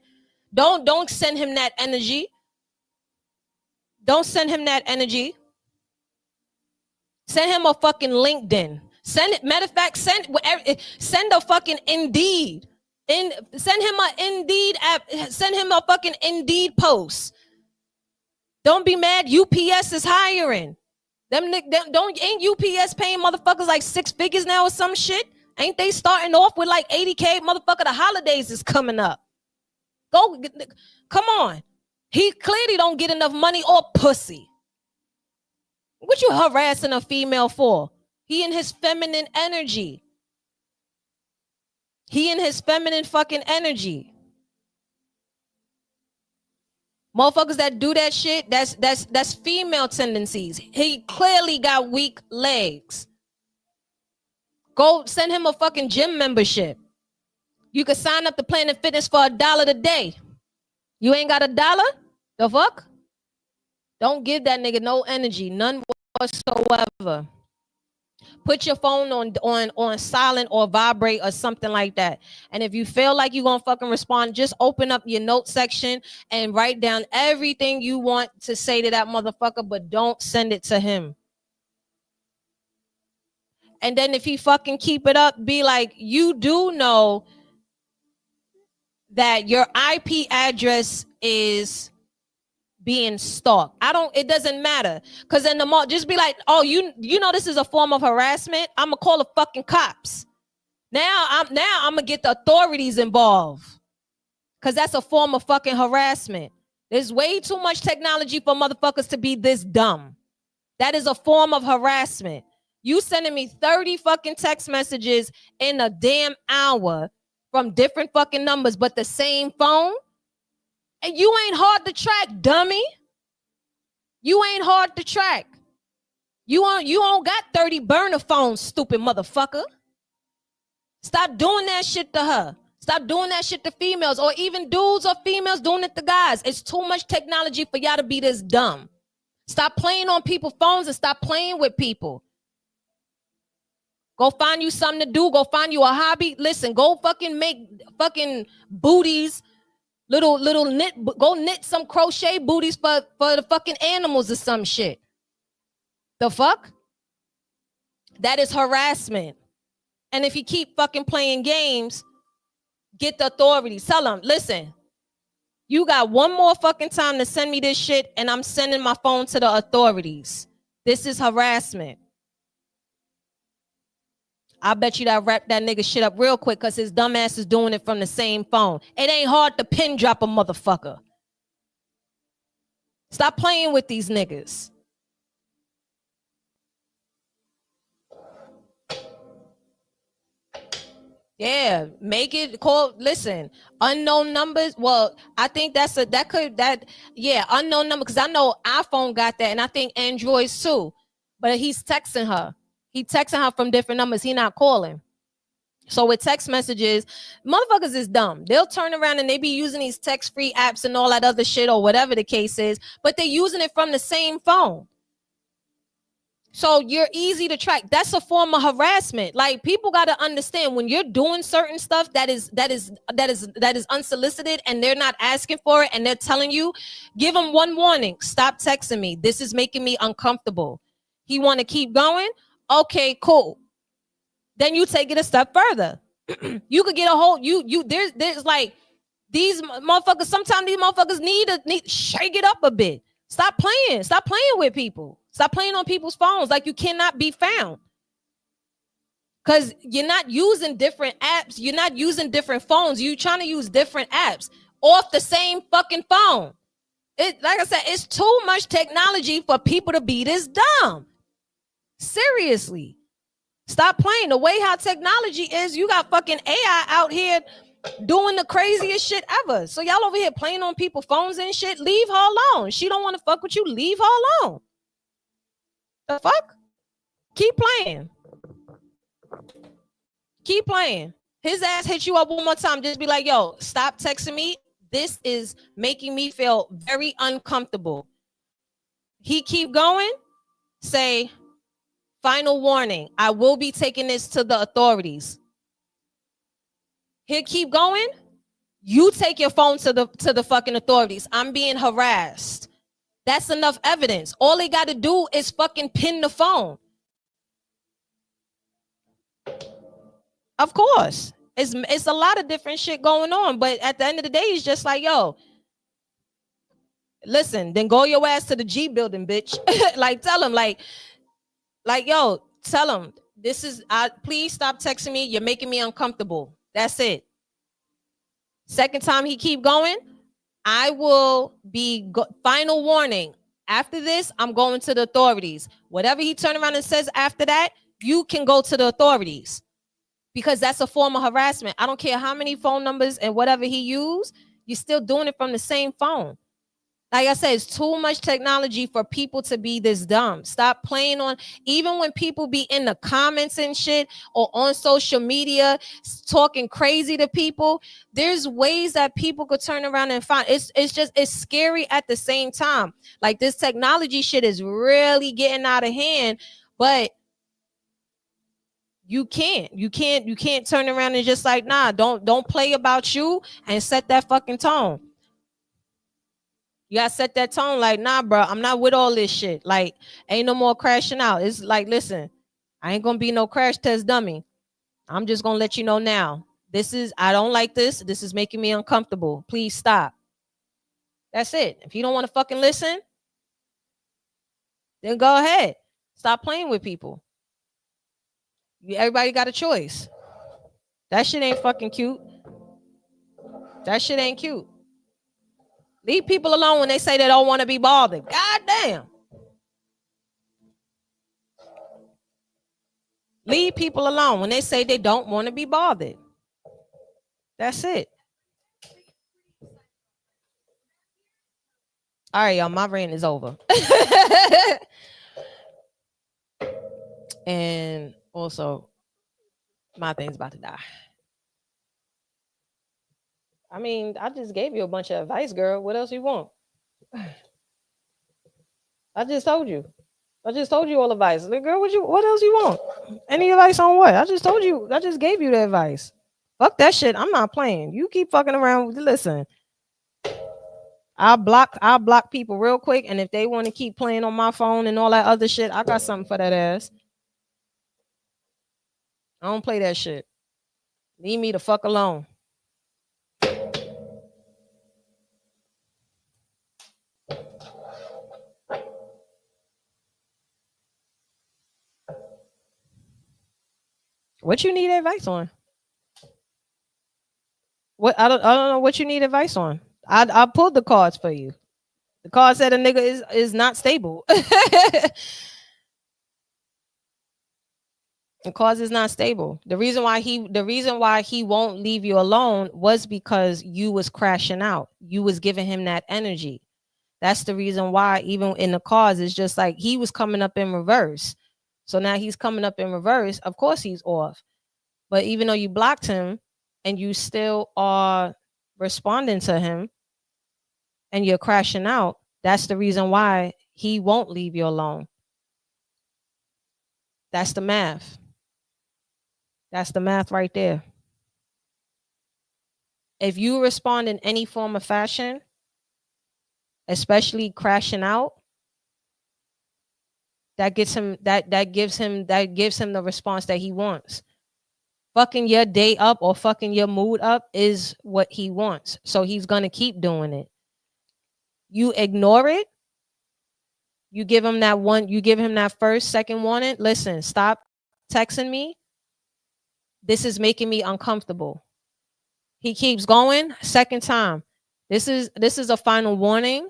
Don't send him that energy. Don't send him that energy. Send him a fucking LinkedIn. Send it. Matter of fact, send a fucking Indeed. Send him a Indeed app. Send him a fucking Indeed post. Don't be mad. UPS is hiring. Ain't UPS paying motherfuckers like 6 figures now or some shit? Ain't they starting off with like 80K? Motherfucker, the holidays is coming up. Come on. He clearly don't get enough money or pussy. What you harassing a female for? He in his feminine energy. He in his feminine fucking energy. Motherfuckers that do that shit, that's female tendencies. He clearly got weak legs. Go send him a fucking gym membership. You could sign up to Planet Fitness for $1 a day. You ain't got $1? The fuck? Don't give that nigga no energy, none whatsoever. Put your phone on silent or vibrate or something like that. And if you feel like you're gonna fucking respond, just open up your note section and write down everything you want to say to that motherfucker, but don't send it to him. And then if he fucking keep it up, be like, you do know that your IP address is being stalked. It doesn't matter. Cause then just be like, oh, you know this is a form of harassment. I'm gonna call the fucking cops. Now I'm gonna get the authorities involved. Cause that's a form of fucking harassment. There's way too much technology for motherfuckers to be this dumb. That is a form of harassment. You sending me 30 fucking text messages in a damn hour from different fucking numbers, but the same phone? And you ain't hard to track, dummy. You ain't hard to track. You don't got 30 burner phones, stupid motherfucker. Stop doing that shit to her. Stop doing that shit to females or even dudes or females doing it to guys. It's too much technology for y'all to be this dumb. Stop playing on people's phones and stop playing with people. Go find you something to do. Go find you a hobby. Listen, go fucking make fucking booties. Little knit, go knit some crochet booties for the fucking animals or some shit. The fuck? That is harassment. And if you keep fucking playing games, get the authorities. Tell them, listen, you got one more fucking time to send me this shit and I'm sending my phone to the authorities. This is harassment. I bet you that wrap that nigga shit up real quick because his dumb ass is doing it from the same phone. It ain't hard to pin drop a motherfucker. Stop playing with these niggas. Yeah, make it call. Listen, unknown numbers. Well, I think unknown number because I know iPhone got that and I think Androids too. But he's texting her. He texting her from different numbers. He not calling. So with text messages, motherfuckers is dumb. They'll turn around and they be using these text-free apps and all that other shit or whatever the case is, but they're using it from the same phone. So you're easy to track. That's a form of harassment. Like people got to understand when you're doing certain stuff that is unsolicited and they're not asking for it and they're telling you, give them one warning. Stop texting me. This is making me uncomfortable. He want to keep going? Okay, cool. Then you take it a step further. You could get a whole there's like these motherfuckers. Sometimes these motherfuckers need shake it up a bit. Stop playing with people. Stop playing on people's phones like you cannot be found. Because you're not using different apps. You're not using different phones. You're trying to use different apps off the same fucking phone. It, like I said, it's too much technology for people to be this dumb. Seriously. Stop playing. The way how technology is, you got fucking AI out here doing the craziest shit ever. So y'all over here playing on people's phones and shit. Leave her alone. She don't want to fuck with you. Leave her alone. The fuck? Keep playing. Keep playing. His ass hit you up one more time. Just be like, yo, stop texting me. This is making me feel very uncomfortable. He keep going. Say, final warning. I will be taking this to the authorities. He'll keep going. You take your phone to the fucking authorities. I'm being harassed. That's enough evidence. All they got to do is fucking pin the phone. Of course. It's a lot of different shit going on. But at the end of the day, it's just like, yo, listen, then go your ass to the G building, bitch. Like, tell him, like, yo, tell him, please stop texting me. You're making me uncomfortable. That's it. Second time he keep going, I will be final warning. After this, I'm going to the authorities. Whatever he turn around and says after that, you can go to the authorities. Because that's a form of harassment. I don't care how many phone numbers and whatever he used, you're still doing it from the same phone. Like I said, it's too much technology for people to be this dumb. Stop playing on, even when people be in the comments and shit or on social media talking crazy to people, there's ways that people could turn around and find. It's scary at the same time. Like this technology shit is really getting out of hand, but you can't turn around and just like, nah, don't play about you and set that fucking tone. You gotta set that tone like, nah, bro, I'm not with all this shit. Like, ain't no more crashing out. It's like, listen, I ain't gonna be no crash test dummy. I'm just gonna let you know now. I don't like this. This is making me uncomfortable. Please stop. That's it. If you don't want to fucking listen, then go ahead. Stop playing with people. Everybody got a choice. That shit ain't fucking cute. That shit ain't cute. Leave people alone when they say they don't want to be bothered. God damn. Leave people alone when they say they don't want to be bothered. That's it. All right, y'all. My rant is over. And also, my thing's about to die. I mean, I just gave you a bunch of advice, girl. What else you want? I just told you all advice. Girl, what else you want? Any advice on what? I just told you. I just gave you the advice. Fuck that shit. I'm not playing. You keep fucking around. Listen. I'll block people real quick. And if they want to keep playing on my phone and all that other shit, I got something for that ass. I don't play that shit. Leave me the fuck alone. What you need advice on? What I don't know what you need advice on. I pulled the cards for you. The card said a nigga is not stable. The cause is not stable. The reason why he won't leave you alone was because you was crashing out. You was giving him that energy. That's the reason why, even in the cause, it's just like he was coming up in reverse. So now he's coming up in reverse. Of course he's off. But even though you blocked him and you still are responding to him and you're crashing out, that's the reason why he won't leave you alone. That's the math. That's the math right there. If you respond in any form of fashion, especially crashing out, that gives him the response that he wants. fucking your day up or fucking your mood up is what he wants. So he's going to keep doing it. You ignore it. You give him that first, second warning. Listen, stop texting me. This is making me uncomfortable. He keeps going. Second time. This is a final warning.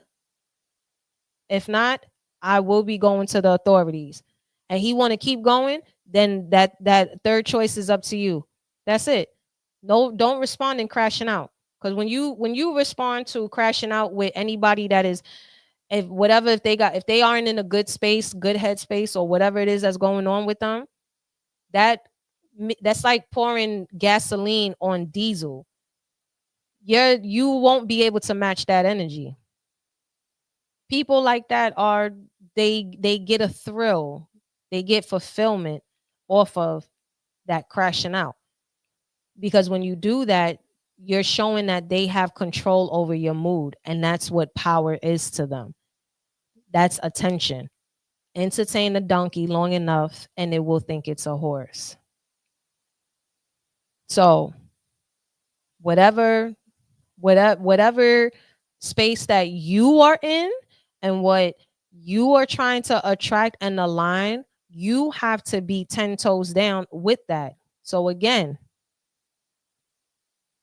If not, I will be going to the authorities. And he want to keep going, then that third choice is up to you. That's it. No, don't respond and crashing out. Because when you respond to crashing out with anybody that is, if they aren't in a good space, good headspace, or whatever it is that's going on with them, that's like pouring gasoline on diesel. You won't be able to match that energy. People like that they get a thrill, they get fulfillment off of that crashing out. Because when you do that, you're showing that they have control over your mood, and that's what power is to them. That's attention. Entertain a donkey long enough and it will think it's a horse. So whatever space that you are in and what you are trying to attract and align, you have to be 10 toes down with that. So again,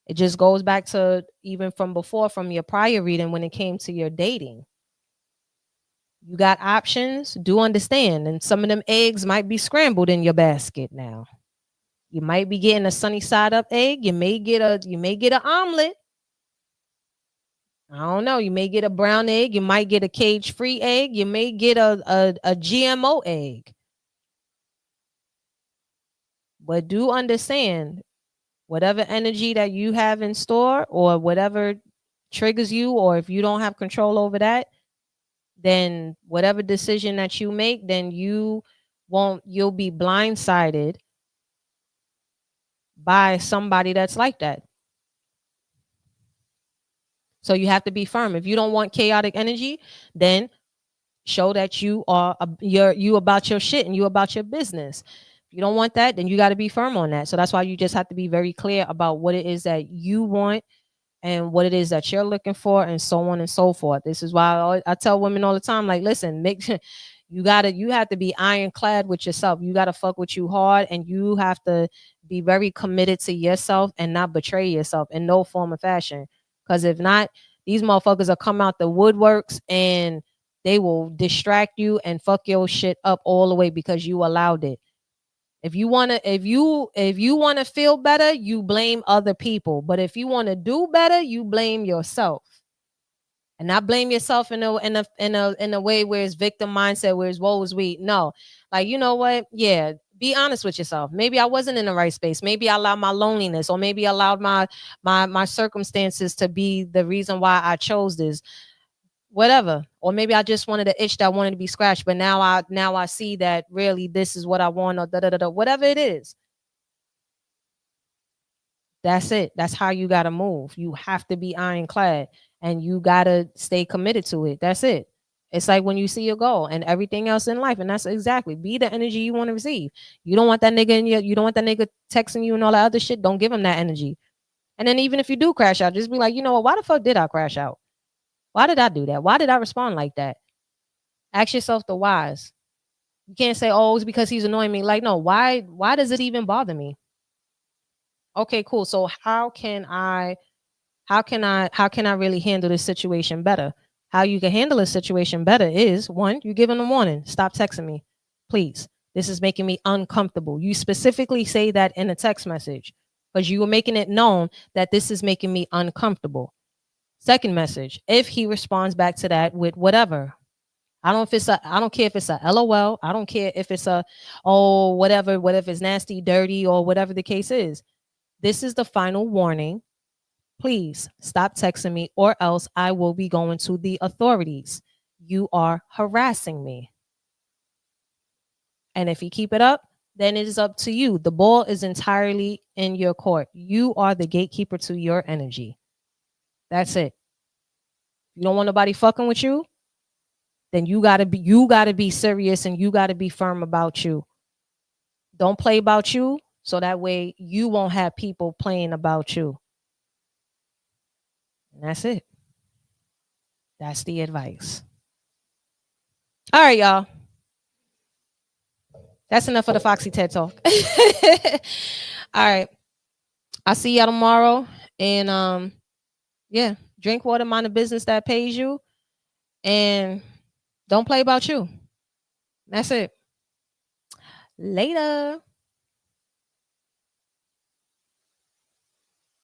it just goes back to even from before, from your prior reading when it came to your dating. You got options, do understand. And some of them eggs might be scrambled in your basket now. You might be getting a sunny side up egg. You may get an omelet. I don't know. You may get a brown egg. You might get a cage-free egg. You may get a GMO egg. But do understand, whatever energy that you have in store or whatever triggers you, or if you don't have control over that, then whatever decision that you make, then you'll be blindsided by somebody that's like that. So you have to be firm. If you don't want chaotic energy, then show that you are you about your shit and you about your business. If you don't want that, then you got to be firm on that. So that's why you just have to be very clear about what it is that you want and what it is that you're looking for, and so on and so forth. This is why I tell women all the time, like, listen, make sure you have to be ironclad with yourself. You got to fuck with you hard, and you have to be very committed to yourself and not betray yourself in no form of fashion. Because if not, these motherfuckers will come out the woodworks and they will distract you and fuck your shit up all the way because you allowed it. If you wanna feel better, you blame other people. But if you want to do better, you blame yourself. And not blame yourself in a way where it's victim mindset, where it's woe is we. No, like, you know what? Yeah, be honest with yourself. Maybe I wasn't in the right space. Maybe I allowed my loneliness, or maybe I allowed my circumstances to be the reason why I chose this. Whatever. Or maybe I just wanted an itch that wanted to be scratched, but now I see that really this is what I want, or whatever it is. That's it. That's how you got to move. You have to be ironclad and you got to stay committed to it. That's it. It's like when you see your goal and everything else in life. And that's exactly, be the energy you want to receive. You don't want that nigga you don't want that nigga texting you and all that other shit. Don't give him that energy. And then even if you do crash out, just be like, you know what? Why the fuck did I crash out? Why did I do that? Why did I respond like that? Ask yourself the whys. You can't say, oh, it's because he's annoying me. Like, no, why does it even bother me? Okay, cool. So how can I really handle this situation better? How you can handle a situation better is, one, you give them a warning. Stop texting me, please. This is making me uncomfortable. You specifically say that in a text message because you were making it known that this is making me uncomfortable. Second message, if he responds back to that with whatever, I don't care if it's a LOL. I don't care if it's a, oh, whatever it's nasty, dirty, or whatever the case is. This is the final warning. Please stop texting me, or else I will be going to the authorities. You are harassing me. And if you keep it up, then it is up to you. The ball is entirely in your court. You are the gatekeeper to your energy. That's it. You don't want nobody fucking with you, then you gotta be serious and you gotta be firm about you. Don't play about you. So that way you won't have people playing about you. And that's it. That's the advice. All right, y'all. That's enough for the Foxy TED Talk. All right. I'll see y'all tomorrow. And yeah, drink water, mind the business that pays you. And don't play about you. That's it. Later.